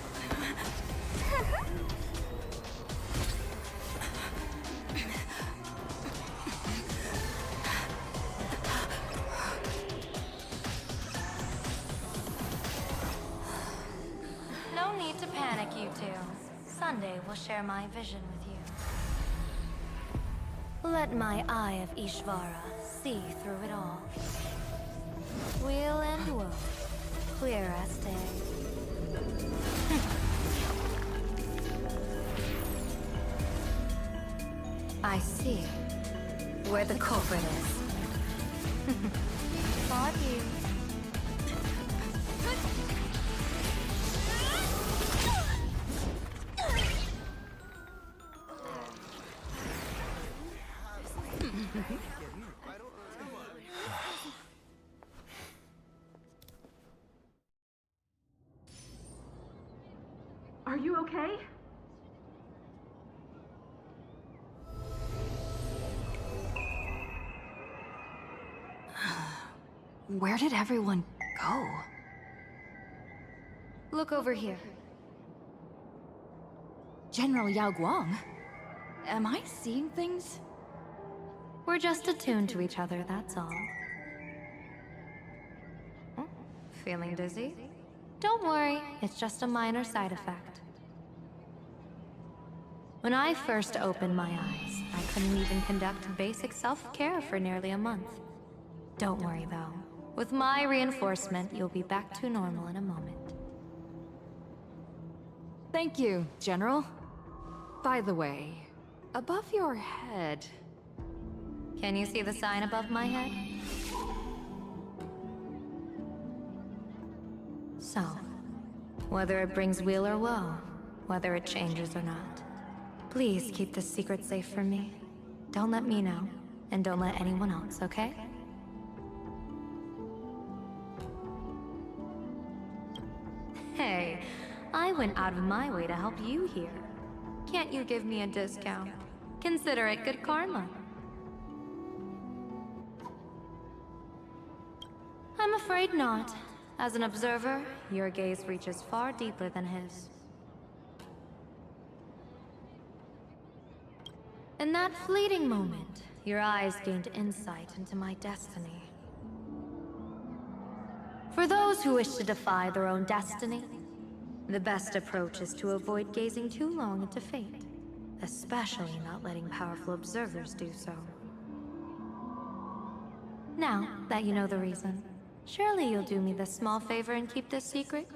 No need to panic, you two. Sunday will share my vision with you. Let my eye of Ishvara see through it all. Weal and woe, clear as day. I see where the culprit is. Got you. Are you okay? Where did everyone go? Look over here. General Yao Guang? Am I seeing things? We're just attuned to each other, that's all. Oh, feeling dizzy? Don't worry, it's just a minor side effect. When I first opened my eyes, I couldn't even conduct basic self-care for nearly a month. Don't worry though. With my reinforcement, you'll be back to normal in a moment. Thank you, General. By the way, above your head... Can you see the sign above my head? So, whether it brings weal or woe, whether it changes or not, please keep this secret safe from me. Don't let me know, and don't let anyone else, okay? Hey, I went out of my way to help you here. Can't you give me a discount? Consider it good karma. I'm afraid not. As an observer, your gaze reaches far deeper than his. In that fleeting moment, your eyes gained insight into my destiny. For those who wish to defy their own destiny, the best approach is to avoid gazing too long into fate, especially not letting powerful observers do so. Now that you know the reason, surely you'll do me this small favor and keep this secret?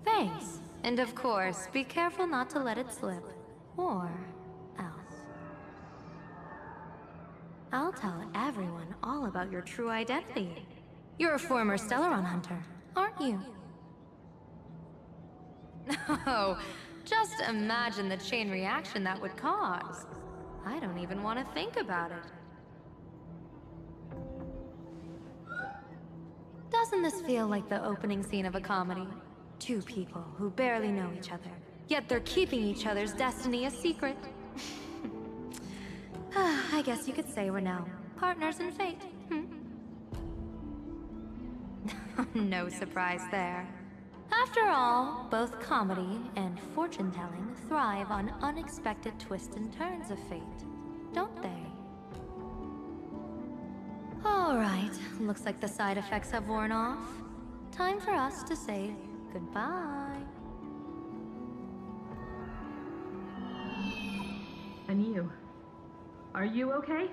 Thanks. And of course, be careful not to let it slip. Or else. I'll tell everyone all about your true identity. You're a former Stellaron hunter, aren't you? Oh, just imagine the chain reaction that would cause. I don't even want to think about it. Doesn't this feel like the opening scene of a comedy? Two people who barely know each other, yet they're keeping each other's destiny a secret. I guess you could say we're now partners in fate. No surprise there. After all, both comedy and fortune-telling thrive on unexpected twists and turns of fate, don't they? All right, looks like the side effects have worn off. Time for us to say goodbye. And you? Are you okay?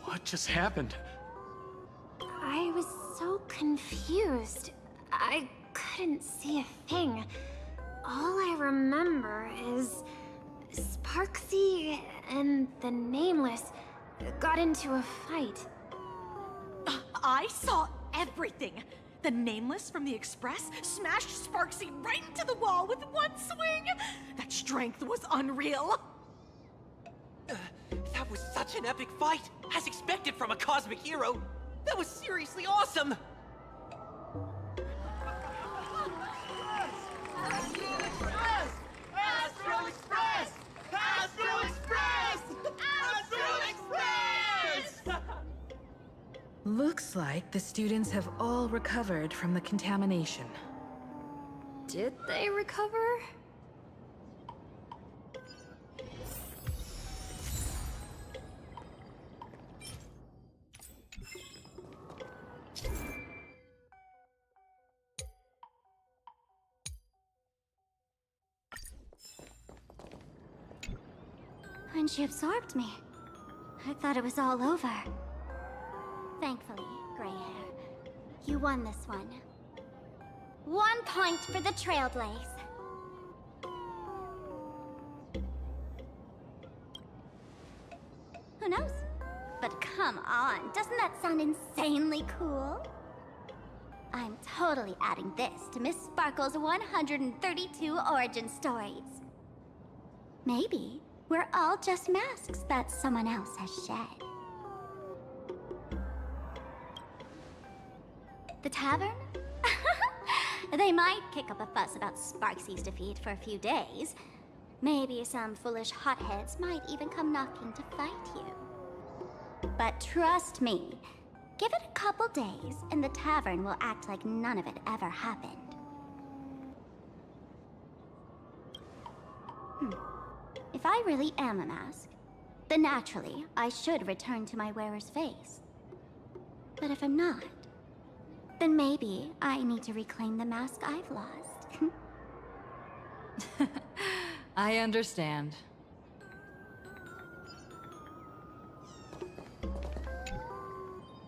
What just happened? I was so confused. I couldn't see a thing. All I remember is Sparksy and the Nameless got into a fight. I saw everything. The Nameless from the Express smashed Sparksy right into the wall with one swing. That strength was unreal. That was such an epic fight, as expected from a cosmic hero. That was seriously awesome. Astro Express! Astro Express! Astro Express! Astro Express! Looks like the students have all recovered from the contamination. Did they recover? When she absorbed me, I thought it was all over. Thankfully, Gray Hair, you won this one. 1 point for the Trailblaze. Who knows? But come on, doesn't that sound insanely cool? I'm totally adding this to Miss Sparkle's 132 origin stories. Maybe we're all just masks that someone else has shed. The tavern? They might kick up a fuss about Sparksy's defeat for a few days. Maybe some foolish hotheads might even come knocking to fight you. But trust me, give it a couple days and the tavern will act like none of it ever happened. If I really am a mask, then naturally I should return to my wearer's face. But if I'm not, then maybe I need to reclaim the mask I've lost. I understand.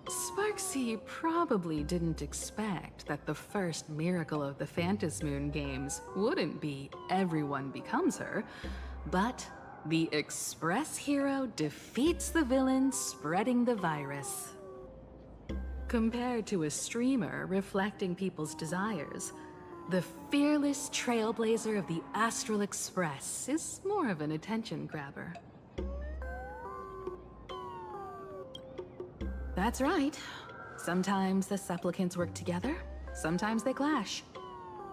Sparksy probably didn't expect that the first miracle of the Phantasmoon games wouldn't be everyone becomes her, but the Express hero defeats the villain spreading the virus. Compared to a streamer reflecting people's desires, the fearless trailblazer of the Astral Express is more of an attention grabber. That's right. Sometimes the supplicants work together, sometimes they clash.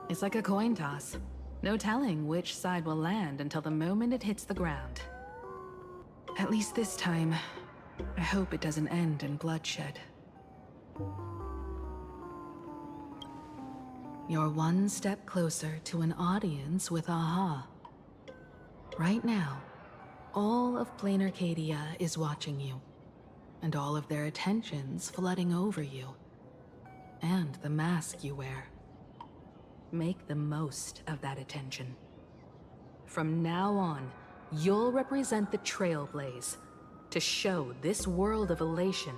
It's like a coin toss. No telling which side will land until the moment it hits the ground. At least this time, I hope it doesn't end in bloodshed. You're one step closer to an audience with Aha. Right now, all of Plain Arcadia is watching you, and all of their attention's flooding over you, and the mask you wear. Make the most of that attention. From now on, you'll represent the Trailblaze to show this world of elation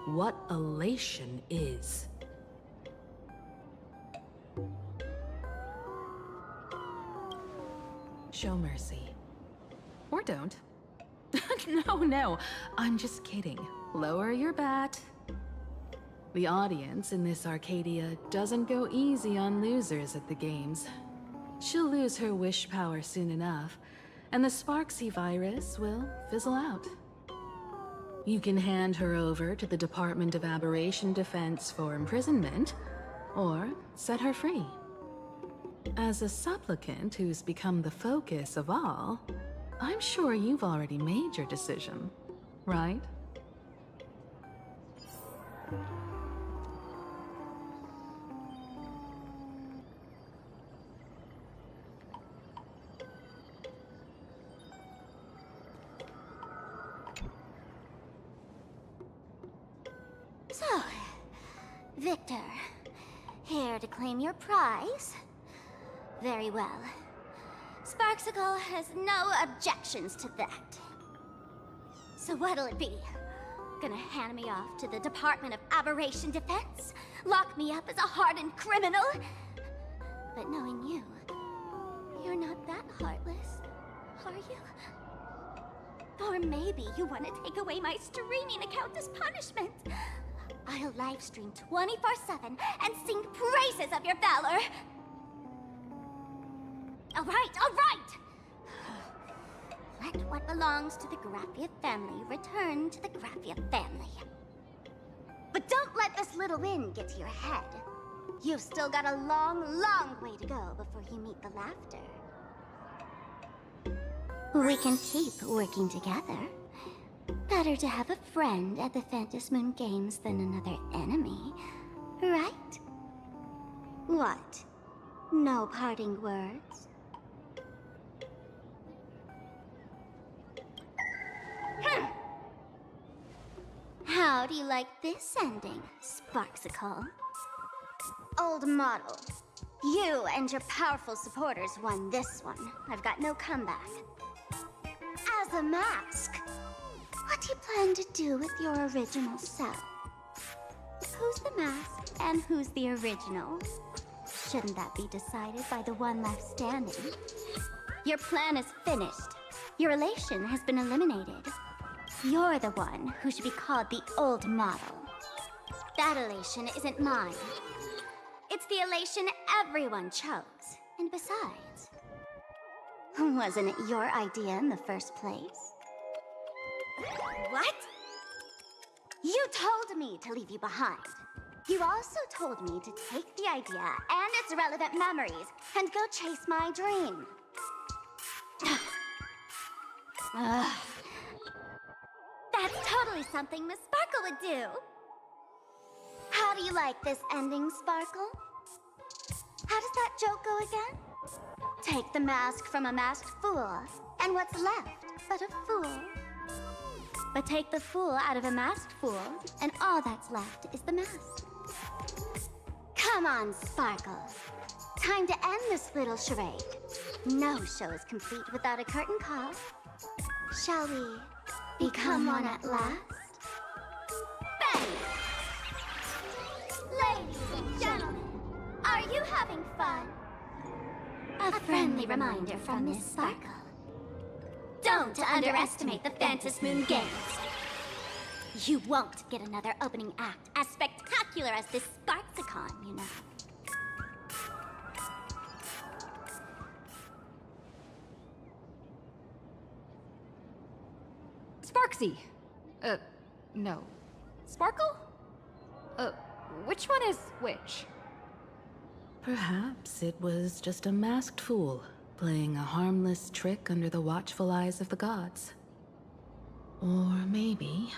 what elation is. Show mercy. Or don't. No, I'm just kidding. Lower your bat. The audience in this Arcadia doesn't go easy on losers at the games. She'll lose her wish power soon enough, and the Sparksy virus will fizzle out. You can hand her over to the Department of Aberration Defense for imprisonment, or set her free. As a supplicant who's become the focus of all, I'm sure you've already made your decision, right? So, Victor, here to claim your prize? Very well. Sparksicle has no objections to that. So what'll it be? Gonna hand me off to the Department of Aberration Defense? Lock me up as a hardened criminal? But knowing you, you're not that heartless, are you? Or maybe you want to take away my streaming account as punishment. I'll livestream 24/7 and sing praises of your valor. All right! Let what belongs to the Graffia family return to the Graffia family. But don't let this little win get to your head. You've still got a long, long way to go before you meet the laughter. We can keep working together. Better to have a friend at the Phantom Moon Games than another enemy, right? What? No parting words? How do you like this ending, Sparksicle? Old model. You and your powerful supporters won this one. I've got no comeback. As a mask, what do you plan to do with your original self? Who's the mask and who's the original? Shouldn't that be decided by the one left standing? Your plan is finished. Your elation has been eliminated. You're the one who should be called the old model. That elation isn't mine. It's the elation everyone chose. And besides, wasn't it your idea in the first place? What? You told me to leave you behind. You also told me to take the idea and its relevant memories and go chase my dream. Ugh. That's totally something Miss Sparkle would do. How do you like this ending, Sparkle? How does that joke go again? Take the mask from a masked fool, and what's left but a fool? But take the fool out of a masked fool, and all that's left is the mask. Come on, Sparkle. Time to end this little charade. No show is complete without a curtain call. Shall we become one at last? Bang! Ladies and gentlemen, are you having fun? A friendly reminder from Miss Sparkle. Don't underestimate the Phantom Moon Games. You won't get another opening act as spectacular as this Sparksicon, you know. Sparksy! No. Sparkle? Which one is which? Perhaps it was just a masked fool, playing a harmless trick under the watchful eyes of the gods. Or maybe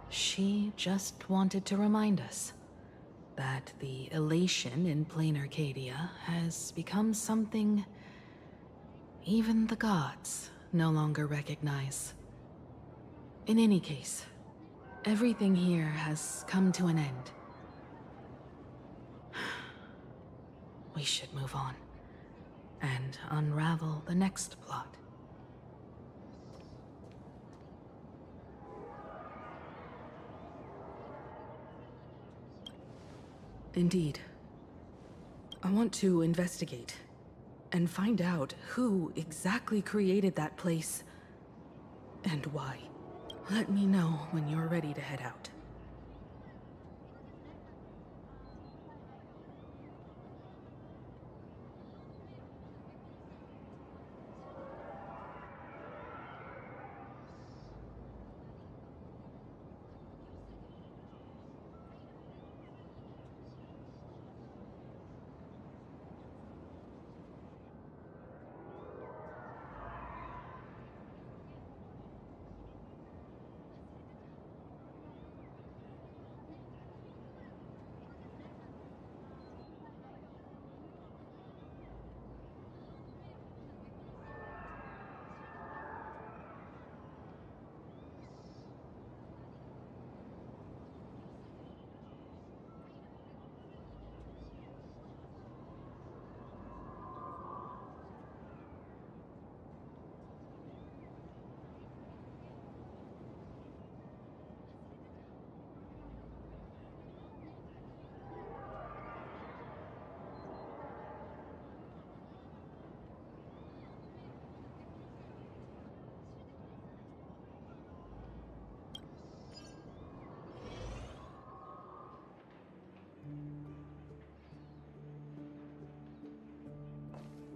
she just wanted to remind us that the elation in plain Arcadia has become something even the gods no longer recognize. In any case, everything here has come to an end. We should move on and unravel the next plot. Indeed. I want to investigate and find out who exactly created that place and why. Let me know when you're ready to head out.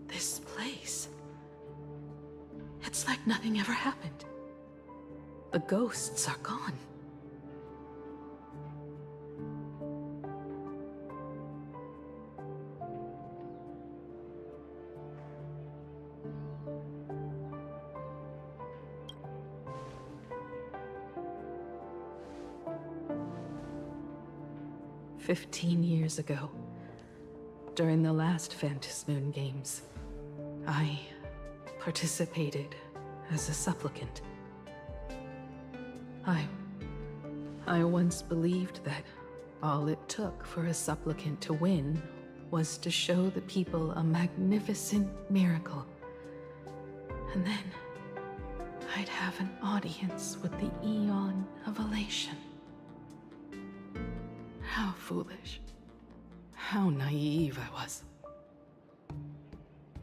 This place. It's like nothing ever happened. The ghosts are gone. "15 years ago, during the last Phantasmoon Games, I participated as a supplicant. I once believed that all it took for a supplicant to win was to show the people a magnificent miracle. And then I'd have an audience with the Eon of Elation. How foolish. How naive I was.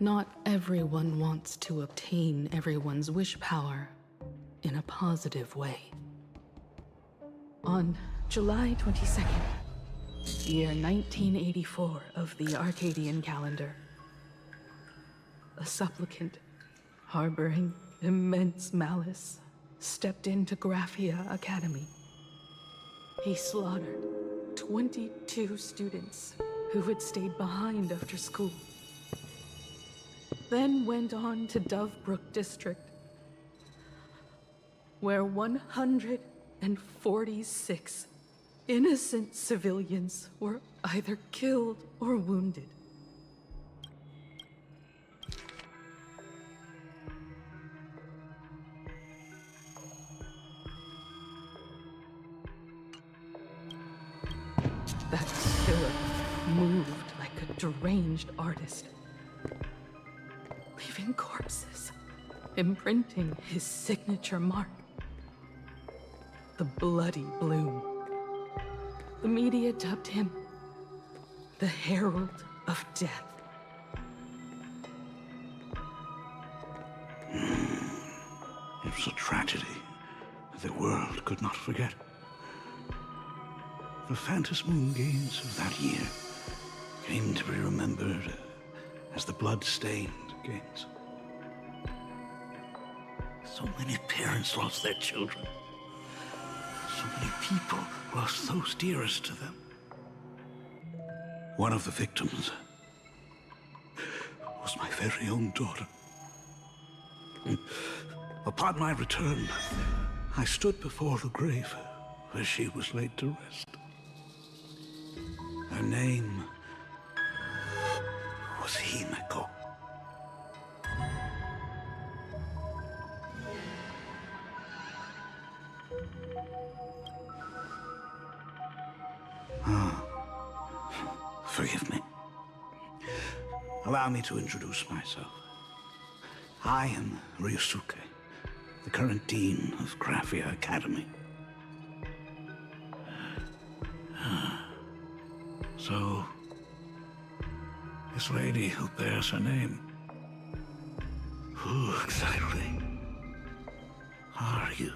Not everyone wants to obtain everyone's wish power in a positive way. On July 22nd, year 1984 of the Arcadian calendar, a supplicant harboring immense malice stepped into Graphia Academy. He slaughtered 22 students who had stayed behind after school. Then went on to Dovebrook District, where 146 innocent civilians were either killed or wounded. That killer moved like a deranged artist, leaving corpses, imprinting his signature mark. The Bloody Bloom. The media dubbed him the Herald of Death. It was a tragedy that the world could not forget. The Phantasmoon Games of that year came to be remembered as the Blood-Stained Games. So many parents lost their children. So many people lost those dearest to them. One of the victims was my very own daughter. Upon my return, I stood before the grave where she was laid to rest. Her name was Himeko. Forgive me. Allow me to introduce myself. I am Ryusuke, the current dean of Graphia Academy. So, this lady who bears her name, who exactly are you?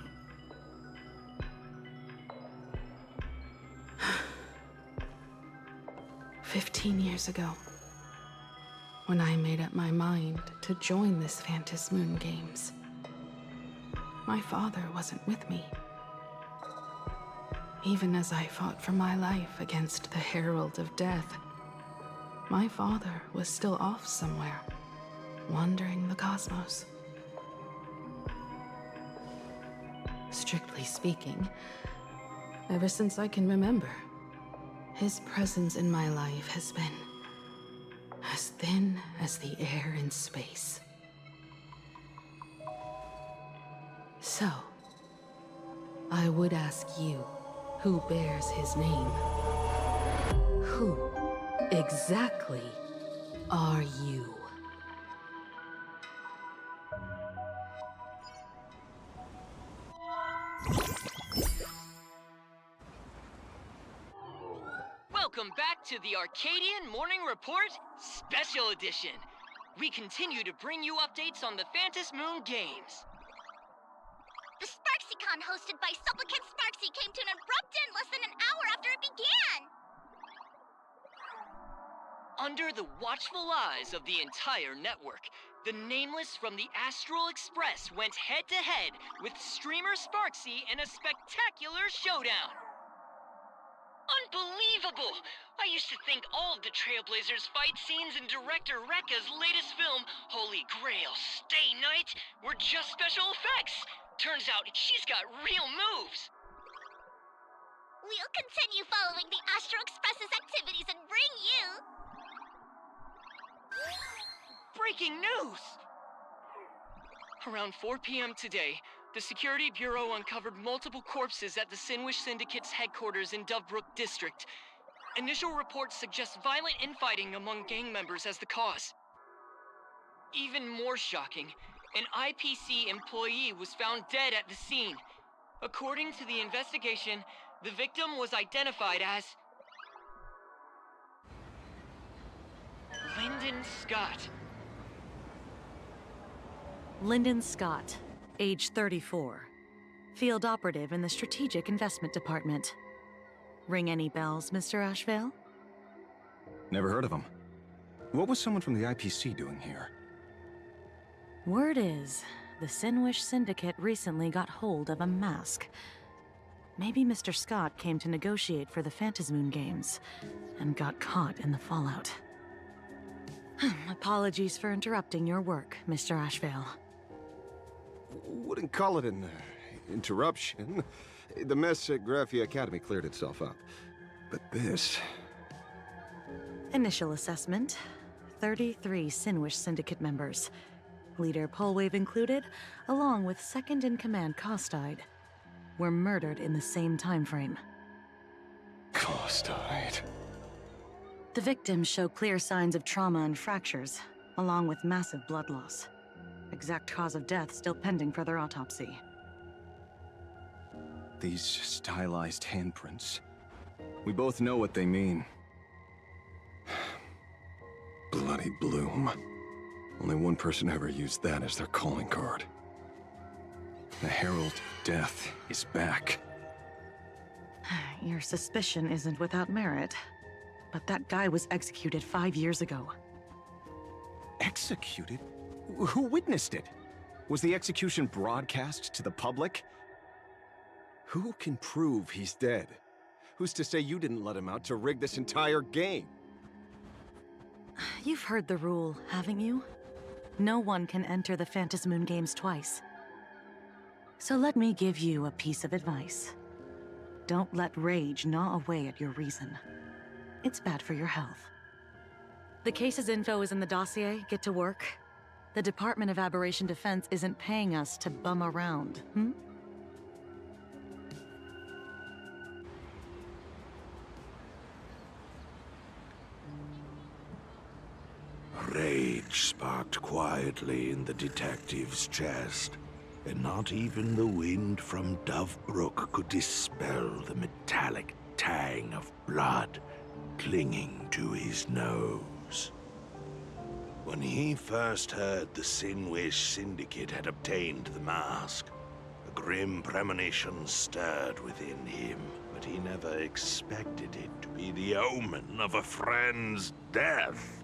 15 years ago, when I made up my mind to join this Phantom Moon Games, my father wasn't with me. Even as I fought for my life against the Herald of Death, my father was still off somewhere, wandering the cosmos. Strictly speaking, ever since I can remember, his presence in my life has been as thin as the air in space. So, I would ask you, who bears his name? Who exactly are you? Welcome back to the Arcadian Morning Report Special Edition. We continue to bring you updates on the Phantom Moon Games. The SparksyCon hosted by Supplicant Sparksy came to an abrupt end less than an hour after it began! Under the watchful eyes of the entire network, the Nameless from the Astral Express went head-to-head with streamer Sparksy in a spectacular showdown. Unbelievable! I used to think all of the Trailblazers' fight scenes in director Rekka's latest film, Holy Grail Stay Night, were just special effects. Turns out she's got real moves. We'll continue following the Astro Express's activities and bring you... Breaking news! Around 4 p.m. today, the Security Bureau uncovered multiple corpses at the Sinwish Syndicate's headquarters in Dovebrook District. Initial reports suggest violent infighting among gang members as the cause. Even more shocking, an IPC employee was found dead at the scene. According to the investigation, the victim was identified as Lyndon Scott. Lyndon Scott, age 34. Field operative in the Strategic Investment Department. Ring any bells, Mr. Ashvale? Never heard of him. What was someone from the IPC doing here? Word is, the Sinwish Syndicate recently got hold of a mask. Maybe Mr. Scott came to negotiate for the Phantom Moon Games, and got caught in the fallout. Apologies for interrupting your work, Mr. Ashvale. Wouldn't call it an interruption. The mess at Graphia Academy cleared itself up. But this... Initial assessment. 33 Sinwish Syndicate members. Leader Polwave included, along with second-in-command Costide, were murdered in the same time frame. Costide. The victims show clear signs of trauma and fractures, along with massive blood loss. Exact cause of death still pending further autopsy. These stylized handprints. We both know what they mean. Bloody Bloom. Only one person ever used that as their calling card. The Herald of Death is back. Your suspicion isn't without merit, but that guy was executed 5 years ago. Executed? Who witnessed it? Was the execution broadcast to the public? Who can prove he's dead? Who's to say you didn't let him out to rig this entire game? You've heard the rule, haven't you? No one can enter the Phantasmoon games twice. So let me give you a piece of advice. Don't let rage gnaw away at your reason. It's bad for your health. The case's info is in the dossier. Get to work. The Department of Aberration Defense isn't paying us to bum around, hmm? Rage sparked quietly in the detective's chest, and not even the wind from Dove Brook could dispel the metallic tang of blood clinging to his nose. When he first heard the Sinwish Syndicate had obtained the mask, a grim premonition stirred within him, but he never expected it to be the omen of a friend's death.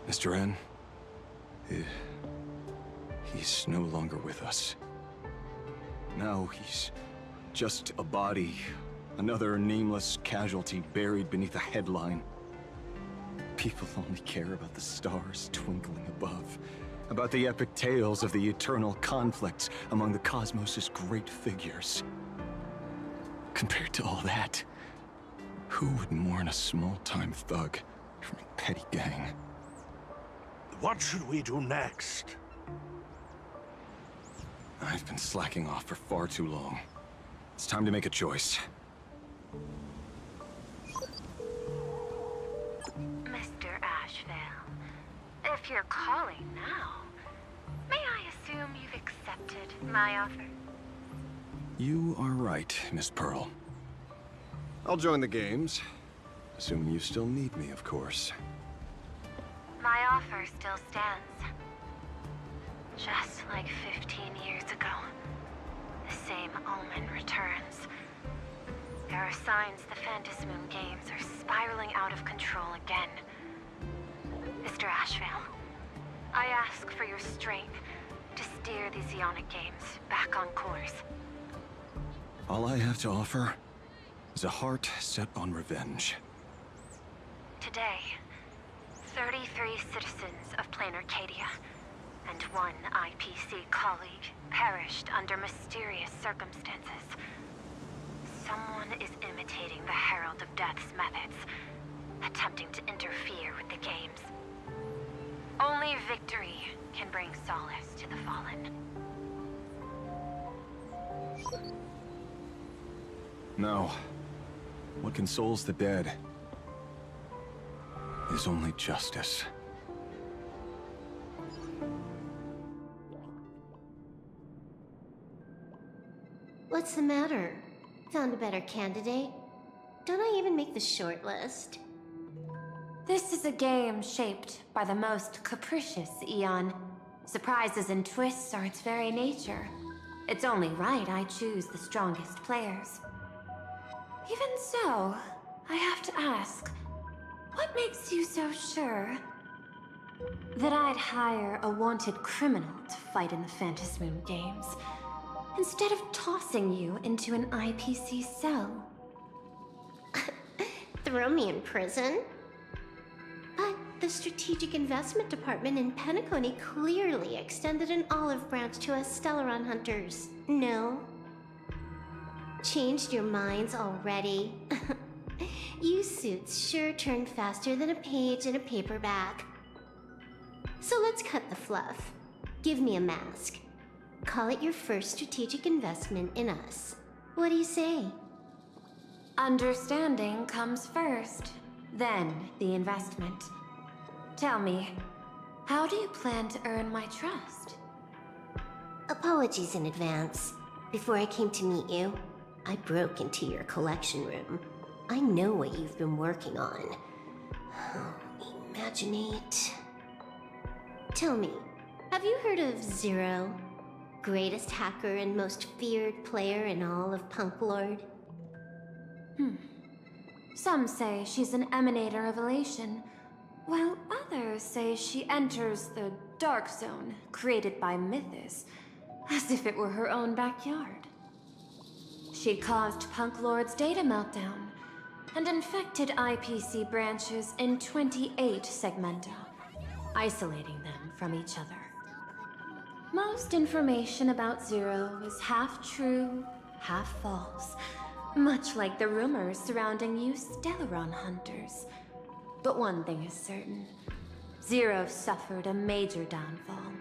Mr. N, he's no longer with us. Now he's just a body, another nameless casualty buried beneath a headline. People only care about the stars twinkling above, about the epic tales of the eternal conflicts among the cosmos' great figures. Compared to all that, who would mourn a small-time thug from a petty gang? What should we do next? I've been slacking off for far too long. It's time to make a choice. Mr. Ashvale, if you're calling now, may I assume you've accepted my offer? You are right, Miss Pearl. I'll join the games, assuming you still need me, of course. My offer still stands. Just like 15 years ago, the same omen returns. There are signs the Phantasmoon games are spiraling out of control again. Mr. Ashvale, I ask for your strength to steer these Ionic games back on course. All I have to offer is a heart set on revenge. Today, 33 citizens of Plain Arcadia and one IPC colleague perished under mysterious circumstances. Someone is imitating the Herald of Death's methods, attempting to interfere with the games. Only victory can bring solace to the fallen. No. What consoles the dead is only justice. What's the matter? Found a better candidate? Don't I even make the short list? This is a game shaped by the most capricious Eon. Surprises and twists are its very nature. It's only right I choose the strongest players. Even so, I have to ask, what makes you so sure that I'd hire a wanted criminal to fight in the Phantasmoon games, instead of tossing you into an IPC cell? Throw me in prison? But the Strategic Investment Department in Penacony clearly extended an olive branch to us Stellaron hunters. No? Changed your minds already? You suits sure turn faster than a page in a paperback. So let's cut the fluff. Give me a mask. Call it your first strategic investment in us. What do you say? Understanding comes first, then the investment. Tell me, how do you plan to earn my trust? Apologies in advance. Before I came to meet you, I broke into your collection room. I know what you've been working on. Imaginate. Tell me, have you heard of Zero? Greatest hacker and most feared player in all of Punk Lord? Some say she's an emanator of elation, while others say she enters the dark zone created by Mythos, as if it were her own backyard. She caused Punk Lord's data meltdown and infected IPC branches in 28 segmenta, isolating them from each other. Most information about Zero is half true, half false, much like the rumors surrounding you Stellaron hunters. But one thing is certain. Zero suffered a major downfall,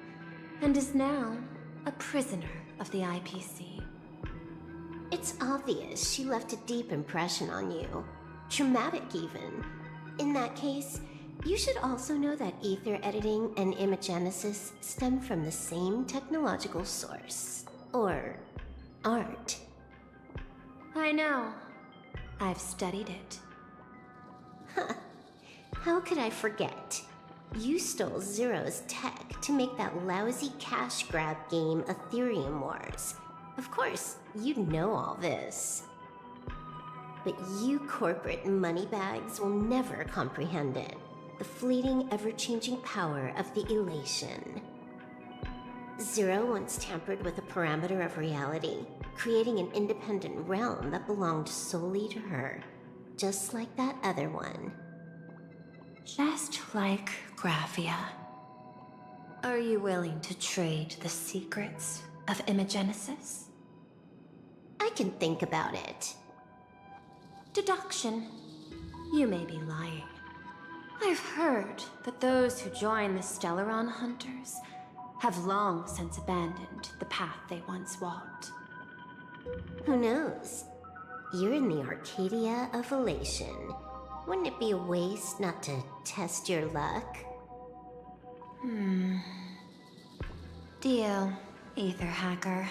and is now a prisoner of the IPC. It's obvious she left a deep impression on you. Traumatic, even. In that case, you should also know that ether editing and imagenesis stem from the same technological source. Or art. I know. I've studied it. Huh. How could I forget? You stole Zero's tech to make that lousy cash grab game Ethereum Wars. Of course, you'd know all this. But you corporate moneybags will never comprehend it. The fleeting, ever-changing power of the elation. Zero once tampered with a parameter of reality, creating an independent realm that belonged solely to her. Just like that other one. Just like Graphia. Are you willing to trade the secrets of imagenesis? I can think about it. Deduction. You may be lying. I've heard that those who join the Stellaron Hunters have long since abandoned the path they once walked. Who knows? You're in the Arcadia of Elation. Wouldn't it be a waste not to test your luck? Deal, Ether Hacker.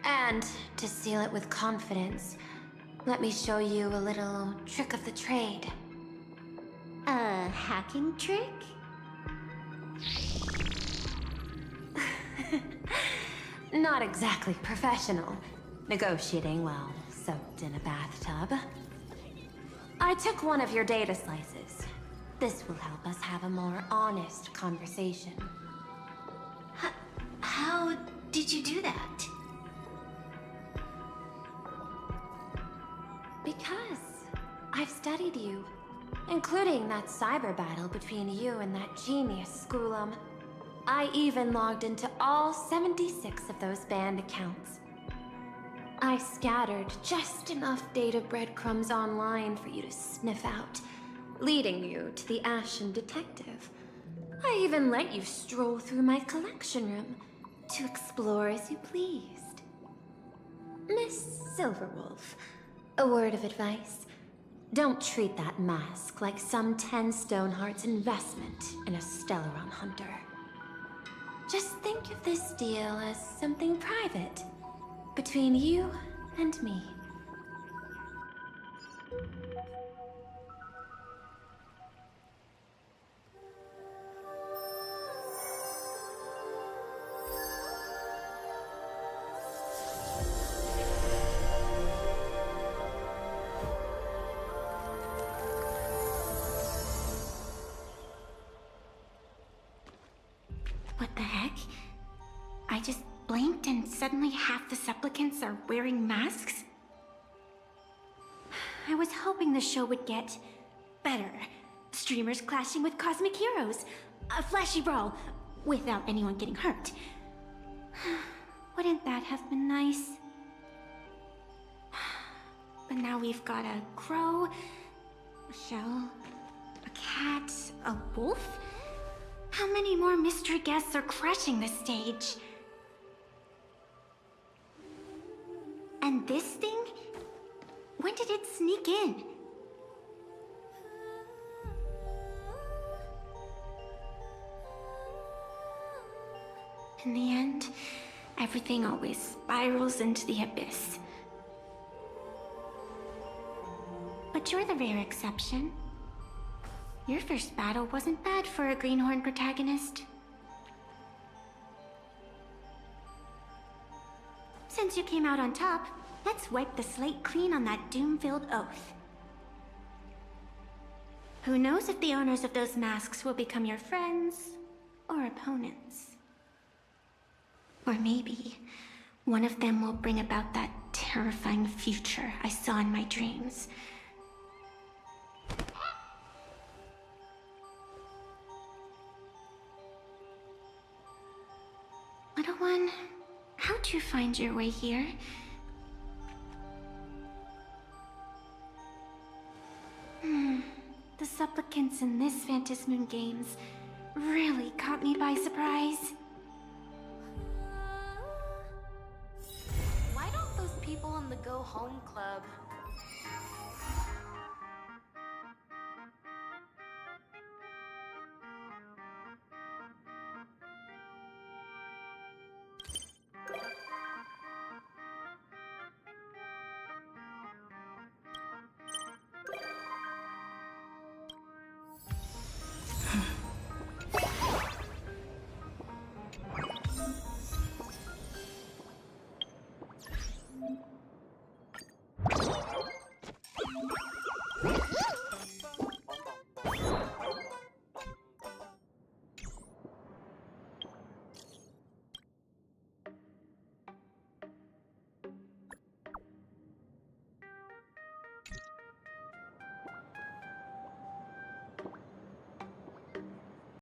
And to seal it with confidence, let me show you a little trick of the trade. A hacking trick? Not exactly professional. Negotiating while soaked in a bathtub. I took one of your data slices. This will help us have a more honest conversation. How did you do that? Because I've studied you, including that cyber battle between you and that genius Schoolum. I even logged into all 76 of those banned accounts. I scattered just enough data breadcrumbs online for you to sniff out, leading you to the Ashen Detective. I even let you stroll through my collection room to explore as you pleased. Miss Silverwolf, a word of advice. Don't treat that mask like some 10 Stoneheart's investment in a Stellaron hunter. Just think of this deal as something private, between you and me. What the heck? I just blinked and suddenly half the supplicants are wearing masks? I was hoping the show would get better. Streamers clashing with cosmic heroes. A flashy brawl without anyone getting hurt. Wouldn't that have been nice? But now we've got a crow, a shell, a cat, a wolf? How many more mystery guests are crashing the stage? And this thing? When did it sneak in? In the end, everything always spirals into the abyss. But you're the rare exception. Your first battle wasn't bad for a greenhorn protagonist. Since you came out on top, let's wipe the slate clean on that doom-filled oath. Who knows if the owners of those masks will become your friends or opponents? Or maybe One of them will bring about that terrifying future I saw in my dreams. Little one, how'd you find your way here? The supplicants in this Phantasmoon Games really caught me by surprise. Why don't those people in the Go Home Club? What?